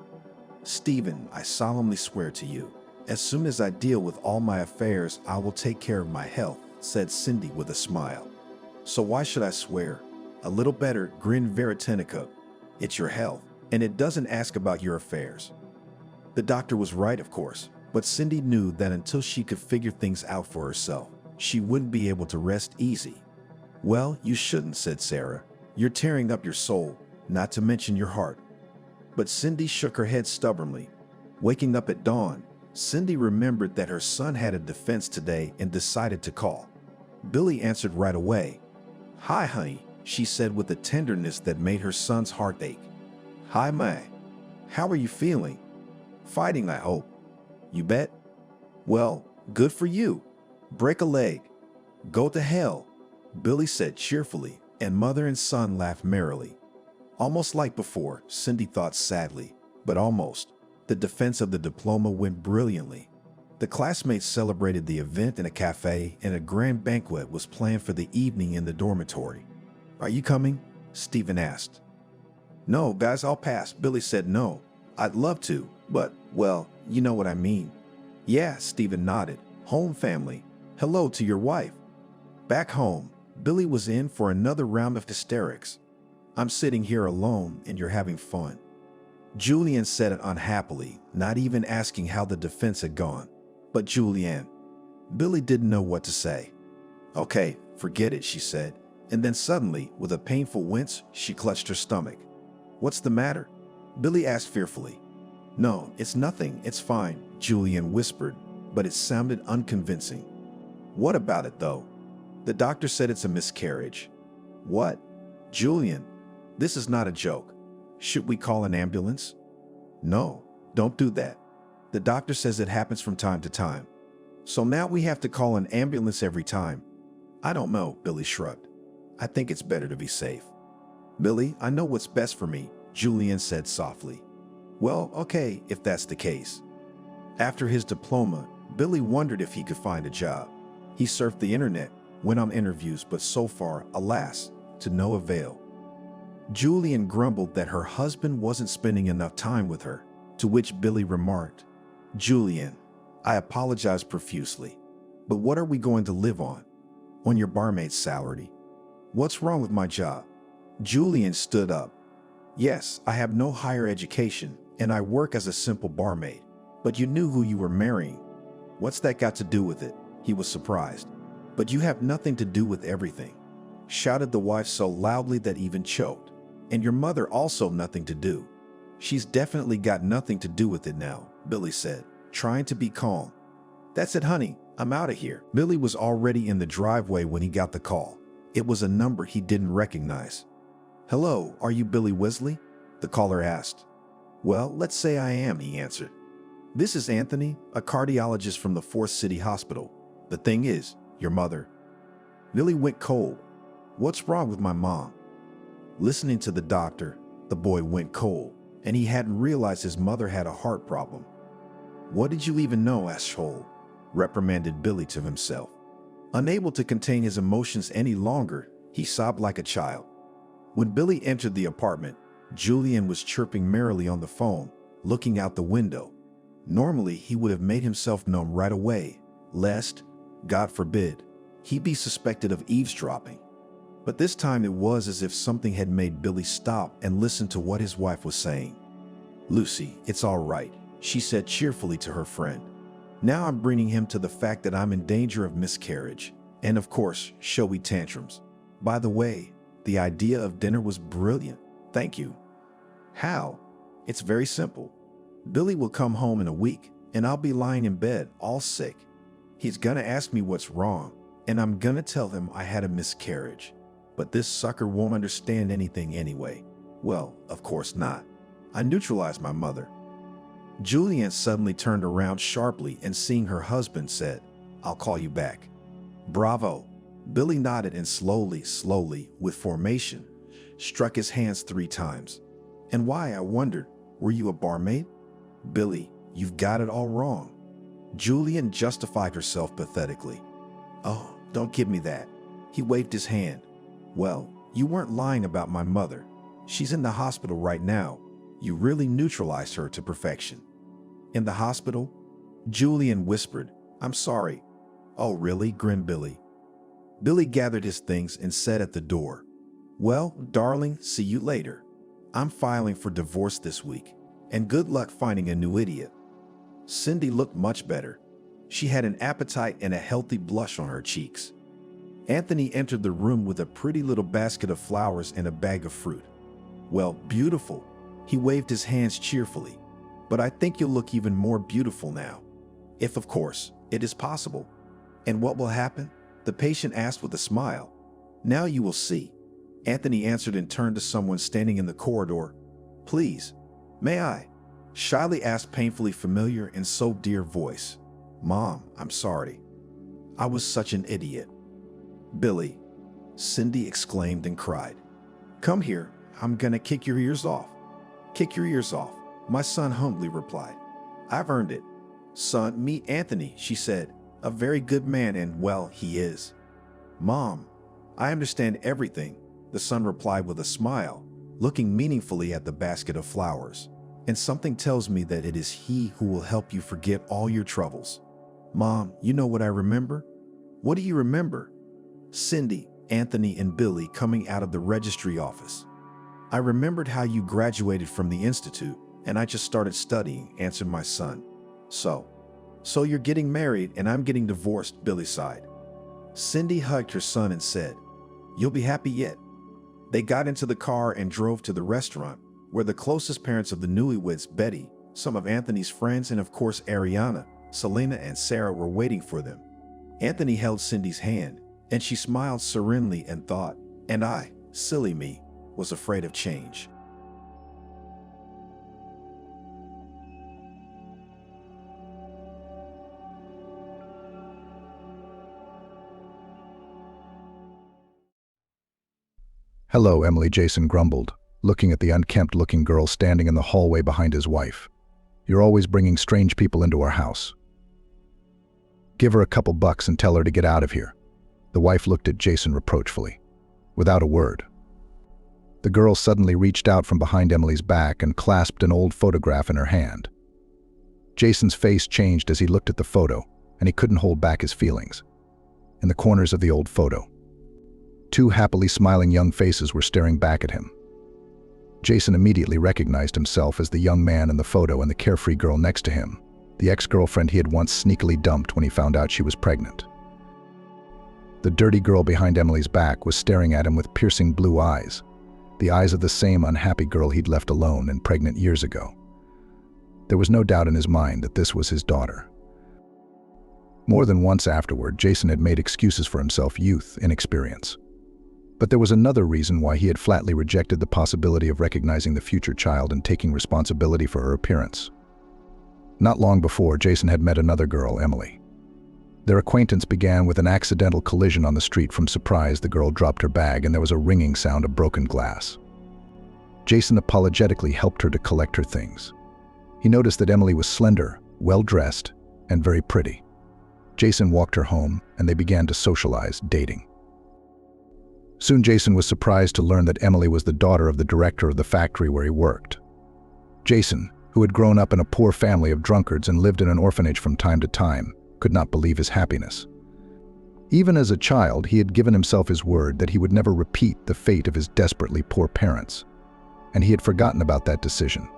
[SPEAKER 3] "Stephen, I solemnly swear to you, as soon as I deal with all my affairs, I will take care of my health," said Cindy with a smile. "So why should I swear?" A little better, grinned Veretinikov. "It's your health, and it doesn't ask about your affairs." The doctor was right, of course, but Cindy knew that until she could figure things out for herself, she wouldn't be able to rest easy. "Well, you shouldn't," said Sarah. "You're tearing up your soul, not to mention your heart." But Cindy shook her head stubbornly. Waking up at dawn, Cindy remembered that her son had a defense today and decided to call. Billy answered right away. "Hi, honey," she said with a tenderness that made her son's heart ache. "Hi, May. How are you feeling?" "Fighting, I hope." "You bet." "Well, good for you. Break a leg." "Go to hell," Billy said cheerfully, and mother and son laughed merrily. Almost like before, Cindy thought sadly, but almost. The defense of the diploma went brilliantly. The classmates celebrated the event in a cafe, and a grand banquet was planned for the evening in the dormitory. "Are you coming?" Stephen asked. "No, guys, I'll pass." Billy said no. "I'd love to, but, well, you know what I mean." "Yeah," Stephen nodded. "Home family. Hello to your wife." Back home, Billy was in for another round of hysterics. "I'm sitting here alone and you're having fun." Julian said it unhappily, not even asking how the defense had gone. But Julianne. Billy didn't know what to say. "Okay, forget it," she said. And then suddenly, with a painful wince, she clutched her stomach. "What's the matter?" Billy asked fearfully. "No, it's nothing, it's fine," Julian whispered, but it sounded unconvincing. "What about it, though?" The doctor said it's a miscarriage. What? Julian, this is not a joke. Should we call an ambulance? No, don't do that. The doctor says it happens from time to time. So now we have to call an ambulance every time. I don't know, Billy shrugged. I think it's better to be safe. Billy, I know what's best for me, Julian said softly. Well, okay, if that's the case. After his diploma, Billy wondered if he could find a job. He surfed the internet, went on interviews, but so far, alas, to no avail. Julian grumbled that her husband wasn't spending enough time with her, to which Billy remarked, Julian, I apologize profusely, but what are we going to live on? On your barmaid's salary? What's wrong with my job? Julian stood up. Yes, I have no higher education, and I work as a simple barmaid, but you knew who you were marrying. What's that got to do with it? He was surprised. But you have nothing to do with everything, shouted the wife so loudly that even choked. And your mother also nothing to do. She's definitely got nothing to do with it now, Billy said, trying to be calm. That's it, honey. I'm out of here. Billy was already in the driveway when he got the call. It was a number he didn't recognize. Hello, are you Billy Wesley? The caller asked. Well, let's say I am, he answered. This is Anthony, a cardiologist from the Fourth City Hospital. The thing is, your mother. Billy went cold. What's wrong with my mom? Listening to the doctor, the boy went cold, and he hadn't realized his mother had a heart problem. What did you even know, asshole? Reprimanded Billy to himself. Unable to contain his emotions any longer, he sobbed like a child. When Billy entered the apartment, Julian was chirping merrily on the phone, looking out the window. Normally, he would have made himself known right away, lest, God forbid, he be suspected of eavesdropping. But this time it was as if something had made Billy stop and listen to what his wife was saying. Lucy, it's all right, she said cheerfully to her friend. Now I'm bringing him to the fact that I'm in danger of miscarriage, and of course, showy tantrums. By the way, the idea of dinner was brilliant. Thank you. How? It's very simple. Billy will come home in a week, and I'll be lying in bed, all sick. He's gonna ask me what's wrong, and I'm gonna tell him I had a miscarriage. But this sucker won't understand anything anyway. Well, of course not. I neutralized my mother. Julian suddenly turned around sharply and seeing her husband said, I'll call you back. Bravo. Billy nodded and slowly, with formation, struck his hands 3 times. And why, I wondered, were you a barmaid? Billy, you've got it all wrong. Julian justified herself pathetically. Oh, don't give me that. He waved his hand. Well, you weren't lying about my mother. She's in the hospital right now. You really neutralized her to perfection. In the hospital? Julian whispered, I'm sorry. Oh, really? Grinned Billy. Billy gathered his things and said at the door, Well, darling, see you later. I'm filing for divorce this week, and good luck finding a new idiot. Cindy looked much better. She had an appetite and a healthy blush on her cheeks. Anthony entered the room with a pretty little basket of flowers and a bag of fruit. Well, beautiful. He waved his hands cheerfully. But I think you'll look even more beautiful now. If, of course, it is possible. And what will happen? The patient asked with a smile. Now you will see. Anthony answered and turned to someone standing in the corridor. Please, may I? Shyly asked painfully familiar and so dear voice. Mom, I'm sorry. I was such an idiot. Billy, Cindy exclaimed and cried. Come here, I'm gonna kick your ears off. Kick your ears off, my son humbly replied. I've earned it. Son, meet Anthony, she said. A very good man and, well, he is. Mom, I understand everything, the son replied with a smile, looking meaningfully at the basket of flowers. And something tells me that it is he who will help you forget all your troubles. Mom, you know what I remember? What do you remember? Cindy, Anthony, and Billy coming out of the registry office. I remembered how you graduated from the institute, and I just started studying, answered my son. So you're getting married and I'm getting divorced, Billy sighed. Cindy hugged her son and said, You'll be happy yet. They got into the car and drove to the restaurant, where the closest parents of the newlyweds, Betty, some of Anthony's friends, and of course Ariana, Selena, and Sarah were waiting for them. Anthony held Cindy's hand, And she smiled serenely and thought, and I, silly me, was afraid of change.
[SPEAKER 2] "Hello, Emily," Jason grumbled, looking at the unkempt-looking girl standing in the hallway behind his wife. "You're always bringing strange people into our house. Give her a couple bucks and tell her to get out of here." The wife looked at Jason reproachfully, without a word. The girl suddenly reached out from behind Emily's back and clasped an old photograph in her hand. Jason's face changed as he looked at the photo, and he couldn't hold back his feelings. In the corners of the old photo, two happily smiling young faces were staring back at him. Jason immediately recognized himself as the young man in the photo and the carefree girl next to him, the ex-girlfriend he had once sneakily dumped when he found out she was pregnant. The dirty girl behind Emily's back was staring at him with piercing blue eyes, the eyes of the same unhappy girl he'd left alone and pregnant years ago. There was no doubt in his mind that this was his daughter. More than once afterward, Jason had made excuses for himself: youth, inexperience. But there was another reason why he had flatly rejected the possibility of recognizing the future child and taking responsibility for her appearance. Not long before, Jason had met another girl, Emily. Their acquaintance began with an accidental collision on the street. From surprise, the girl dropped her bag and there was a ringing sound of broken glass. Jason apologetically helped her to collect her things. He noticed that Emily was slender, well-dressed, and very pretty. Jason walked her home and they began to socialize, dating. Soon Jason was surprised to learn that Emily was the daughter of the director of the factory where he worked. Jason, who had grown up in a poor family of drunkards and lived in an orphanage from time to time, could not believe his happiness. Even as a child, he had given himself his word that he would never repeat the fate of his desperately poor parents, and he had forgotten about that decision.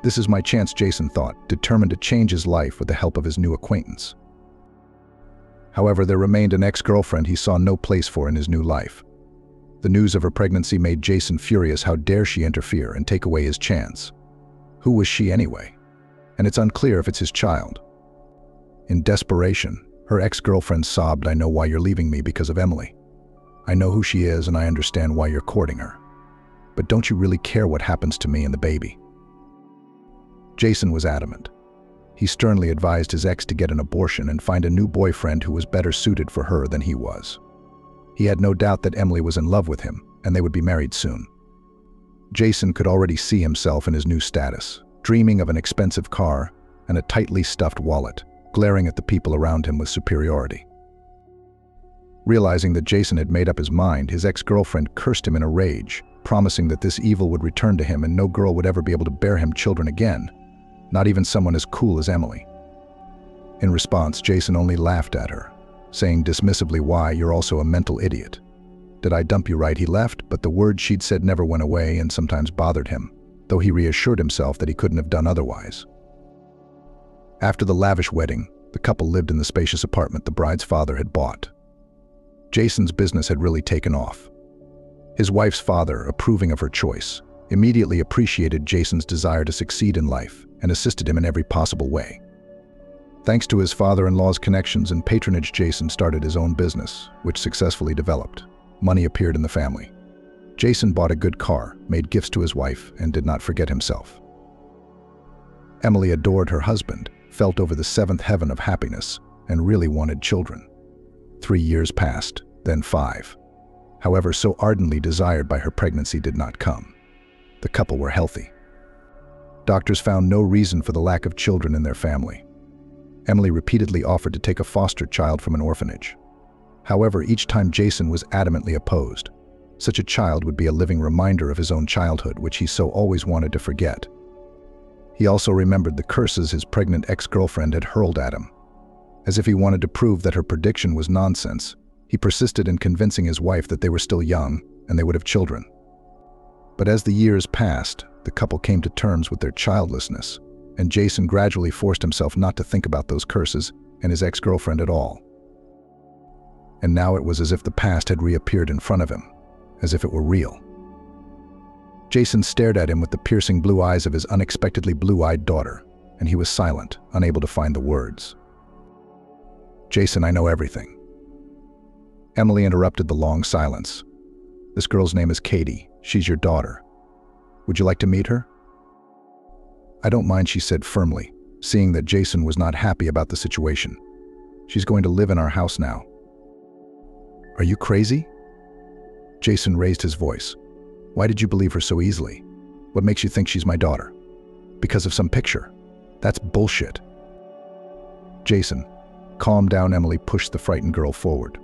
[SPEAKER 2] This is my chance, Jason thought, determined to change his life with the help of his new acquaintance. However, there remained an ex-girlfriend he saw no place for in his new life. The news of her pregnancy made Jason furious. How dare she interfere and take away his chance? Who was she anyway? And it's unclear if it's his child. In desperation, her ex-girlfriend sobbed, "I know why you're leaving me, because of Emily. I know who she is and I understand why you're courting her. But don't you really care what happens to me and the baby?" Jason was adamant. He sternly advised his ex to get an abortion and find a new boyfriend who was better suited for her than he was. He had no doubt that Emily was in love with him, and they would be married soon. Jason could already see himself in his new status, dreaming of an expensive car and a tightly stuffed wallet, glaring at the people around him with superiority. Realizing that Jason had made up his mind, his ex-girlfriend cursed him in a rage, promising that this evil would return to him and no girl would ever be able to bear him children again, not even someone as cool as Emily. In response, Jason only laughed at her, saying dismissively, "Why, you're also a mental idiot. Did I dump you?" Right, he left, but the words she'd said never went away and sometimes bothered him, though he reassured himself that he couldn't have done otherwise. After the lavish wedding, the couple lived in the spacious apartment the bride's father had bought. Jason's business had really taken off. His wife's father, approving of her choice, immediately appreciated Jason's desire to succeed in life and assisted him in every possible way. Thanks to his father-in-law's connections and patronage, Jason started his own business, which successfully developed. Money appeared in the family. Jason bought a good car, made gifts to his wife, and did not forget himself. Emily adored her husband, felt over the seventh heaven of happiness, and really wanted children. 3 years passed, then 5. However, so ardently desired by her pregnancy did not come. The couple were healthy. Doctors found no reason for the lack of children in their family. Emily repeatedly offered to take a foster child from an orphanage. However, each time Jason was adamantly opposed. Such a child would be a living reminder of his own childhood, which he so always wanted to forget. He also remembered the curses his pregnant ex-girlfriend had hurled at him. As if he wanted to prove that her prediction was nonsense, he persisted in convincing his wife that they were still young and they would have children. But as the years passed, the couple came to terms with their childlessness, and Jason gradually forced himself not to think about those curses and his ex-girlfriend at all. And now it was as if the past had reappeared in front of him, as if it were real. Jason stared at him with the piercing blue eyes of his unexpectedly blue-eyed daughter, and he was silent, unable to find the words. "Jason, I know everything. Emily interrupted the long silence. This girl's name is Katie. She's your daughter. Would you like to meet her? I don't mind, she said firmly, seeing that Jason was not happy about the situation. She's going to live in our house now. Are you crazy? Jason raised his voice. Why did you believe her so easily? What makes you think she's my daughter? Because of some picture? That's bullshit. Jason, calm down. Emily pushed the frightened girl forward.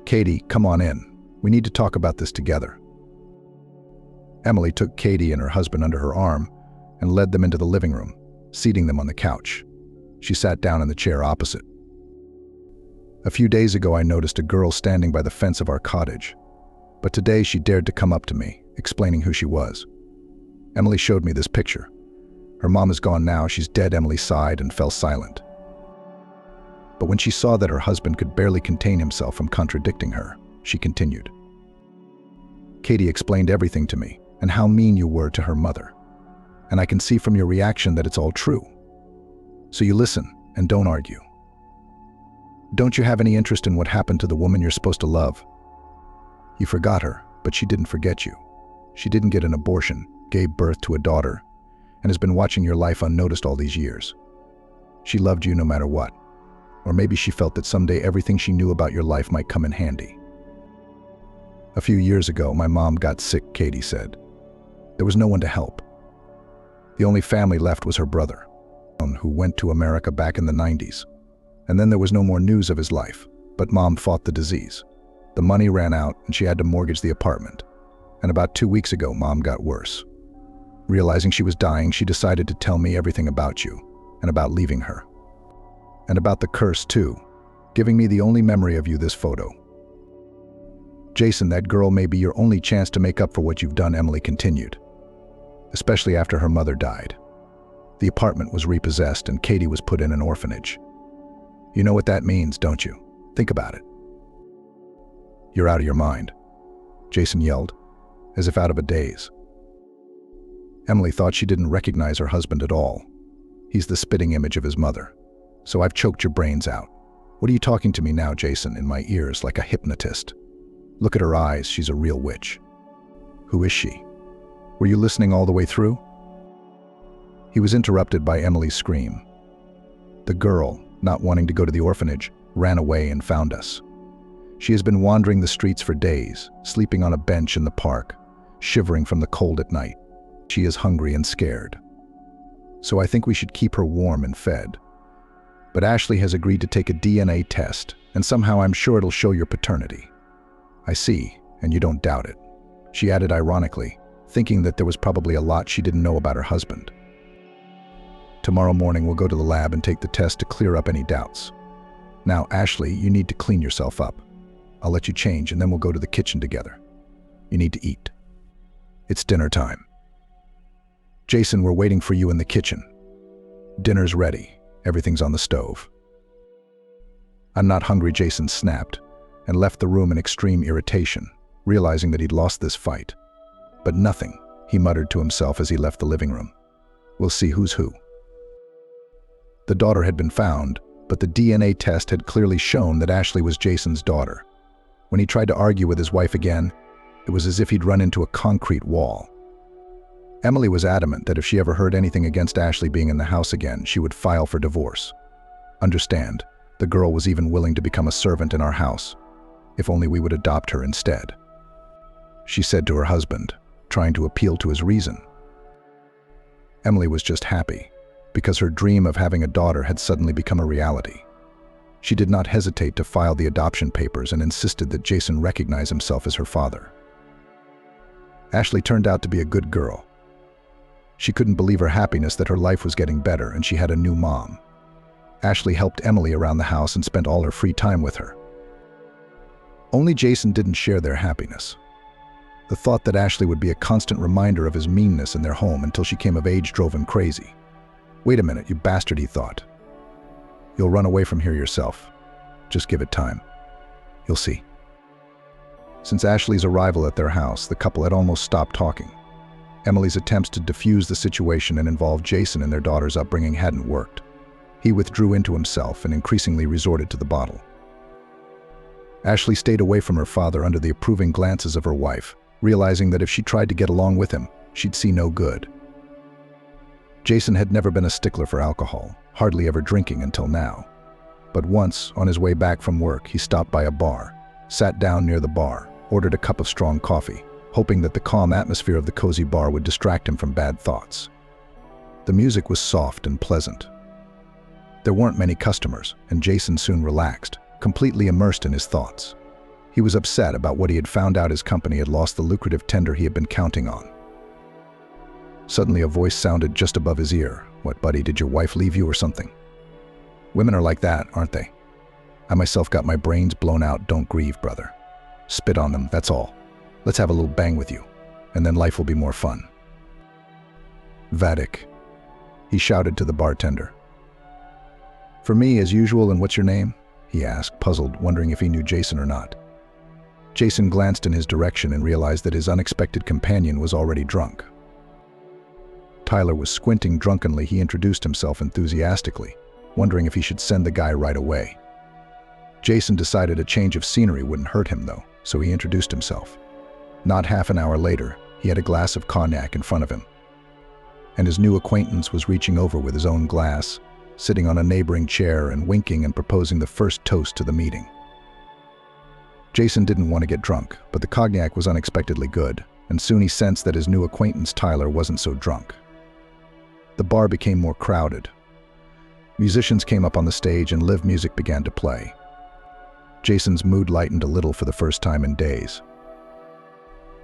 [SPEAKER 2] Katie, come on in. We need to talk about this together. Emily took Katie and her husband under her arm and led them into the living room, seating them on the couch. She sat down in the chair opposite. A few days ago, I noticed a girl standing by the fence of our cottage, but today she dared to come up to me, explaining who she was. Emily showed me this picture. Her mom is gone now. She's dead. Emily sighed and fell silent. But when she saw that her husband could barely contain himself from contradicting her, she continued. Katie explained everything to me and how mean you were to her mother. And I can see from your reaction that it's all true. So you listen and don't argue. Don't you have any interest in what happened to the woman you're supposed to love? You forgot her, but she didn't forget you. She didn't get an abortion, gave birth to a daughter, and has been watching your life unnoticed all these years. She loved you no matter what. Or maybe she felt that someday everything she knew about your life might come in handy. A few years ago, my mom got sick, Katie said. There was no one to help. The only family left was her brother, who went to America back in the 90s. And then there was no more news of his life, but Mom fought the disease. The money ran out and she had to mortgage the apartment. And about 2 weeks ago, Mom got worse. Realizing she was dying, she decided to tell me everything about you and about leaving her. And about the curse too, giving me the only memory of you, this photo. Jason, that girl may be your only chance to make up for what you've done, Emily continued. Especially after her mother died. The apartment was repossessed and Katie was put in an orphanage. You know what that means, don't you? Think about it. You're out of your mind, Jason yelled, as if out of a daze. Emily thought she didn't recognize her husband at all. He's the spitting image of his mother. So I've choked your brains out. What are you talking to me now, Jason, in my ears like a hypnotist? Look at her eyes, she's a real witch. Who is she? Were you listening all the way through? He was interrupted by Emily's scream. The girl, not wanting to go to the orphanage, ran away and found us. She has been wandering the streets for days, sleeping on a bench in the park, shivering from the cold at night. She is hungry and scared. So I think we should keep her warm and fed. But Ashley has agreed to take a DNA test, and somehow I'm sure it'll show your paternity. I see, and you don't doubt it. She added ironically, thinking that there was probably a lot she didn't know about her husband. Tomorrow morning we'll go to the lab and take the test to clear up any doubts. Now, Ashley, you need to clean yourself up. I'll let you change and then we'll go to the kitchen together. You need to eat. It's dinner time. Jason, we're waiting for you in the kitchen. Dinner's ready. Everything's on the stove. I'm not hungry, Jason snapped, and left the room in extreme irritation, realizing that he'd lost this fight. But nothing, he muttered to himself as he left the living room. We'll see who's who. The daughter had been found, but the DNA test had clearly shown that Ashley was Jason's daughter. When he tried to argue with his wife again, it was as if he'd run into a concrete wall. Emily was adamant that if she ever heard anything against Ashley being in the house again, she would file for divorce. Understand, the girl was even willing to become a servant in our house, if only we would adopt her instead. She said to her husband, trying to appeal to his reason. Emily was just happy, because her dream of having a daughter had suddenly become a reality. She did not hesitate to file the adoption papers and insisted that Jason recognize himself as her father. Ashley turned out to be a good girl. She couldn't believe her happiness that her life was getting better and she had a new mom. Ashley helped Emily around the house and spent all her free time with her. Only Jason didn't share their happiness. The thought that Ashley would be a constant reminder of his meanness in their home until she came of age drove him crazy. Wait a minute, you bastard, he thought. You'll run away from here yourself. Just give it time. You'll see. Since Ashley's arrival at their house, the couple had almost stopped talking. Emily's attempts to defuse the situation and involve Jason in their daughter's upbringing hadn't worked. He withdrew into himself and increasingly resorted to the bottle. Ashley stayed away from her father under the approving glances of her wife, realizing that if she tried to get along with him, she'd see no good. Jason had never been a stickler for alcohol, hardly ever drinking until now. But once, on his way back from work, he stopped by a bar, sat down near the bar, ordered a cup of strong coffee, hoping that the calm atmosphere of the cozy bar would distract him from bad thoughts. The music was soft and pleasant. There weren't many customers, and Jason soon relaxed, completely immersed in his thoughts. He was upset about what he had found out his company had lost the lucrative tender he had been counting on. Suddenly a voice sounded just above his ear. "What, buddy, did your wife leave you or something?" Women are like that, aren't they? I myself got my brains blown out. Don't grieve, brother. Spit on them, that's all. Let's have a little bang with you, and then life will be more fun. Vadik, he shouted to the bartender. For me, as usual, and what's your name? He asked, puzzled, wondering if he knew Jason or not. Jason glanced in his direction and realized that his unexpected companion was already drunk. Tyler was squinting drunkenly. He introduced himself enthusiastically, wondering if he should send the guy right away. Jason decided a change of scenery wouldn't hurt him, though, so he introduced himself. Not half an hour later, he had a glass of cognac in front of him, and his new acquaintance was reaching over with his own glass, sitting on a neighboring chair and winking and proposing the first toast to the meeting. Jason didn't want to get drunk, but the cognac was unexpectedly good, and soon he sensed that his new acquaintance Tyler wasn't so drunk. The bar became more crowded. Musicians came up on the stage and live music began to play. Jason's mood lightened a little for the first time in days.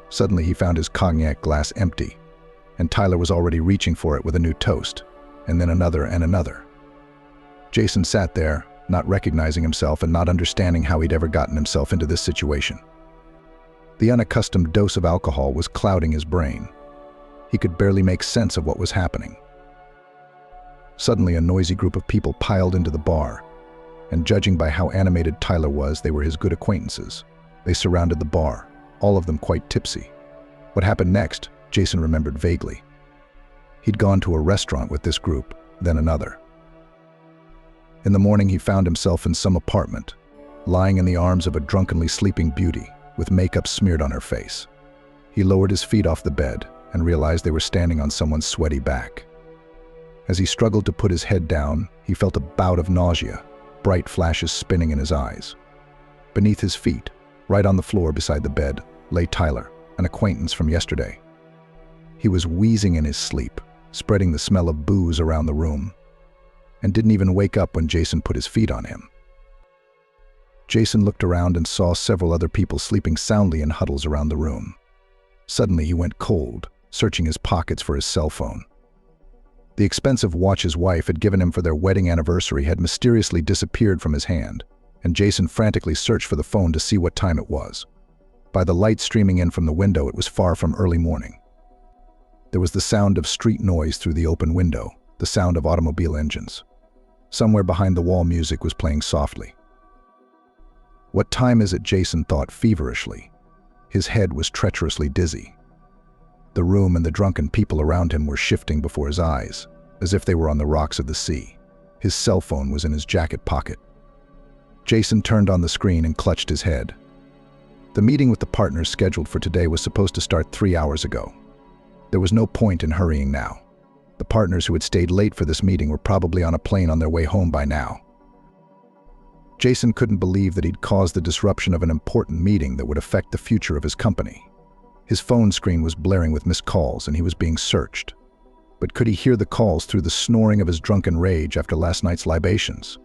[SPEAKER 2] Suddenly he found his cognac glass empty, and Tyler was already reaching for it with a new toast, and then another and another. Jason sat there, not recognizing himself and not understanding how he'd ever gotten himself into this situation. The unaccustomed dose of alcohol was clouding his brain. He could barely make sense of what was happening. Suddenly, a noisy group of people piled into the bar, and judging by how animated Tyler was, they were his good acquaintances. They surrounded the bar, all of them quite tipsy. What happened next, Jason remembered vaguely. He'd gone to a restaurant with this group, then another. In the morning, he found himself in some apartment, lying in the arms of a drunkenly sleeping beauty with makeup smeared on her face. He lowered his feet off the bed and realized they were standing on someone's sweaty back. As he struggled to put his head down, he felt a bout of nausea, bright flashes spinning in his eyes. Beneath his feet, right on the floor beside the bed, lay Tyler, an acquaintance from yesterday. He was wheezing in his sleep, spreading the smell of booze around the room, and didn't even wake up when Jason put his feet on him. Jason looked around and saw several other people sleeping soundly in huddles around the room. Suddenly he went cold, searching his pockets for his cell phone. The expensive watch his wife had given him for their wedding anniversary had mysteriously disappeared from his hand, and Jason frantically searched for the phone to see what time it was. By the light streaming in from the window, it was far from early morning. There was the sound of street noise through the open window, the sound of automobile engines. Somewhere behind the wall, music was playing softly. What time is it? Jason thought feverishly. His head was treacherously dizzy. The room and the drunken people around him were shifting before his eyes, as if they were on the rocks of the sea. His cell phone was in his jacket pocket. Jason turned on the screen and clutched his head. The meeting with the partners scheduled for today was supposed to start 3 hours ago. There was no point in hurrying now. The partners who had stayed late for this meeting were probably on a plane on their way home by now. Jason couldn't believe that he'd caused the disruption of an important meeting that would affect the future of his company. His phone screen was blaring with missed calls and he was being searched. But could he hear the calls through the snoring of his drunken rage after last night's libations?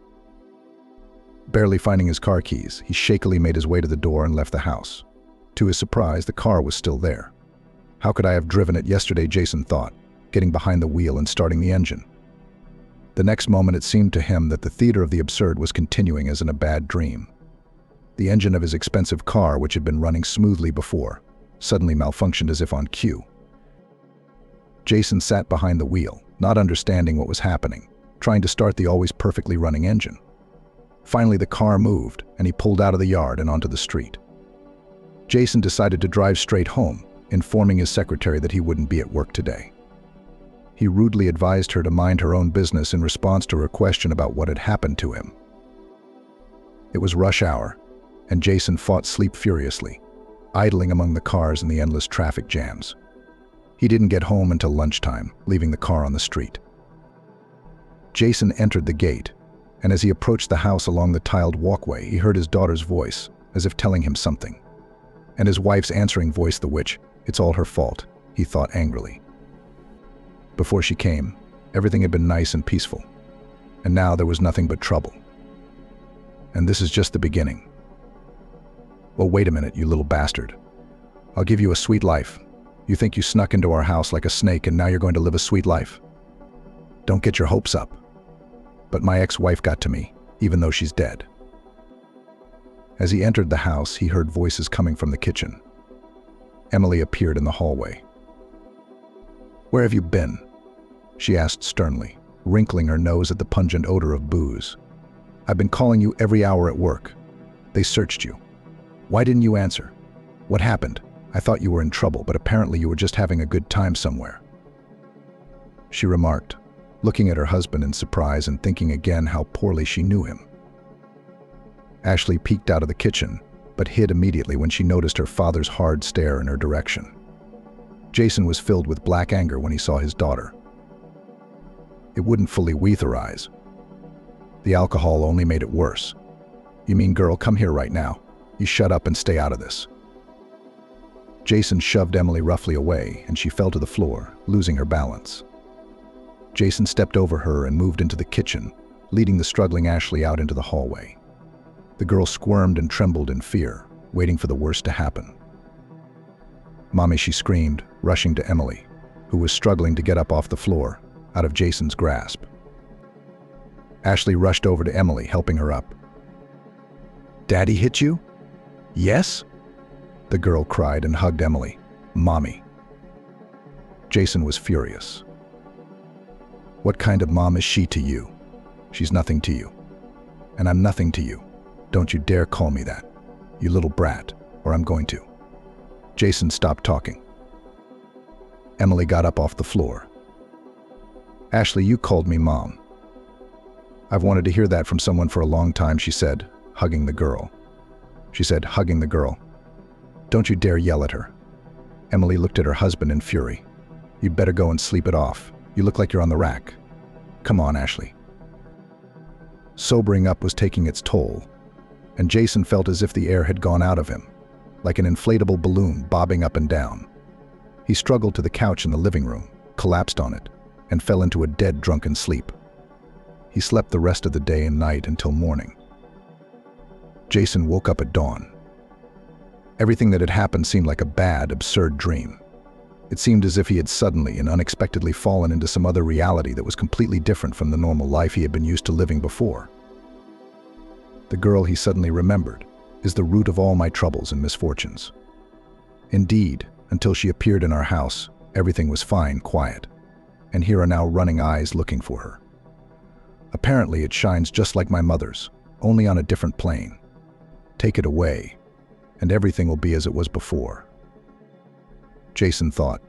[SPEAKER 2] Barely finding his car keys, he shakily made his way to the door and left the house. To his surprise, the car was still there. How could I have driven it yesterday, Jason thought, getting behind the wheel and starting the engine. The next moment it seemed to him that the theater of the absurd was continuing as in a bad dream. The engine of his expensive car, which had been running smoothly before, suddenly malfunctioned as if on cue. Jason sat behind the wheel, not understanding what was happening, trying to start the always perfectly running engine. Finally, the car moved, and he pulled out of the yard and onto the street. Jason decided to drive straight home, informing his secretary that he wouldn't be at work today. He rudely advised her to mind her own business in response to her question about what had happened to him. It was rush hour, and Jason fought sleep furiously, idling among the cars in the endless traffic jams. He didn't get home until lunchtime, leaving the car on the street. Jason entered the gate, and as he approached the house along the tiled walkway, he heard his daughter's voice, as if telling him something. And his wife's answering voice, the witch. It's all her fault, he thought angrily. Before she came, everything had been nice and peaceful, and now there was nothing but trouble. And this is just the beginning. Well, wait a minute, you little bastard. I'll give you a sweet life. You think you snuck into our house like a snake and now you're going to live a sweet life? Don't get your hopes up. But my ex-wife got to me, even though she's dead. As he entered the house, he heard voices coming from the kitchen. Emily appeared in the hallway. "Where have you been?" she asked sternly, wrinkling her nose at the pungent odor of booze. "I've been calling you every hour at work. They searched you. Why didn't you answer? What happened? I thought you were in trouble, but apparently you were just having a good time somewhere," she remarked, looking at her husband in surprise and thinking again how poorly she knew him. Ashley peeked out of the kitchen, but hid immediately when she noticed her father's hard stare in her direction. Jason was filled with black anger when he saw his daughter. It wouldn't fully weathe her eyes. The alcohol only made it worse. "You mean, girl, come here right now. You shut up and stay out of this." Jason shoved Emily roughly away, and she fell to the floor, losing her balance. Jason stepped over her and moved into the kitchen, leading the struggling Ashley out into the hallway. The girl squirmed and trembled in fear, waiting for the worst to happen. "Mommy," she screamed, rushing to Emily, who was struggling to get up off the floor, out of Jason's grasp. Ashley rushed over to Emily, helping her up. "Daddy hit you?" "Yes?" the girl cried and hugged Emily. "Mommy." Jason was furious. "What kind of mom is she to you? She's nothing to you. And I'm nothing to you. Don't you dare call me that, you little brat, or I'm going to." Jason stopped talking. Emily got up off the floor. "Ashley, you called me mom." "I've wanted to hear that from someone for a long time," she said, hugging the girl. "Don't you dare yell at her." Emily looked at her husband in fury. "You'd better go and sleep it off. You look like you're on the rack. Come on, Ashley." Sobering up was taking its toll, and Jason felt as if the air had gone out of him, like an inflatable balloon bobbing up and down. He struggled to the couch in the living room, collapsed on it, and fell into a dead, drunken sleep. He slept the rest of the day and night until morning. Jason woke up at dawn. Everything that had happened seemed like a bad, absurd dream. It seemed as if he had suddenly and unexpectedly fallen into some other reality that was completely different from the normal life he had been used to living before. The girl, he suddenly remembered, is the root of all my troubles and misfortunes. Indeed, until she appeared in our house, everything was fine, quiet, and here are now running eyes looking for her. Apparently it shines just like my mother's, only on a different plane. Take it away, and everything will be as it was before. Jason thought,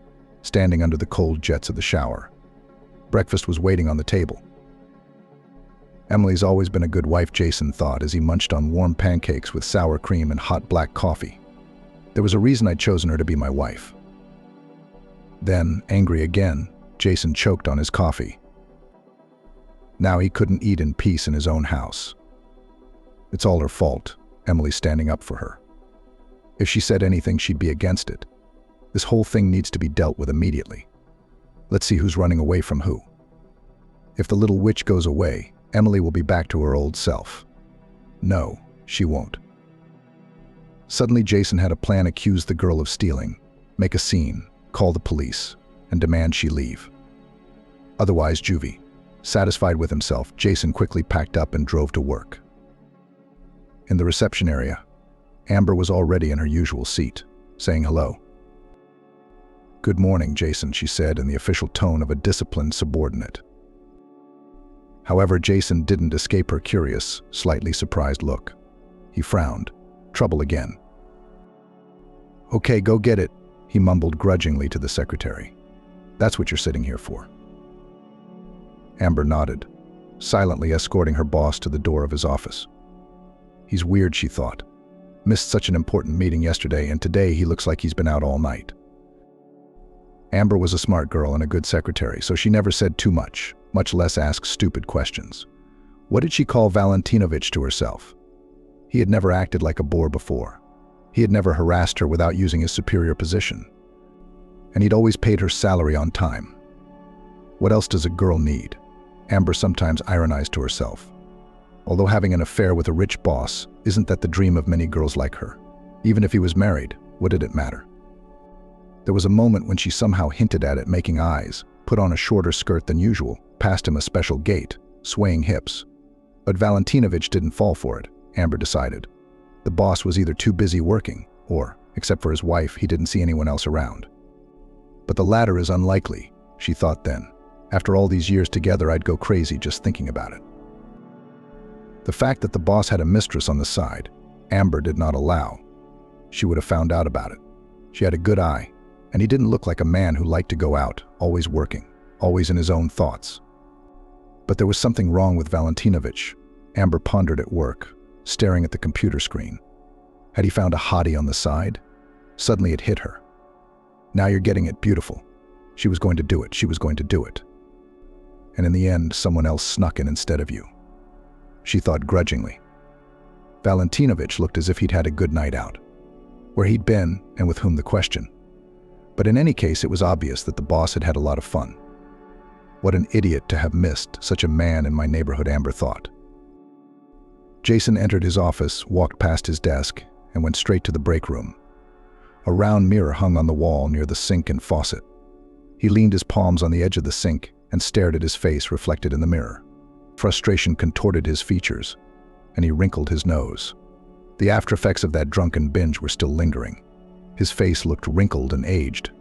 [SPEAKER 2] standing under the cold jets of the shower. Breakfast was waiting on the table. Emily's always been a good wife, Jason thought as he munched on warm pancakes with sour cream and hot black coffee. There was a reason I'd chosen her to be my wife. Then, angry again, Jason choked on his coffee. Now he couldn't eat in peace in his own house. It's all her fault, Emily standing up for her. If she said anything, she'd be against it. This whole thing needs to be dealt with immediately. Let's see who's running away from who. If the little witch goes away, Emily will be back to her old self. No, she won't. Suddenly Jason had a plan: accuse the girl of stealing, make a scene, call the police, and demand she leave. Otherwise, juvie. Satisfied with himself, Jason quickly packed up and drove to work. In the reception area, Amber was already in her usual seat, saying hello. "Good morning, Jason," she said in the official tone of a disciplined subordinate. However, Jason didn't escape her curious, slightly surprised look. He frowned. Trouble again. "Okay, go get it," he mumbled grudgingly to the secretary. "That's what you're sitting here for." Amber nodded, silently escorting her boss to the door of his office. He's weird, she thought. Missed such an important meeting yesterday, and today he looks like he's been out all night. Amber was a smart girl and a good secretary, so she never said too much less ask stupid questions. What did she call Valentinovich to herself? He had never acted like a bore before. He had never harassed her without using his superior position. And he'd always paid her salary on time. What else does a girl need? Amber sometimes ironized to herself. Although having an affair with a rich boss, isn't that the dream of many girls like her? Even if he was married, what did it matter? There was a moment when she somehow hinted at it, making eyes, put on a shorter skirt than usual, passed him a special gait, swaying hips. But Valentinovich didn't fall for it, Amber decided. The boss was either too busy working, or, except for his wife, he didn't see anyone else around. But the latter is unlikely, she thought then. After all these years together, I'd go crazy just thinking about it. The fact that the boss had a mistress on the side, Amber did not allow. She would have found out about it. She had a good eye, and he didn't look like a man who liked to go out, always working, always in his own thoughts. But there was something wrong with Valentinovich. Amber pondered at work, staring at the computer screen. Had he found a hottie on the side? Suddenly it hit her. Now you're getting it, beautiful. She was going to do it, she was going to do it. And in the end, someone else snuck in instead of you. She thought grudgingly. Valentinovich looked as if he'd had a good night out. Where he'd been, and with whom, the question. But in any case, it was obvious that the boss had had a lot of fun. What an idiot to have missed such a man in my neighborhood, Amber thought. Jason entered his office, walked past his desk, and went straight to the break room. A round mirror hung on the wall near the sink and faucet. He leaned his palms on the edge of the sink and stared at his face reflected in the mirror. Frustration contorted his features, and he wrinkled his nose. The aftereffects of that drunken binge were still lingering. His face looked wrinkled and aged.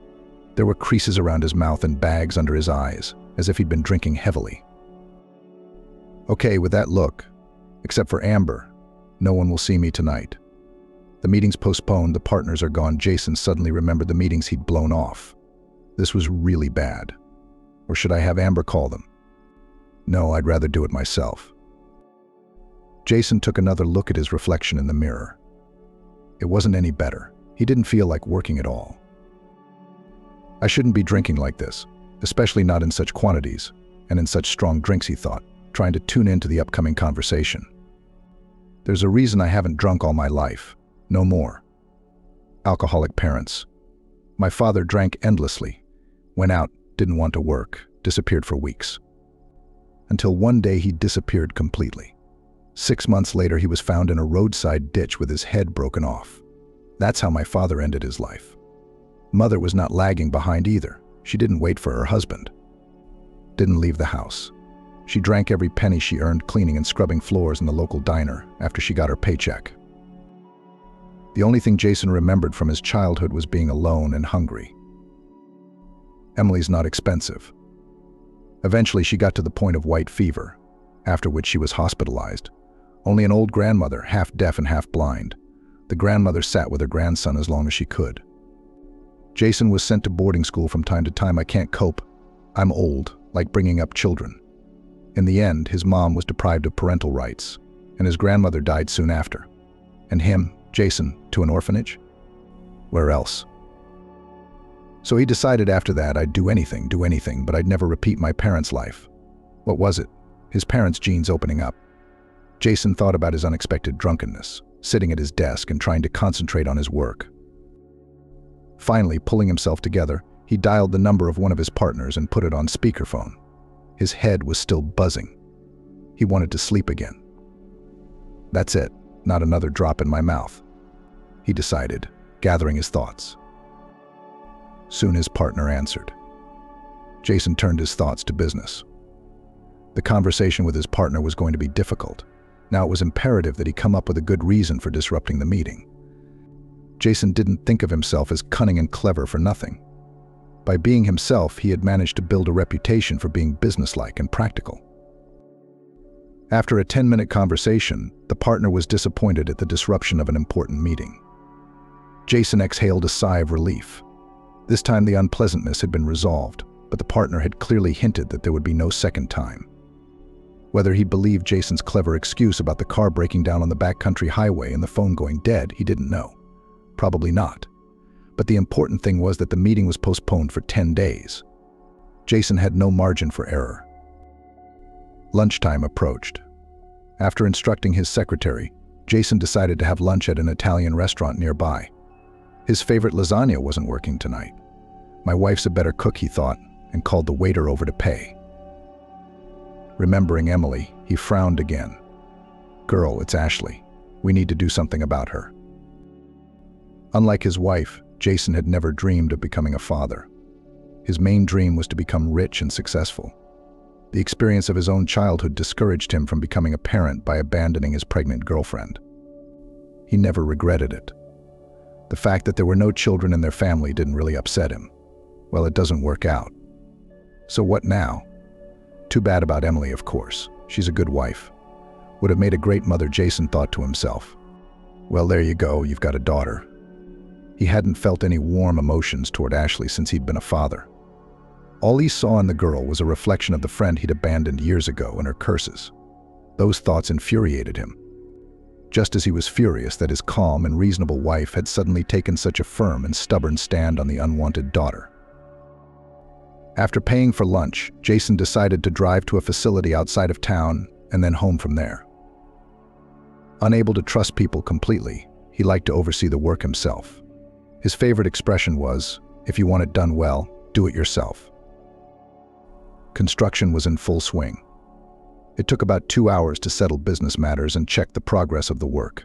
[SPEAKER 2] There were creases around his mouth and bags under his eyes, as if he'd been drinking heavily. Okay, with that look, except for Amber, no one will see me tonight. The meeting's postponed, the partners are gone. Jason suddenly remembered the meetings he'd blown off. This was really bad. Or should I have Amber call them? No, I'd rather do it myself. Jason took another look at his reflection in the mirror. It wasn't any better. He didn't feel like working at all. I shouldn't be drinking like this, especially not in such quantities, and in such strong drinks, he thought, trying to tune into the upcoming conversation. There's a reason I haven't drunk all my life. No more. Alcoholic parents. My father drank endlessly, went out, didn't want to work, disappeared for weeks. Until one day he disappeared completely. 6 months later, he was found in a roadside ditch with his head broken off. That's how my father ended his life. Mother was not lagging behind either. She didn't wait for her husband. Didn't leave the house. She drank every penny she earned cleaning and scrubbing floors in the local diner after she got her paycheck. The only thing Jason remembered from his childhood was being alone and hungry. Emily's not expensive. Eventually, she got to the point of white fever, after which she was hospitalized. Only an old grandmother, half deaf and half blind. The grandmother sat with her grandson as long as she could. Jason was sent to boarding school from time to time. I can't cope. I'm old, like bringing up children. In the end, his mom was deprived of parental rights, and his grandmother died soon after. And him, Jason, to an orphanage? Where else? So he decided after that I'd do anything, but I'd never repeat my parents' life. What was it? His parents' genes opening up. Jason thought about his unexpected drunkenness, sitting at his desk and trying to concentrate on his work. Finally, pulling himself together, he dialed the number of one of his partners and put it on speakerphone. His head was still buzzing. He wanted to sleep again. That's it, not another drop in my mouth, he decided, gathering his thoughts. Soon his partner answered. Jason turned his thoughts to business. The conversation with his partner was going to be difficult. Now it was imperative that he come up with a good reason for disrupting the meeting. Jason didn't think of himself as cunning and clever for nothing. By being himself, he had managed to build a reputation for being businesslike and practical. After a 10-minute conversation, the partner was disappointed at the disruption of an important meeting. Jason exhaled a sigh of relief. This time the unpleasantness had been resolved, but the partner had clearly hinted that there would be no second time. Whether he believed Jason's clever excuse about the car breaking down on the backcountry highway and the phone going dead, he didn't know. Probably not. But the important thing was that the meeting was postponed for 10 days. Jason had no margin for error. Lunchtime approached. After instructing his secretary, Jason decided to have lunch at an Italian restaurant nearby. His favorite lasagna wasn't working tonight. My wife's a better cook, he thought, and called the waiter over to pay. Remembering Emily, he frowned again. Girl, it's Ashley. We need to do something about her. Unlike his wife, Jason had never dreamed of becoming a father. His main dream was to become rich and successful. The experience of his own childhood discouraged him from becoming a parent by abandoning his pregnant girlfriend. He never regretted it. The fact that there were no children in their family didn't really upset him. Well, it doesn't work out. So what now? Too bad about Emily, of course. She's a good wife. Would have made a great mother, Jason thought to himself. Well, there you go, you've got a daughter. He hadn't felt any warm emotions toward Ashley since he'd been a father. All he saw in the girl was a reflection of the friend he'd abandoned years ago and her curses. Those thoughts infuriated him. Just as he was furious that his calm and reasonable wife had suddenly taken such a firm and stubborn stand on the unwanted daughter. After paying for lunch, Jason decided to drive to a facility outside of town and then home from there. Unable to trust people completely, he liked to oversee the work himself. His favorite expression was, "If you want it done well, do it yourself." Construction was in full swing. It took about 2 hours to settle business matters and check the progress of the work.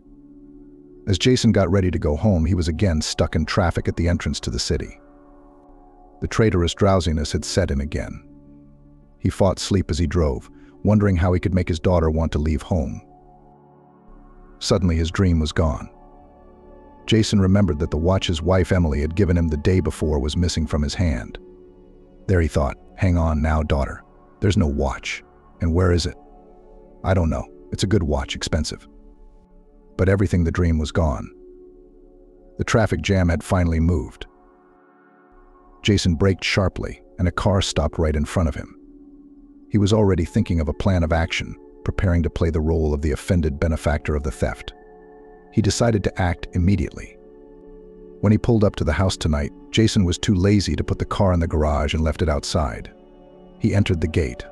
[SPEAKER 2] As Jason got ready to go home, he was again stuck in traffic at the entrance to the city. The traitorous drowsiness had set in again. He fought sleep as he drove, wondering how he could make his daughter want to leave home. Suddenly his dream was gone. Jason remembered that the watch his wife Emily had given him the day before was missing from his hand. There, he thought, hang on now, daughter. There's no watch. And where is it? I don't know. It's a good watch, expensive. But everything the dream was gone. The traffic jam had finally moved. Jason braked sharply, and a car stopped right in front of him. He was already thinking of a plan of action, preparing to play the role of the offended benefactor of the theft. He decided to act immediately. When he pulled up to the house tonight, Jason was too lazy to put the car in the garage and left it outside. He entered the gate.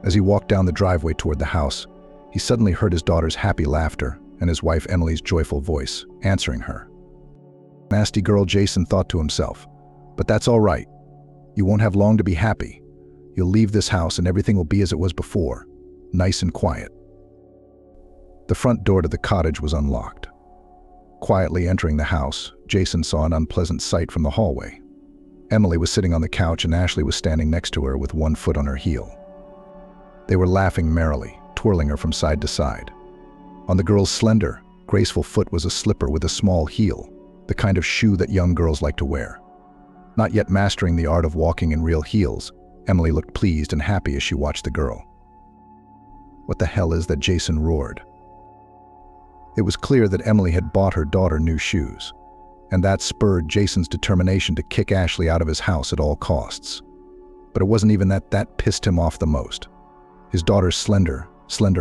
[SPEAKER 2] As he walked down the driveway toward the house, he suddenly heard his daughter's happy laughter and his wife Emily's joyful voice, answering her. Nasty girl, Jason thought to himself, but that's all right. You won't have long to be happy. You'll leave this house and everything will be as it was before, nice and quiet. The front door to the cottage was unlocked. Quietly entering the house, Jason saw an unpleasant sight from the hallway. Emily was sitting on the couch and Ashley was standing next to her with one foot on her heel. They were laughing merrily, twirling her from side to side. On the girl's slender, graceful foot was a slipper with a small heel, the kind of shoe that young girls like to wear. Not yet mastering the art of walking in real heels, Emily looked pleased and happy as she watched the girl. What the hell is that? Jason roared. It was clear that Emily had bought her daughter new shoes, and that spurred Jason's determination to kick Ashley out of his house at all costs. But it wasn't even that pissed him off the most. His daughter's slender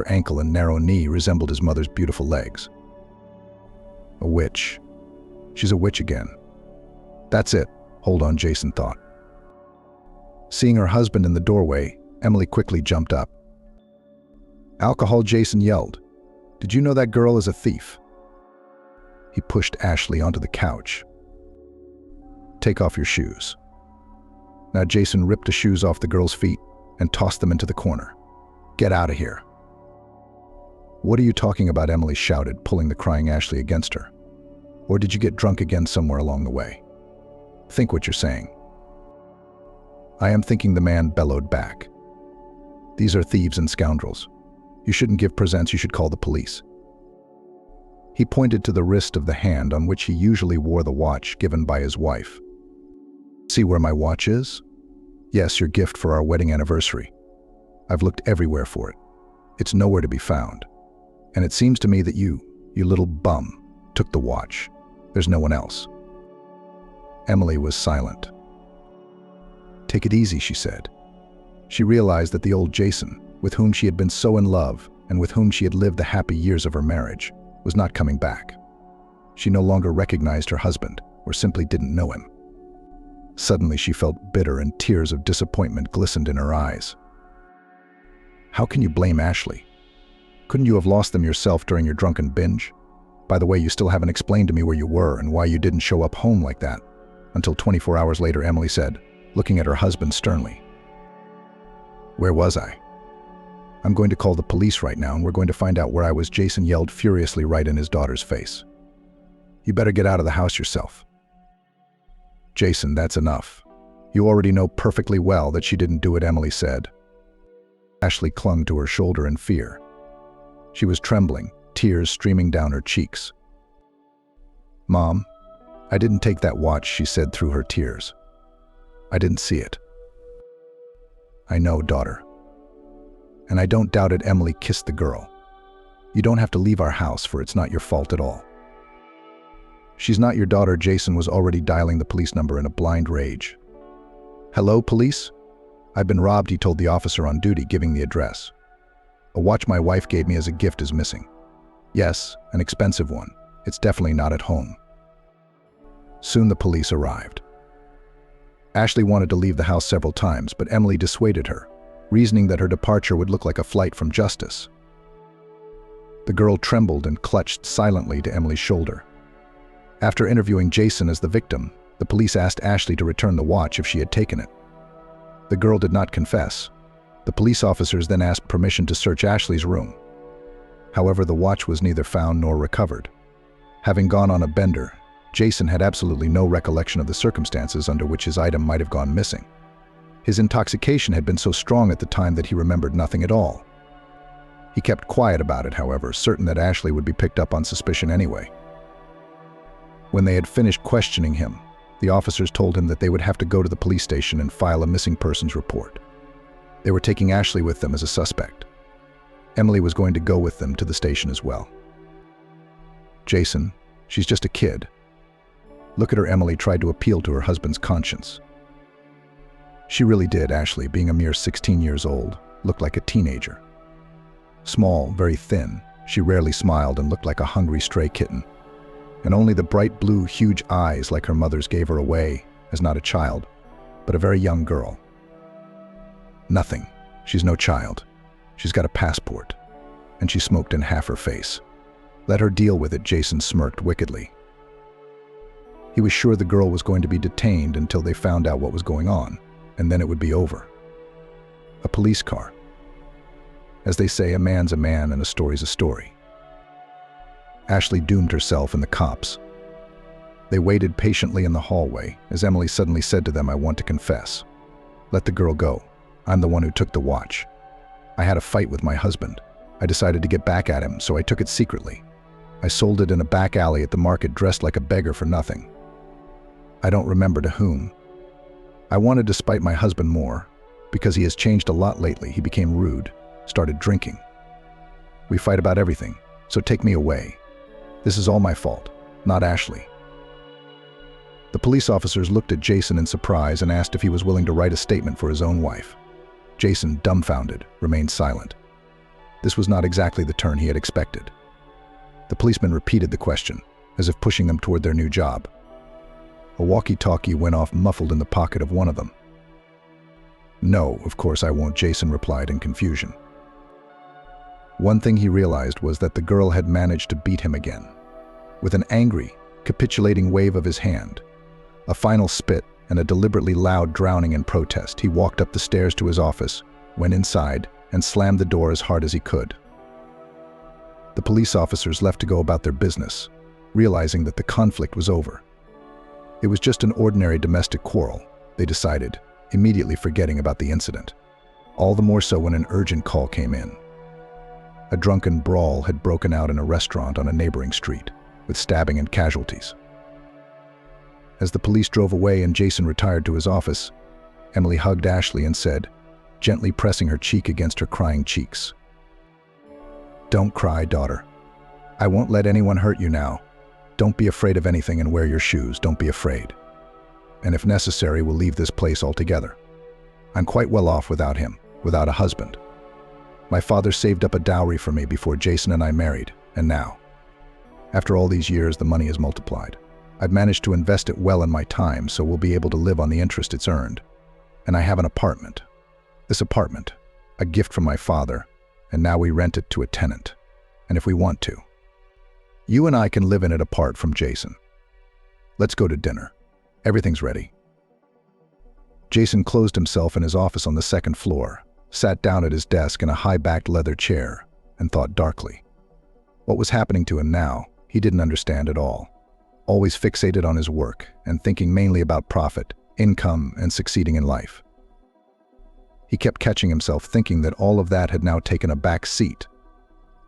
[SPEAKER 2] ankle and narrow knee resembled his mother's beautiful legs. A witch. She's a witch again. That's it. Hold on, Jason thought. Seeing her husband in the doorway, Emily quickly jumped up. Alcohol, Jason yelled. Did you know that girl is a thief? He pushed Ashley onto the couch. Take off your shoes. Now Jason ripped the shoes off the girl's feet and tossed them into the corner. Get out of here. What are you talking about? Emily shouted, pulling the crying Ashley against her. Or did you get drunk again somewhere along the way? Think what you're saying. I am thinking, the man bellowed back. These are thieves and scoundrels. You shouldn't give presents, you should call the police. He pointed to the wrist of the hand on which he usually wore the watch given by his wife. See where my watch is? Yes, your gift for our wedding anniversary. I've looked everywhere for it. It's nowhere to be found. And it seems to me that you little bum, took the watch. There's no one else. Emily was silent. Take it easy, she said. She realized that the old Jason, with whom she had been so in love and with whom she had lived the happy years of her marriage, was not coming back. She no longer recognized her husband, or simply didn't know him. Suddenly she felt bitter and tears of disappointment glistened in her eyes. How can you blame Ashley? Couldn't you have lost them yourself during your drunken binge? By the way, you still haven't explained to me where you were and why you didn't show up home like that. Until 24 hours later, Emily said, looking at her husband sternly. Where was I? I'm going to call the police right now and we're going to find out where I was, Jason yelled furiously right in his daughter's face. You better get out of the house yourself. Jason, that's enough. You already know perfectly well that she didn't do it, Emily said. Ashley clung to her shoulder in fear. She was trembling, tears streaming down her cheeks. Mom, I didn't take that watch, she said through her tears. I didn't see it. I know, daughter. And I don't doubt it, Emily kissed the girl. You don't have to leave our house, for it's not your fault at all. She's not your daughter, Jason was already dialing the police number in a blind rage. Hello, police? I've been robbed, he told the officer on duty, giving the address. A watch my wife gave me as a gift is missing. Yes, an expensive one. It's definitely not at home. Soon the police arrived. Ashley wanted to leave the house several times, but Emily dissuaded her, reasoning that her departure would look like a flight from justice. The girl trembled and clutched silently to Emily's shoulder. After interviewing Jason as the victim, the police asked Ashley to return the watch if she had taken it. The girl did not confess. The police officers then asked permission to search Ashley's room. However, the watch was neither found nor recovered. Having gone on a bender, Jason had absolutely no recollection of the circumstances under which his item might have gone missing. His intoxication had been so strong at the time that he remembered nothing at all. He kept quiet about it, however, certain that Ashley would be picked up on suspicion anyway. When they had finished questioning him, the officers told him that they would have to go to the police station and file a missing persons report. They were taking Ashley with them as a suspect. Emily was going to go with them to the station as well. Jason, she's just a kid. Look at her, Emily tried to appeal to her husband's conscience. She really did, Ashley, being a mere 16 years old, looked like a teenager. Small, very thin, she rarely smiled and looked like a hungry stray kitten. And only the bright blue, huge eyes like her mother's gave her away as not a child, but a very young girl. Nothing. She's no child. She's got a passport. And she smoked in half her face. Let her deal with it, Jason smirked wickedly. He was sure the girl was going to be detained until they found out what was going on, and then it would be over. A police car. As they say, a man's a man and a story's a story. Ashley doomed herself and the cops. They waited patiently in the hallway as Emily suddenly said to them, I want to confess. Let the girl go. I'm the one who took the watch. I had a fight with my husband. I decided to get back at him, so I took it secretly. I sold it in a back alley at the market dressed like a beggar for nothing. I don't remember to whom. I wanted to spite my husband more, because he has changed a lot lately. He became rude, started drinking. We fight about everything, so take me away. This is all my fault, not Ashley. The police officers looked at Jason in surprise and asked if he was willing to write a statement for his own wife. Jason, dumbfounded, remained silent. This was not exactly the turn he had expected. The policeman repeated the question, as if pushing them toward their new job. A walkie-talkie went off muffled in the pocket of one of them. No, of course I won't, Jason replied in confusion. One thing he realized was that the girl had managed to beat him again. With an angry, capitulating wave of his hand, a final spit, and a deliberately loud drowning in protest, he walked up the stairs to his office, went inside, and slammed the door as hard as he could. The police officers left to go about their business, realizing that the conflict was over. It was just an ordinary domestic quarrel, they decided, immediately forgetting about the incident. All the more so when an urgent call came in. A drunken brawl had broken out in a restaurant on a neighboring street, with stabbing and casualties. As the police drove away and Jason retired to his office, Emily hugged Ashley and said, gently pressing her cheek against her crying cheeks, "Don't cry, daughter. I won't let anyone hurt you now. Don't be afraid of anything and wear your shoes. Don't be afraid. And if necessary, we'll leave this place altogether. I'm quite well off without him, without a husband. My father saved up a dowry for me before Jason and I married, and now, after all these years, the money has multiplied. I've managed to invest it well in my time, so we'll be able to live on the interest it's earned. And I have an apartment. This apartment, a gift from my father, and now we rent it to a tenant. And if we want to, you and I can live in it apart from Jason. Let's go to dinner. Everything's ready. Jason closed himself in his office on the second floor, sat down at his desk in a high-backed leather chair, and thought darkly. What was happening to him now, he didn't understand at all. Always fixated on his work and thinking mainly about profit, income, and succeeding in life. He kept catching himself thinking that all of that had now taken a back seat.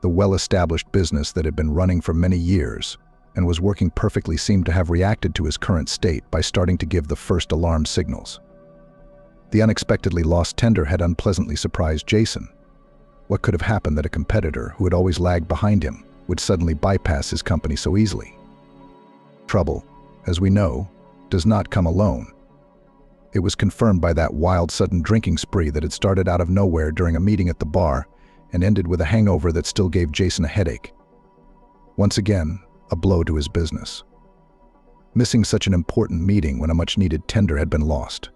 [SPEAKER 2] The well-established business that had been running for many years and was working perfectly seemed to have reacted to his current state by starting to give the first alarm signals. The unexpectedly lost tender had unpleasantly surprised Jason. What could have happened that a competitor who had always lagged behind him would suddenly bypass his company so easily? Trouble, as we know, does not come alone. It was confirmed by that wild, sudden drinking spree that had started out of nowhere during a meeting at the bar and ended with a hangover that still gave Jason a headache. Once again, a blow to his business. Missing such an important meeting when a much-needed tender had been lost.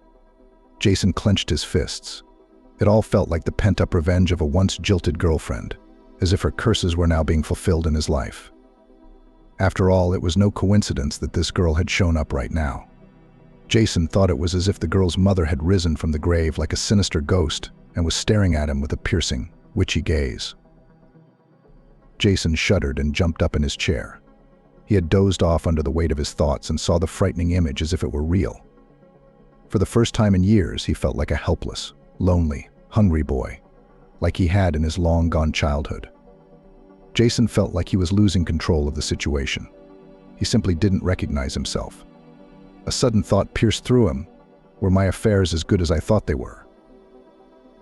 [SPEAKER 2] Jason clenched his fists. It all felt like the pent-up revenge of a once jilted girlfriend, as if her curses were now being fulfilled in his life. After all, it was no coincidence that this girl had shown up right now. Jason thought it was as if the girl's mother had risen from the grave like a sinister ghost and was staring at him with a piercing, witchy gaze. Jason shuddered and jumped up in his chair. He had dozed off under the weight of his thoughts and saw the frightening image as if it were real. For the first time in years, he felt like a helpless, lonely, hungry boy, like he had in his long-gone childhood. Jason felt like he was losing control of the situation. He simply didn't recognize himself. A sudden thought pierced through him. Were my affairs as good as I thought they were?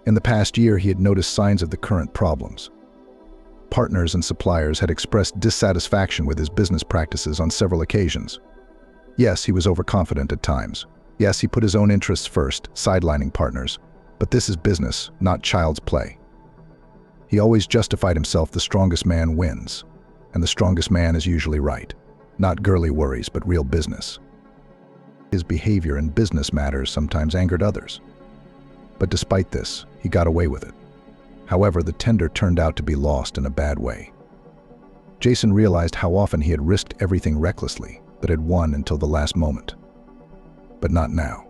[SPEAKER 2] In the past year, he had noticed signs of the current problems. Partners and suppliers had expressed dissatisfaction with his business practices on several occasions. Yes, he was overconfident at times. Yes, he put his own interests first, sidelining partners. But this is business, not child's play. He always justified himself the strongest man wins, and the strongest man is usually right. Not girly worries, but real business. His behavior in business matters sometimes angered others. But despite this, he got away with it. However, the tender turned out to be lost in a bad way. Jason realized how often he had risked everything recklessly, but had won until the last moment. But not now.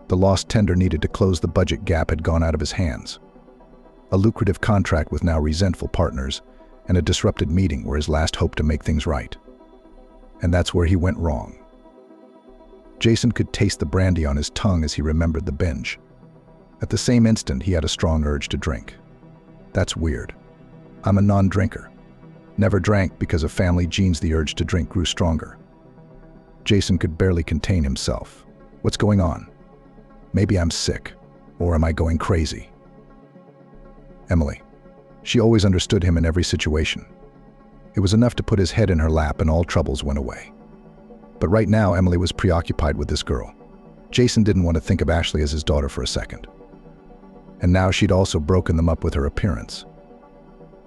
[SPEAKER 2] The lost tender needed to close the budget gap had gone out of his hands. A lucrative contract with now resentful partners, and a disrupted meeting were his last hope to make things right. And that's where he went wrong. Jason could taste the brandy on his tongue as he remembered the binge. At the same instant, he had a strong urge to drink. That's weird. I'm a non-drinker. Never drank because of family genes. The urge to drink grew stronger. Jason could barely contain himself. What's going on? Maybe I'm sick, or am I going crazy? Emily. She always understood him in every situation. It was enough to put his head in her lap and all troubles went away. But right now, Emily was preoccupied with this girl. Jason didn't want to think of Ashley as his daughter for a second. And now she'd also broken them up with her appearance.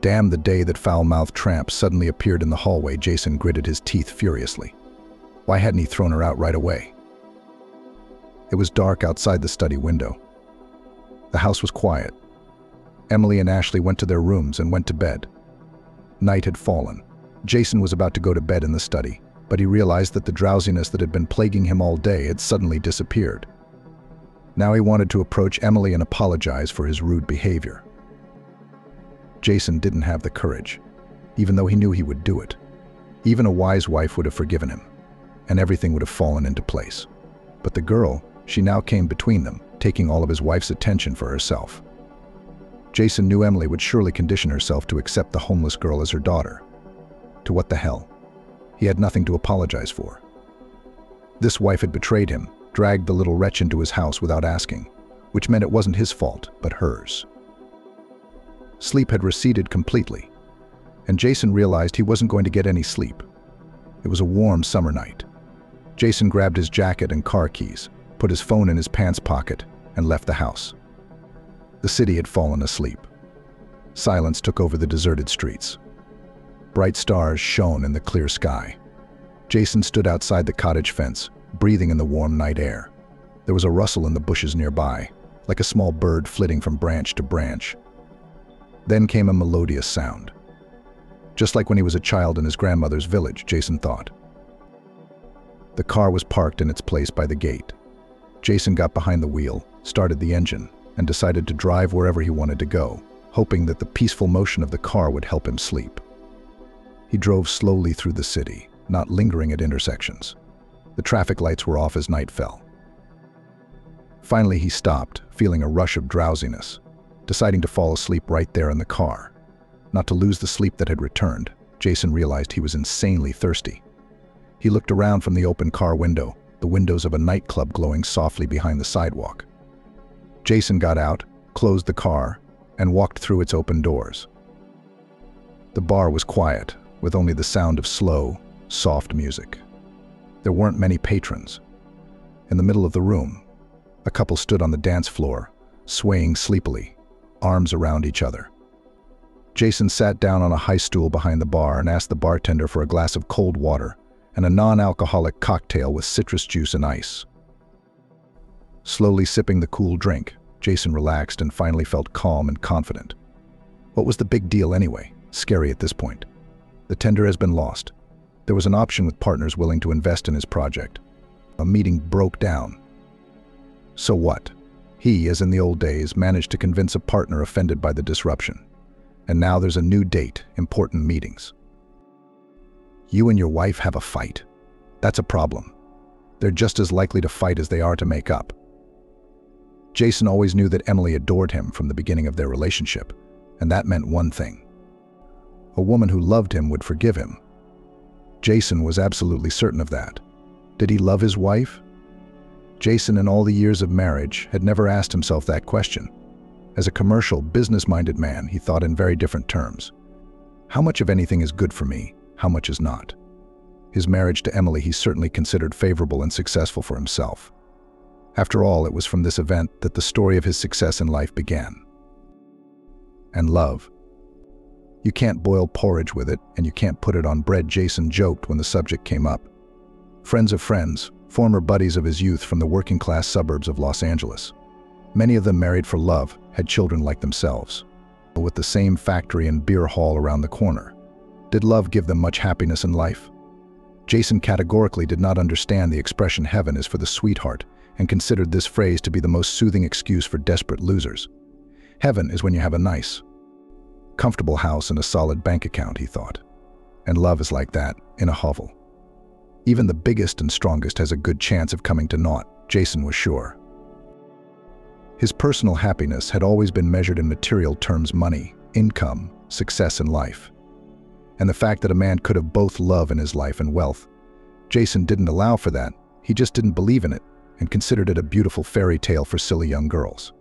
[SPEAKER 2] Damn the day that foul-mouthed tramp suddenly appeared in the hallway. Jason gritted his teeth furiously. Why hadn't he thrown her out right away? It was dark outside the study window. The house was quiet. Emily and Ashley went to their rooms and went to bed. Night had fallen. Jason was about to go to bed in the study, but he realized that the drowsiness that had been plaguing him all day had suddenly disappeared. Now he wanted to approach Emily and apologize for his rude behavior. Jason didn't have the courage, even though he knew he would do it. Even a wise wife would have forgiven him, and everything would have fallen into place. But the girl, she now came between them, taking all of his wife's attention for herself. Jason knew Emily would surely condition herself to accept the homeless girl as her daughter. To what the hell? He had nothing to apologize for. This wife had betrayed him, dragged the little wretch into his house without asking, which meant it wasn't his fault, but hers. Sleep had receded completely, and Jason realized he wasn't going to get any sleep. It was a warm summer night. Jason grabbed his jacket and car keys, put his phone in his pants pocket, and left the house. The city had fallen asleep. Silence took over the deserted streets. Bright stars shone in the clear sky. Jason stood outside the cottage fence, breathing in the warm night air. There was a rustle in the bushes nearby, like a small bird flitting from branch to branch. Then came a melodious sound. Just like when he was a child in his grandmother's village, Jason thought. The car was parked in its place by the gate. Jason got behind the wheel, started the engine, and decided to drive wherever he wanted to go, hoping that the peaceful motion of the car would help him sleep. He drove slowly through the city, not lingering at intersections. The traffic lights were off as night fell. Finally, he stopped, feeling a rush of drowsiness, deciding to fall asleep right there in the car. Not to lose the sleep that had returned, Jason realized he was insanely thirsty. He looked around from the open car window, the windows of a nightclub glowing softly behind the sidewalk. Jason got out, closed the car, and walked through its open doors. The bar was quiet, with only the sound of slow, soft music. There weren't many patrons. In the middle of the room, a couple stood on the dance floor, swaying sleepily, arms around each other. Jason sat down on a high stool behind the bar and asked the bartender for a glass of cold water and a non-alcoholic cocktail with citrus juice and ice. Slowly sipping the cool drink, Jason relaxed and finally felt calm and confident. What was the big deal anyway? Scary at this point. The tender has been lost. There was an option with partners willing to invest in his project. A meeting broke down. So what? He, as in the old days, managed to convince a partner offended by the disruption. And now there's a new date, important meetings. You and your wife have a fight. That's a problem. They're just as likely to fight as they are to make up. Jason always knew that Emily adored him from the beginning of their relationship, and that meant one thing. A woman who loved him would forgive him. Jason was absolutely certain of that. Did he love his wife? Jason, in all the years of marriage, had never asked himself that question. As a commercial, business-minded man, he thought in very different terms. How much of anything is good for me? How much is not? His marriage to Emily he certainly considered favorable and successful for himself. After all, it was from this event that the story of his success in life began. And love. You can't boil porridge with it, and you can't put it on bread, Jason joked when the subject came up. Friends of friends, former buddies of his youth from the working-class suburbs of Los Angeles. Many of them married for love, had children like themselves, with the same factory and beer hall around the corner. Did love give them much happiness in life? Jason categorically did not understand the expression heaven is for the sweetheart and considered this phrase to be the most soothing excuse for desperate losers. Heaven is when you have a nice, comfortable house and a solid bank account, he thought. And love is like that, in a hovel. Even the biggest and strongest has a good chance of coming to naught, Jason was sure. His personal happiness had always been measured in material terms: money, income, success in life. And the fact that a man could have both love in his life and wealth, Jason didn't allow for that. He just didn't believe in it and considered it a beautiful fairy tale for silly young girls.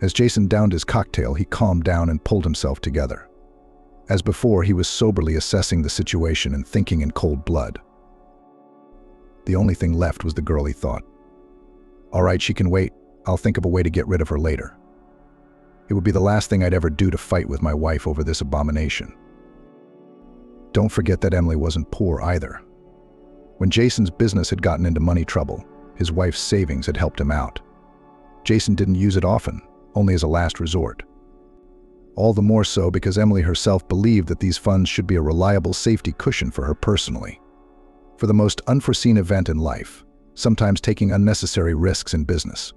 [SPEAKER 2] As Jason downed his cocktail, he calmed down and pulled himself together. As before, he was soberly assessing the situation and thinking in cold blood. The only thing left was the girl, he thought. All right, she can wait. I'll think of a way to get rid of her later. It would be the last thing I'd ever do to fight with my wife over this abomination. Don't forget that Emily wasn't poor either. When Jason's business had gotten into money trouble, his wife's savings had helped him out. Jason didn't use it often, only as a last resort. All the more so because Emily herself believed that these funds should be a reliable safety cushion for her personally. For the most unforeseen event in life, sometimes taking unnecessary risks in business.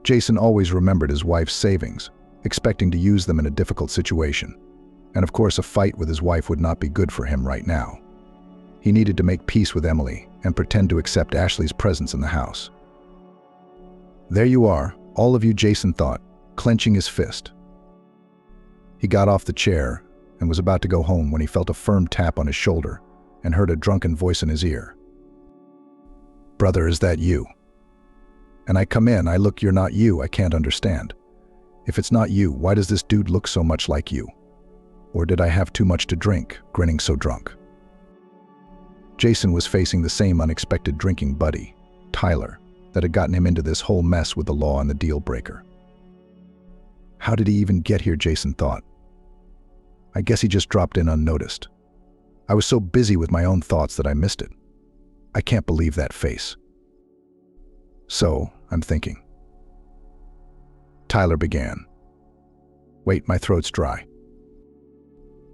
[SPEAKER 2] Jason always remembered his wife's savings, expecting to use them in a difficult situation. And of course, a fight with his wife would not be good for him right now. He needed to make peace with Emily and pretend to accept Ashley's presence in the house. There you are, all of you, Jason thought, clenching his fist. He got off the chair and was about to go home when he felt a firm tap on his shoulder and heard a drunken voice in his ear. Brother, is that you? And I come in, I look, you're not you, I can't understand. If it's not you, why does this dude look so much like you? Or did I have too much to drink, grinning so drunk? Jason was facing the same unexpected drinking buddy, Tyler, that had gotten him into this whole mess with the law and the deal breaker. How did he even get here, Jason thought. I guess he just dropped in unnoticed. I was so busy with my own thoughts that I missed it. I can't believe that face. So, I'm thinking. Tyler began. Wait, my throat's dry.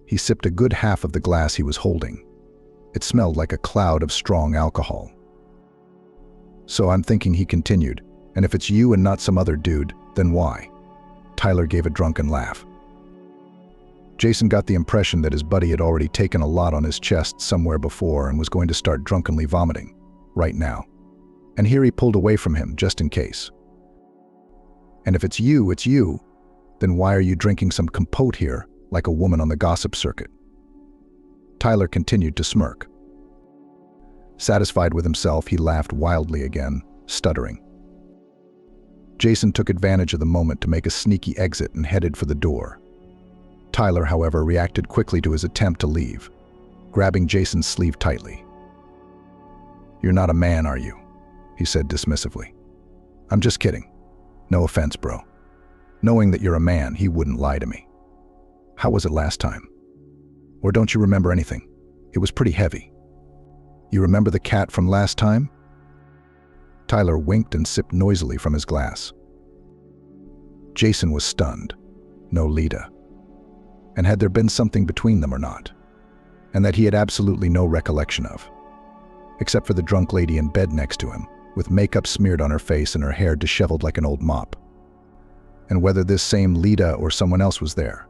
[SPEAKER 2] He sipped a good half of the glass he was holding. It smelled like a cloud of strong alcohol. So I'm thinking, he continued, and if it's you and not some other dude, then why? Tyler gave a drunken laugh. Jason got the impression that his buddy had already taken a lot on his chest somewhere before and was going to start drunkenly vomiting, right now. And here he pulled away from him, just in case. And if it's you, then why are you drinking some compote here, like a woman on the gossip circuit? Tyler continued to smirk. Satisfied with himself, he laughed wildly again, stuttering. Jason took advantage of the moment to make a sneaky exit and headed for the door. Tyler, however, reacted quickly to his attempt to leave, grabbing Jason's sleeve tightly. "You're not a man, are you?" he said dismissively. "I'm just kidding. No offense, bro. Knowing that you're a man, he wouldn't lie to me. How was it last time? Or don't you remember anything? It was pretty heavy. You remember the cat from last time?" Tyler winked and sipped noisily from his glass. Jason was stunned. No Lita. And had there been something between them or not? And that he had absolutely no recollection of. Except for the drunk lady in bed next to him, with makeup smeared on her face and her hair disheveled like an old mop. And whether this same Lita or someone else was there.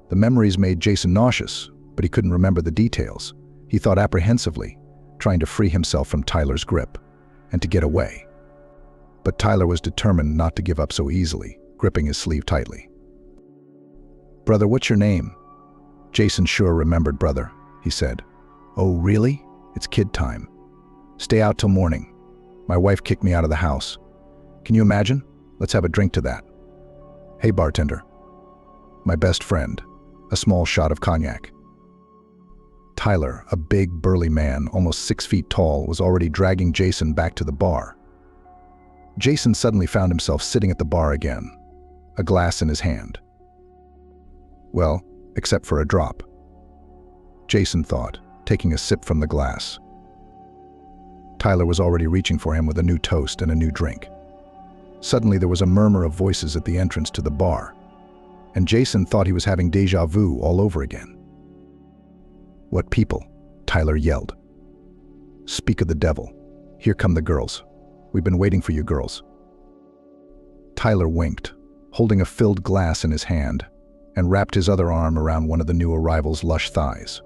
[SPEAKER 2] The memories made Jason nauseous, but he couldn't remember the details. He thought apprehensively, trying to free himself from Tyler's grip, and to get away. But Tyler was determined not to give up so easily, gripping his sleeve tightly. "Brother, what's your name?" Jason sure remembered brother, he said. "Oh, really? It's kid time. Stay out till morning. My wife kicked me out of the house. Can you imagine? Let's have a drink to that. Hey, bartender. My best friend. A small shot of cognac." Tyler, a big, burly man, almost 6 feet tall, was already dragging Jason back to the bar. Jason suddenly found himself sitting at the bar again, a glass in his hand. Well, except for a drop. Jason thought, taking a sip from the glass. Tyler was already reaching for him with a new toast and a new drink. Suddenly there was a murmur of voices at the entrance to the bar, and Jason thought he was having déjà vu all over again. "What people?" Tyler yelled. "Speak of the devil. Here come the girls. We've been waiting for you girls." Tyler winked, holding a filled glass in his hand, and wrapped his other arm around one of the new arrival's lush thighs.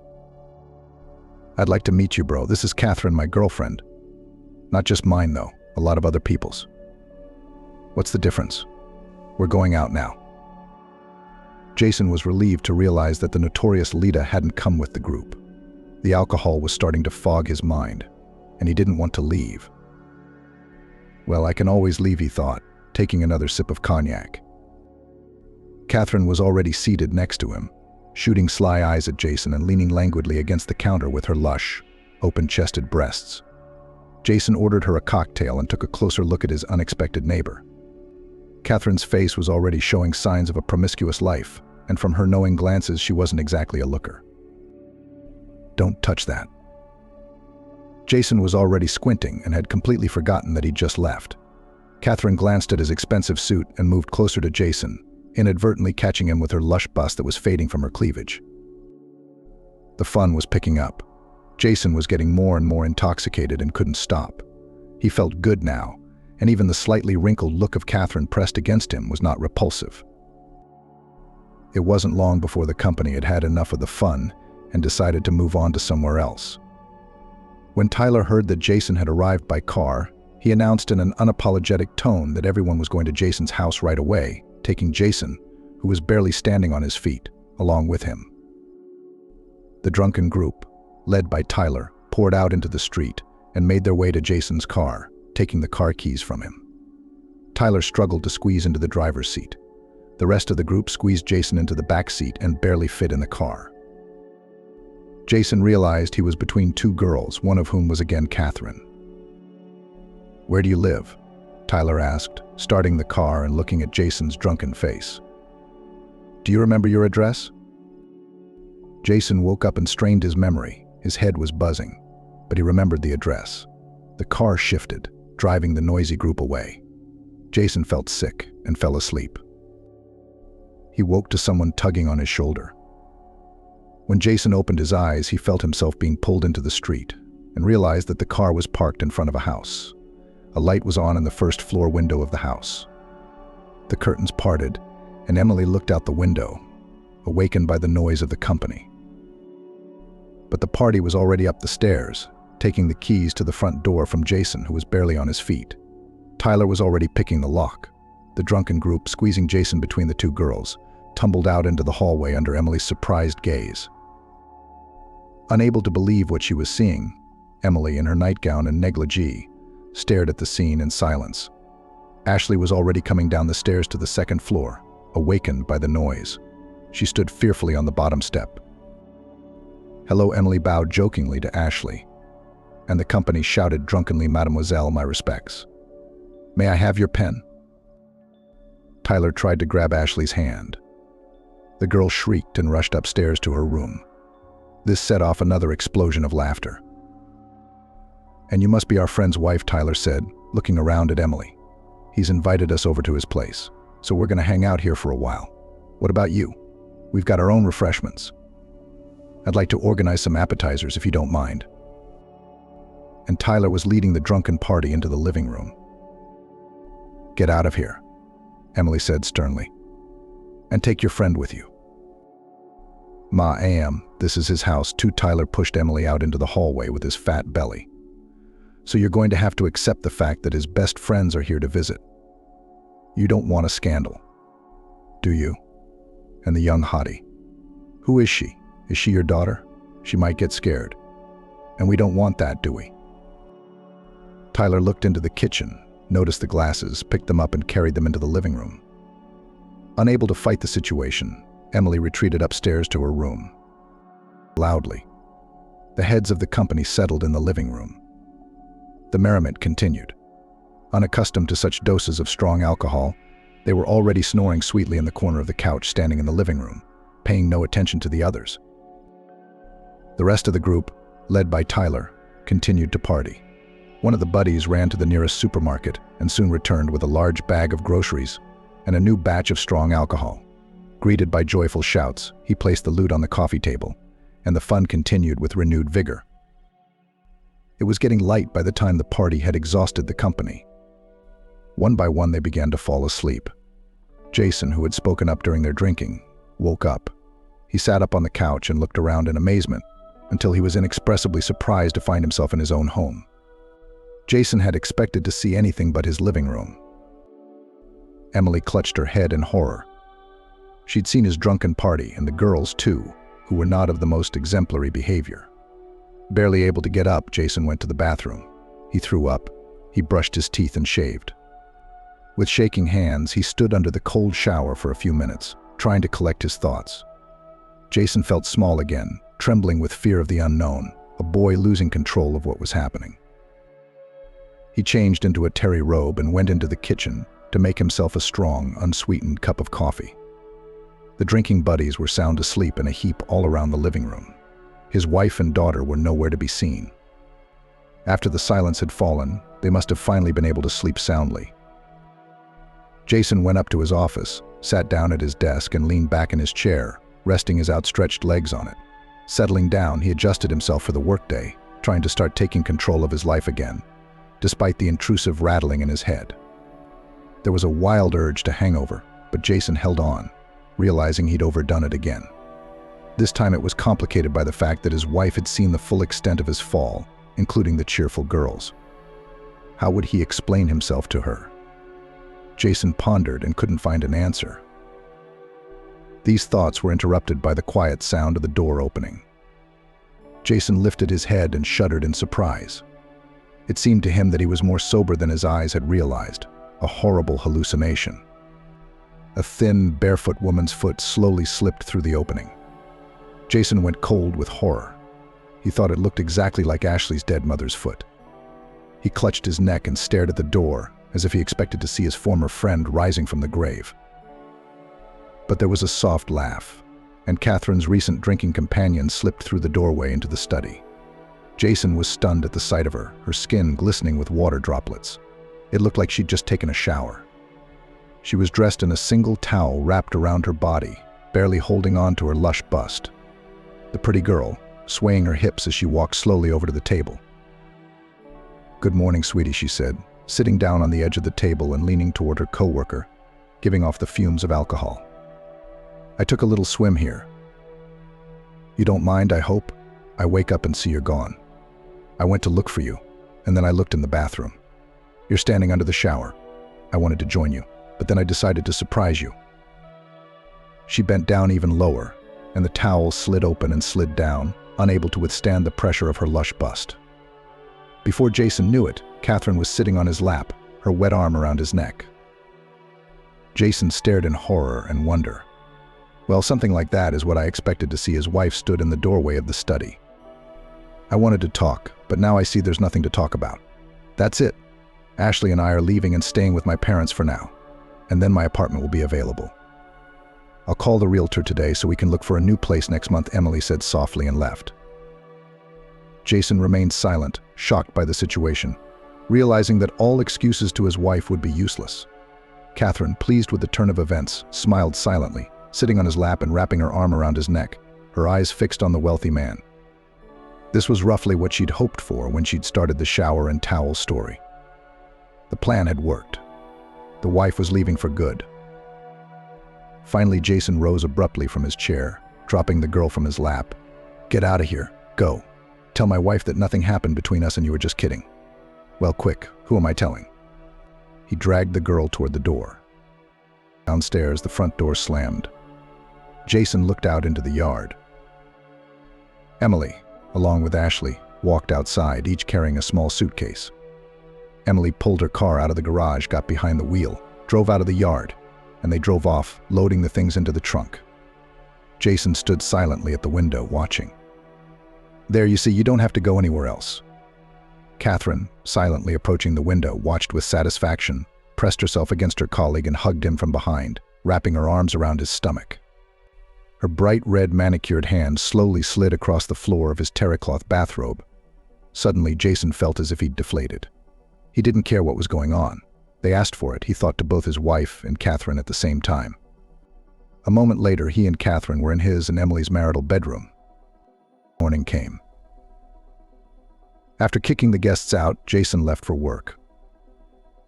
[SPEAKER 2] "I'd like to meet you, bro. This is Catherine, my girlfriend. Not just mine, though. A lot of other people's." "What's the difference? We're going out now." Jason was relieved to realize that the notorious Lita hadn't come with the group. The alcohol was starting to fog his mind, and he didn't want to leave. Well, I can always leave, he thought, taking another sip of cognac. Catherine was already seated next to him, shooting sly eyes at Jason and leaning languidly against the counter with her lush, open-chested breasts. Jason ordered her a cocktail and took a closer look at his unexpected neighbor. Catherine's face was already showing signs of a promiscuous life, and from her knowing glances, she wasn't exactly a looker. "Don't touch that." Jason was already squinting and had completely forgotten that he'd just left. Catherine glanced at his expensive suit and moved closer to Jason, inadvertently catching him with her lush bust that was fading from her cleavage. The fun was picking up. Jason was getting more and more intoxicated and couldn't stop. He felt good now, and even the slightly wrinkled look of Catherine pressed against him was not repulsive. It wasn't long before the company had had enough of the fun and decided to move on to somewhere else. When Tyler heard that Jason had arrived by car, he announced in an unapologetic tone that everyone was going to Jason's house right away, taking Jason, who was barely standing on his feet, along with him. The drunken group, led by Tyler, poured out into the street and made their way to Jason's car, taking the car keys from him. Tyler struggled to squeeze into the driver's seat. The rest of the group squeezed Jason into the back seat and barely fit in the car. Jason realized he was between two girls, one of whom was again Catherine. "Where do you live?" Tyler asked, starting the car and looking at Jason's drunken face. Do you remember your address? Jason woke up and strained his memory. His head was buzzing, but he remembered the address. The car shifted, driving the noisy group away. Jason felt sick and fell asleep. He woke to someone tugging on his shoulder. When Jason opened his eyes, he felt himself being pulled into the street and realized that the car was parked in front of a house. A light was on in the first floor window of the house. The curtains parted, and Emily looked out the window, awakened by the noise of the company. But the party was already up the stairs, taking the keys to the front door from Jason, who was barely on his feet. Tyler was already picking the lock. The drunken group, squeezing Jason between the two girls, tumbled out into the hallway under Emily's surprised gaze. Unable to believe what she was seeing, Emily, in her nightgown and negligee, stared at the scene in silence. Ashley was already coming down the stairs to the second floor, awakened by the noise. She stood fearfully on the bottom step. "Hello," Emily bowed jokingly to Ashley, and the company shouted drunkenly, "Mademoiselle, my respects. May I have your pen?" Tyler tried to grab Ashley's hand. The girl shrieked and rushed upstairs to her room. This set off another explosion of laughter. "And you must be our friend's wife," Tyler said, looking around at Emily. "He's invited us over to his place, so we're going to hang out here for a while. What about you? We've got our own refreshments. I'd like to organize some appetizers if you don't mind." And Tyler was leading the drunken party into the living room. "Get out of here," Emily said sternly, "and take your friend with you." "Ma am, this is his house too." Tyler pushed Emily out into the hallway with his fat belly. "So you're going to have to accept the fact that his best friends are here to visit. You don't want a scandal, do you?" And the young hottie, "Who is she? Is she your daughter? She might get scared. And we don't want that, do we?" Tyler looked into the kitchen, noticed the glasses, picked them up and carried them into the living room. Unable to fight the situation, Emily retreated upstairs to her room. Loudly, the heads of the company settled in the living room. The merriment continued. Unaccustomed to such doses of strong alcohol, they were already snoring sweetly in the corner of the couch standing in the living room, paying no attention to the others. The rest of the group, led by Tyler, continued to party. One of the buddies ran to the nearest supermarket and soon returned with a large bag of groceries and a new batch of strong alcohol. Greeted by joyful shouts, he placed the loot on the coffee table, and the fun continued with renewed vigor. It was getting light by the time the party had exhausted the company. One by one, they began to fall asleep. Jason, who had spoken up during their drinking, woke up. He sat up on the couch and looked around in amazement until he was inexpressibly surprised to find himself in his own home. Jason had expected to see anything but his living room. Emily clutched her head in horror. She'd seen his drunken party, and the girls too, who were not of the most exemplary behavior. Barely able to get up, Jason went to the bathroom. He threw up. He brushed his teeth and shaved. With shaking hands, he stood under the cold shower for a few minutes, trying to collect his thoughts. Jason felt small again, trembling with fear of the unknown, a boy losing control of what was happening. He changed into a terry robe and went into the kitchen to make himself a strong, unsweetened cup of coffee. The drinking buddies were sound asleep in a heap all around the living room. His wife and daughter were nowhere to be seen. After the silence had fallen, they must have finally been able to sleep soundly. Jason went up to his office, sat down at his desk and leaned back in his chair, resting his outstretched legs on it. Settling down, he adjusted himself for the workday, trying to start taking control of his life again, despite the intrusive rattling in his head. There was a wild urge to hangover, but Jason held on, realizing he'd overdone it again. This time it was complicated by the fact that his wife had seen the full extent of his fall, including the cheerful girls. How would he explain himself to her? Jason pondered and couldn't find an answer. These thoughts were interrupted by the quiet sound of the door opening. Jason lifted his head and shuddered in surprise. It seemed to him that he was more sober than his eyes had realized, a horrible hallucination. A thin, barefoot woman's foot slowly slipped through the opening. Jason went cold with horror. He thought it looked exactly like Ashley's dead mother's foot. He clutched his neck and stared at the door, as if he expected to see his former friend rising from the grave. But there was a soft laugh, and Catherine's recent drinking companion slipped through the doorway into the study. Jason was stunned at the sight of her skin glistening with water droplets. It looked like she'd just taken a shower. She was dressed in a single towel wrapped around her body, barely holding on to her lush bust. The pretty girl, swaying her hips as she walked slowly over to the table. "Good morning, sweetie," she said, sitting down on the edge of the table and leaning toward her coworker, giving off the fumes of alcohol. "I took a little swim here. You don't mind, I hope? I wake up and see you're gone. I went to look for you, and then I looked in the bathroom. You're standing under the shower. I wanted to join you, but then I decided to surprise you." She bent down even lower, and the towel slid open and slid down, unable to withstand the pressure of her lush bust. Before Jason knew it, Catherine was sitting on his lap, her wet arm around his neck. Jason stared in horror and wonder. Well, something like that is what I expected to see. His wife stood in the doorway of the study. "I wanted to talk, but now I see there's nothing to talk about. That's it. Ashley and I are leaving and staying with my parents for now, and then my apartment will be available. I'll call the realtor today so we can look for a new place next month," Emily said softly and left. Jason remained silent, shocked by the situation, realizing that all excuses to his wife would be useless. Catherine, pleased with the turn of events, smiled silently, sitting on his lap and wrapping her arm around his neck, her eyes fixed on the wealthy man. This was roughly what she'd hoped for when she'd started the shower and towel story. The plan had worked. The wife was leaving for good. Finally, Jason rose abruptly from his chair, dropping the girl from his lap. "Get out of here. Go. Tell my wife that nothing happened between us and you were just kidding." "Well, quick. Who am I telling?" He dragged the girl toward the door. Downstairs, the front door slammed. Jason looked out into the yard. Emily, along with Ashley, walked outside, each carrying a small suitcase. Emily pulled her car out of the garage, got behind the wheel, drove out of the yard, and they drove off, loading the things into the trunk. Jason stood silently at the window, watching. "There, you see, you don't have to go anywhere else." Catherine, silently approaching the window, watched with satisfaction, pressed herself against her colleague and hugged him from behind, wrapping her arms around his stomach. Her bright red manicured hand slowly slid across the floor of his terracloth bathrobe. Suddenly, Jason felt as if he'd deflated. He didn't care what was going on. They asked for it, he thought to both his wife and Catherine at the same time. A moment later, he and Catherine were in his and Emily's marital bedroom. Morning came. After kicking the guests out, Jason left for work.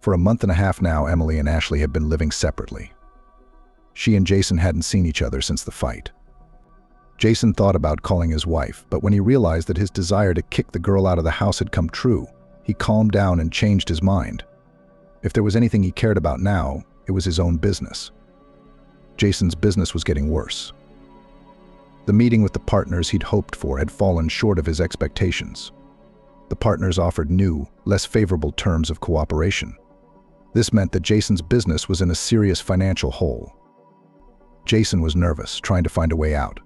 [SPEAKER 2] For a month and a half now, Emily and Ashley had been living separately. She and Jason hadn't seen each other since the fight. Jason thought about calling his wife, but when he realized that his desire to kick the girl out of the house had come true, he calmed down and changed his mind. If there was anything he cared about now, it was his own business. Jason's business was getting worse. The meeting with the partners he'd hoped for had fallen short of his expectations. The partners offered new, less favorable terms of cooperation. This meant that Jason's business was in a serious financial hole. Jason was nervous, trying to find a way out,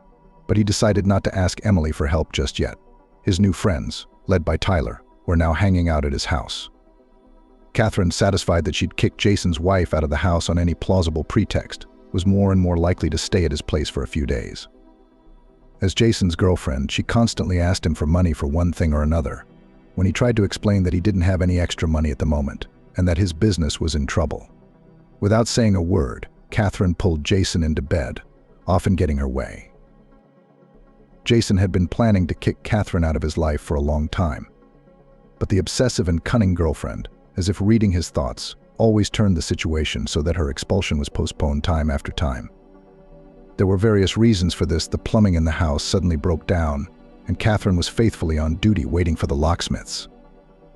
[SPEAKER 2] but he decided not to ask Emily for help just yet. His new friends, led by Tyler, were now hanging out at his house. Catherine, satisfied that she'd kicked Jason's wife out of the house on any plausible pretext, was more and more likely to stay at his place for a few days. As Jason's girlfriend, she constantly asked him for money for one thing or another. When he tried to explain that he didn't have any extra money at the moment, and that his business was in trouble. Without saying a word, Catherine pulled Jason into bed, often getting her way. Jason had been planning to kick Catherine out of his life for a long time. But the obsessive and cunning girlfriend, as if reading his thoughts, always turned the situation so that her expulsion was postponed time after time. There were various reasons for this. The plumbing in the house suddenly broke down, and Catherine was faithfully on duty waiting for the locksmiths.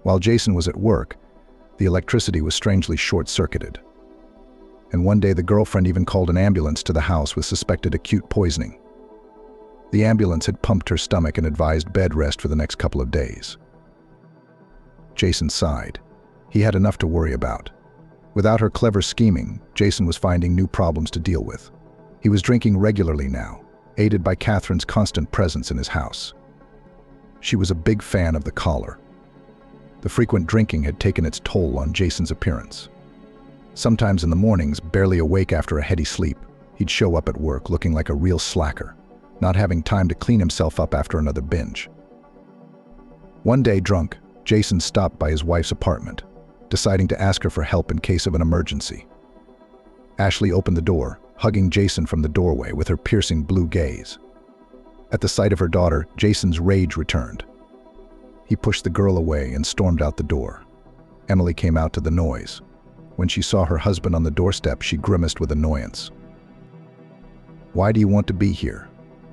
[SPEAKER 2] While Jason was at work, the electricity was strangely short-circuited. And one day the girlfriend even called an ambulance to the house with suspected acute poisoning. The ambulance had pumped her stomach and advised bed rest for the next couple of days. Jason sighed. He had enough to worry about. Without her clever scheming, Jason was finding new problems to deal with. He was drinking regularly now, aided by Catherine's constant presence in his house. She was a big fan of the collar. The frequent drinking had taken its toll on Jason's appearance. Sometimes in the mornings, barely awake after a heady sleep, He'd show up at work looking like a real slacker, not having time to clean himself up after another binge. One day, drunk, Jason stopped by his wife's apartment, deciding to ask her for help in case of an emergency. Ashley opened the door, hugging Jason from the doorway with her piercing blue gaze. At the sight of her daughter, Jason's rage returned. He pushed the girl away and stormed out the door. Emily came out to the noise. When she saw her husband on the doorstep, she grimaced with annoyance. "Why do you want to be here?"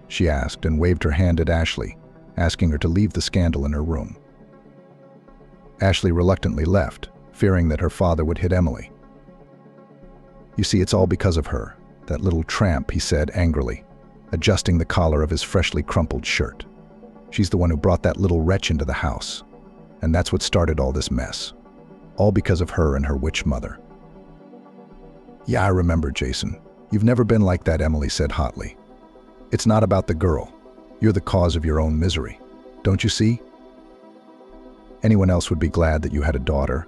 [SPEAKER 2] she asked and waved her hand at Ashley, asking her to leave the scandal in her room. Ashley reluctantly left, fearing that her father would hit Emily. "You see, it's all because of her, that little tramp," he said angrily, adjusting the collar of his freshly crumpled shirt. "She's the one who brought that little wretch into the house, and that's what started all this mess. All because of her and her witch mother." "Yeah, I remember, Jason. You've never been like that," Emily said hotly. "It's not about the girl. You're the cause of your own misery. Don't you see? Anyone else would be glad that you had a daughter,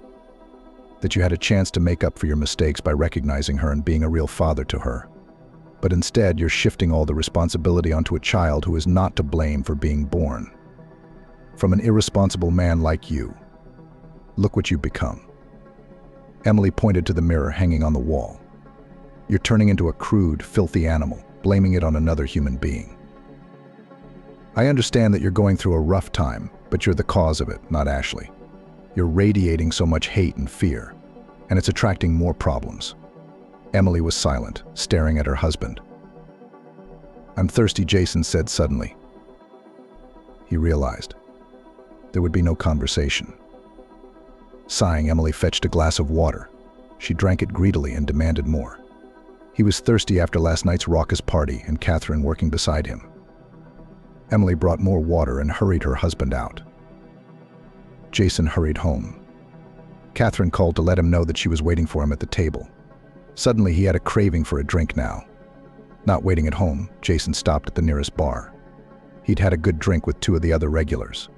[SPEAKER 2] that you had a chance to make up for your mistakes by recognizing her and being a real father to her. But instead, you're shifting all the responsibility onto a child who is not to blame for being born. From an irresponsible man like you. Look what you've become." Emily pointed to the mirror hanging on the wall. "You're turning into a crude, filthy animal, blaming it on another human being. I understand that you're going through a rough time, but you're the cause of it, not Ashley. You're radiating so much hate and fear, and it's attracting more problems." Emily was silent, staring at her husband. "I'm thirsty," Jason said suddenly. He realized there would be no conversation. Sighing, Emily fetched a glass of water. She drank it greedily and demanded more. He was thirsty after last night's raucous party and Catherine working beside him. Emily brought more water and hurried her husband out. Jason hurried home. Catherine called to let him know that she was waiting for him at the table. Suddenly, he had a craving for a drink now. Not waiting at home, Jason stopped at the nearest bar. He'd had a good drink with two of the other regulars.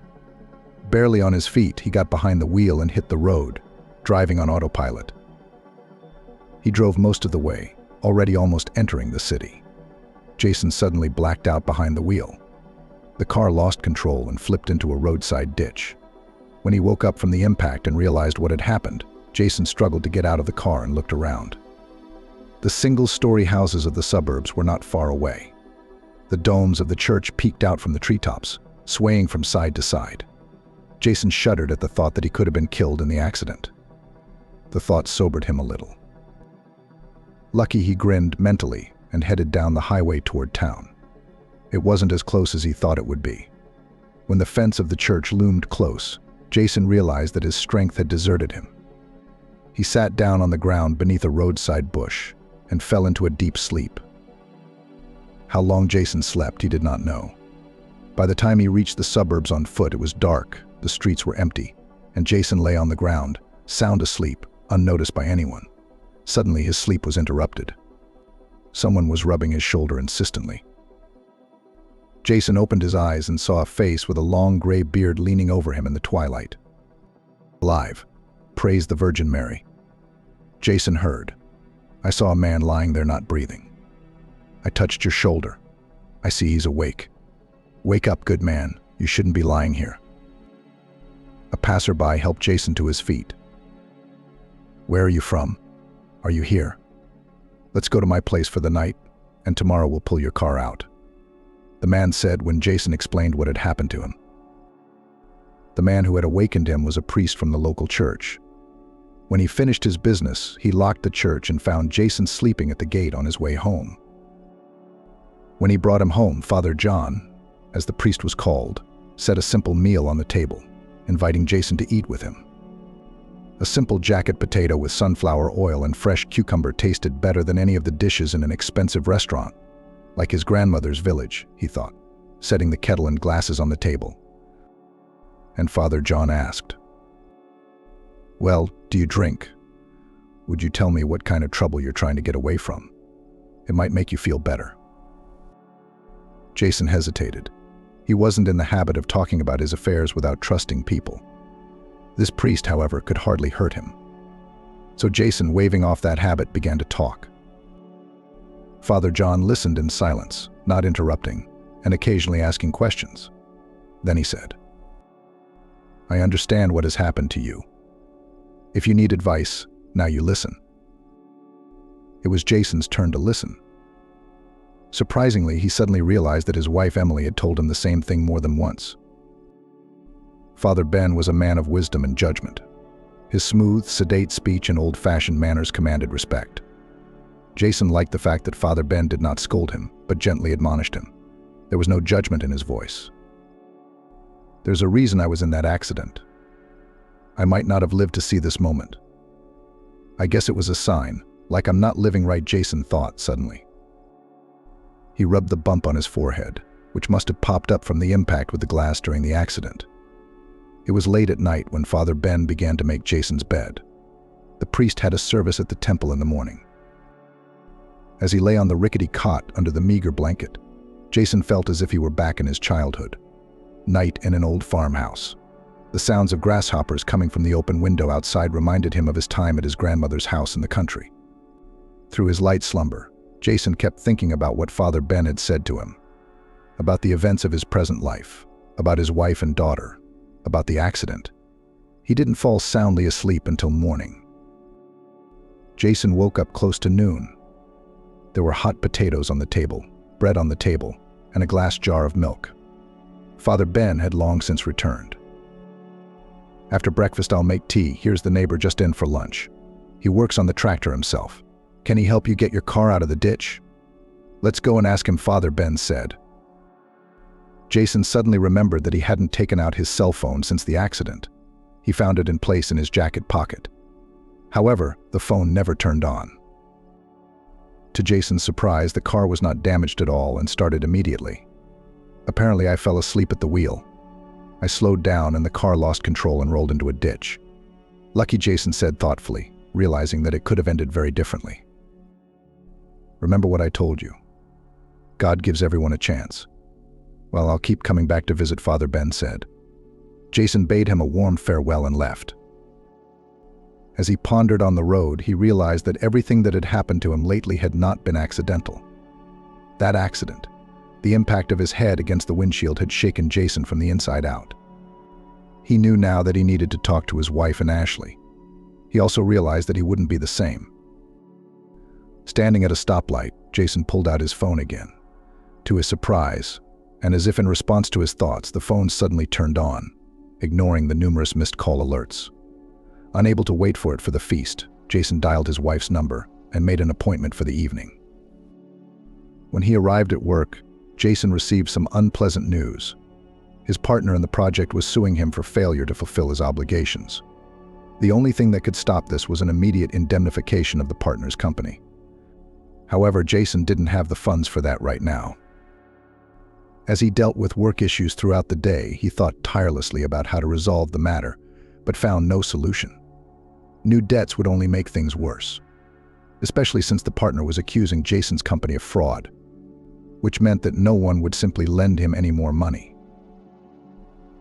[SPEAKER 2] Barely on his feet, he got behind the wheel and hit the road, driving on autopilot. He drove most of the way, already almost entering the city. Jason suddenly blacked out behind the wheel. The car lost control and flipped into a roadside ditch. When he woke up from the impact and realized what had happened, Jason struggled to get out of the car and looked around. The single-story houses of the suburbs were not far away. The domes of the church peeked out from the treetops, swaying from side to side. Jason shuddered at the thought that he could have been killed in the accident. The thought sobered him a little. Lucky, he grinned mentally and headed down the highway toward town. It wasn't as close as he thought it would be. When the fence of the church loomed close, Jason realized that his strength had deserted him. He sat down on the ground beneath a roadside bush and fell into a deep sleep. How long Jason slept, he did not know. By the time he reached the suburbs on foot, it was dark, the streets were empty, and Jason lay on the ground, sound asleep, unnoticed by anyone. Suddenly, his sleep was interrupted. Someone was rubbing his shoulder insistently. Jason opened his eyes and saw a face with a long gray beard leaning over him in the twilight. "Alive. Praise the Virgin Mary." Jason heard. "I saw a man lying there not breathing. I touched your shoulder. I see he's awake. Wake up, good man. You shouldn't be lying here." A passerby helped Jason to his feet. "Where are you from? Are you here? Let's go to my place for the night, and tomorrow we'll pull your car out," the man said when Jason explained what had happened to him. The man who had awakened him was a priest from the local church. When he finished his business, he locked the church and found Jason sleeping at the gate on his way home. When he brought him home, Father John, as the priest was called, set a simple meal on the table, inviting Jason to eat with him. A simple jacket potato with sunflower oil and fresh cucumber tasted better than any of the dishes in an expensive restaurant. Like his grandmother's village, he thought, setting the kettle and glasses on the table. And Father John asked, "Well, do you drink? Would you tell me what kind of trouble you're trying to get away from? It might make you feel better." Jason hesitated. He wasn't in the habit of talking about his affairs without trusting people. This priest, however, could hardly hurt him. So Jason, waving off that habit, began to talk. Father John listened in silence, not interrupting, and occasionally asking questions. Then he said, "I understand what has happened to you. If you need advice, now you listen." It was Jason's turn to listen. Surprisingly, he suddenly realized that his wife Emily had told him the same thing more than once. Father Ben was a man of wisdom and judgment. His smooth, sedate speech and old-fashioned manners commanded respect. Jason liked the fact that Father Ben did not scold him, but gently admonished him. There was no judgment in his voice. "There's a reason I was in that accident. I might not have lived to see this moment. I guess it was a sign, like I'm not living right," Jason thought suddenly. He rubbed the bump on his forehead, which must have popped up from the impact with the glass during the accident. It was late at night when Father Ben began to make Jason's bed. The priest had a service at the temple in the morning. As he lay on the rickety cot under the meager blanket, Jason felt as if he were back in his childhood. Night in an old farmhouse. The sounds of grasshoppers coming from the open window outside reminded him of his time at his grandmother's house in the country. Through his light slumber, Jason kept thinking about what Father Ben had said to him, about the events of his present life, about his wife and daughter, about the accident. He didn't fall soundly asleep until morning. Jason woke up close to noon. There were hot potatoes on the table, bread on the table, and a glass jar of milk. Father Ben had long since returned. "After breakfast I'll make tea. Here's the neighbor just in for lunch. He works on the tractor himself. Can he help you get your car out of the ditch?" "Let's go and ask him," Father Ben said. Jason suddenly remembered that he hadn't taken out his cell phone since the accident. He found it in place in his jacket pocket. However, the phone never turned on. To Jason's surprise, the car was not damaged at all and started immediately. "Apparently I fell asleep at the wheel. I slowed down and the car lost control and rolled into a ditch." "Lucky," Jason said thoughtfully, realizing that it could have ended very differently. "Remember what I told you. God gives everyone a chance." "Well, I'll keep coming back to visit," Father Ben said. Jason bade him a warm farewell and left. As he pondered on the road, he realized that everything that had happened to him lately had not been accidental. That accident, the impact of his head against the windshield, had shaken Jason from the inside out. He knew now that he needed to talk to his wife and Ashley. He also realized that he wouldn't be the same. Standing at a stoplight, Jason pulled out his phone again. To his surprise, and as if in response to his thoughts, the phone suddenly turned on, ignoring the numerous missed call alerts. Unable to wait for it for the feast, Jason dialed his wife's number and made an appointment for the evening. When he arrived at work, Jason received some unpleasant news. His partner in the project was suing him for failure to fulfill his obligations. The only thing that could stop this was an immediate indemnification of the partner's company. However, Jason didn't have the funds for that right now. As he dealt with work issues throughout the day, he thought tirelessly about how to resolve the matter, but found no solution. New debts would only make things worse, especially since the partner was accusing Jason's company of fraud, which meant that no one would simply lend him any more money.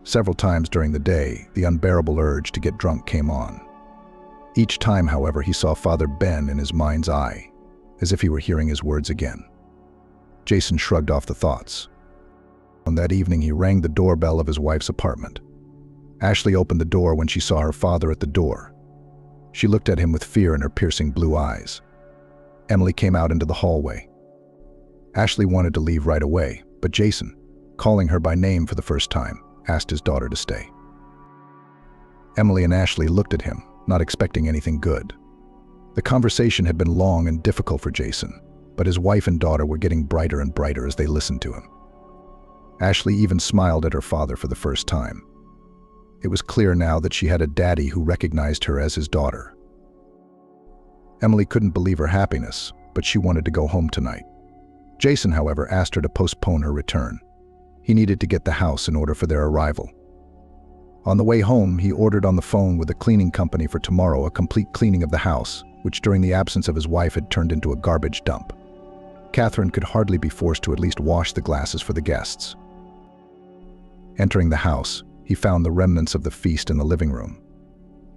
[SPEAKER 2] Several times during the day, the unbearable urge to get drunk came on. Each time, however, he saw Father Ben in his mind's eye, as if he were hearing his words again. Jason shrugged off the thoughts. On that evening, he rang the doorbell of his wife's apartment. Ashley opened the door when she saw her father at the door. She looked at him with fear in her piercing blue eyes. Emily came out into the hallway. Ashley wanted to leave right away, but Jason, calling her by name for the first time, asked his daughter to stay. Emily and Ashley looked at him, not expecting anything good. The conversation had been long and difficult for Jason, but his wife and daughter were getting brighter and brighter as they listened to him. Ashley even smiled at her father for the first time. It was clear now that she had a daddy who recognized her as his daughter. Emily couldn't believe her happiness, but she wanted to go home tonight. Jason, however, asked her to postpone her return. He needed to get the house in order for their arrival. On the way home, he ordered on the phone with a cleaning company for tomorrow a complete cleaning of the house, which during the absence of his wife had turned into a garbage dump. Catherine could hardly be forced to at least wash the glasses for the guests. Entering the house, he found the remnants of the feast in the living room.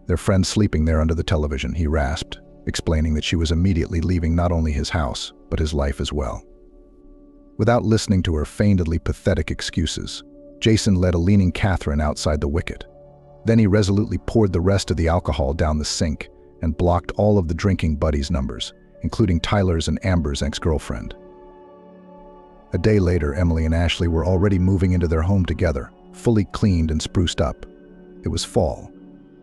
[SPEAKER 2] Their friend sleeping there under the television, he rasped, explaining that she was immediately leaving not only his house, but his life as well. Without listening to her feignedly pathetic excuses, Jason led a leaning Catherine outside the wicket. Then he resolutely poured the rest of the alcohol down the sink and blocked all of the drinking buddies' numbers, including Tyler's and Amber's ex-girlfriend. A day later, Emily and Ashley were already moving into their home together, fully cleaned and spruced up. It was fall.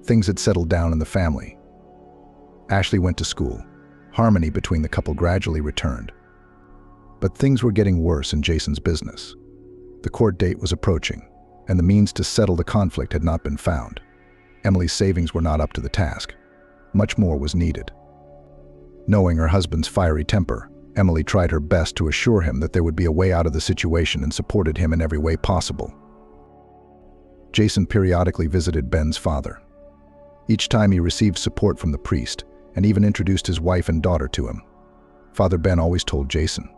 [SPEAKER 2] Things had settled down in the family. Ashley went to school. Harmony between the couple gradually returned. But things were getting worse in Jason's business. The court date was approaching, and the means to settle the conflict had not been found. Emily's savings were not up to the task. Much more was needed. Knowing her husband's fiery temper, Emily tried her best to assure him that there would be a way out of the situation and supported him in every way possible. Jason periodically visited Ben's father. Each time he received support from the priest and even introduced his wife and daughter to him. Father Ben always told Jason,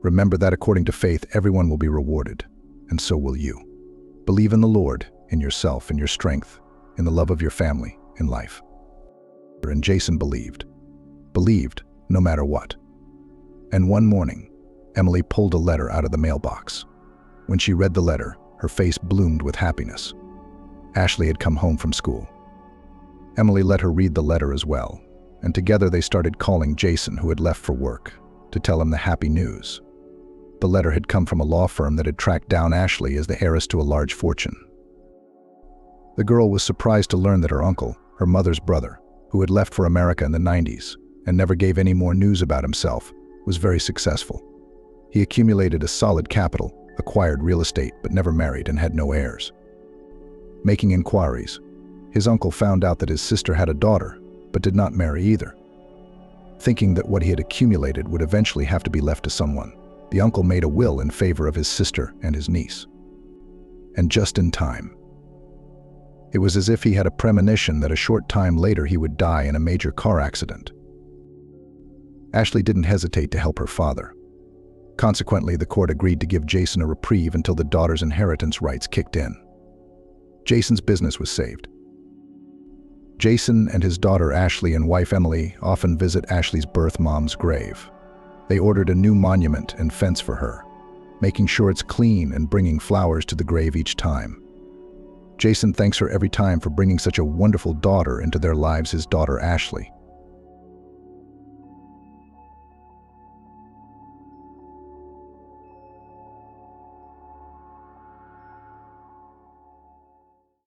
[SPEAKER 2] "Remember that according to faith, everyone will be rewarded, and so will you. Believe in the Lord, in yourself, in your strength, in the love of your family, in life." And Jason believed no matter what. And one morning, Emily pulled a letter out of the mailbox. When she read the letter, her face bloomed with happiness. Ashley had come home from school. Emily let her read the letter as well, and together they started calling Jason, who had left for work, to tell him the happy news. The letter had come from a law firm that had tracked down Ashley as the heiress to a large fortune. The girl was surprised to learn that her uncle, her mother's brother, who had left for America in the 90s and never gave any more news about himself, was very successful. He accumulated a solid capital, acquired real estate, but never married and had no heirs. Making inquiries, his uncle found out that his sister had a daughter, but did not marry either. Thinking that what he had accumulated would eventually have to be left to someone, the uncle made a will in favor of his sister and his niece. And just in time. It was as if he had a premonition that a short time later he would die in a major car accident. Ashley didn't hesitate to help her father. Consequently, the court agreed to give Jason a reprieve until the daughter's inheritance rights kicked in. Jason's business was saved. Jason and his daughter Ashley and wife Emily often visit Ashley's birth mom's grave. They ordered a new monument and fence for her, making sure it's clean and bringing flowers to the grave each time. Jason thanks her every time for bringing such a wonderful daughter into their lives, his daughter Ashley.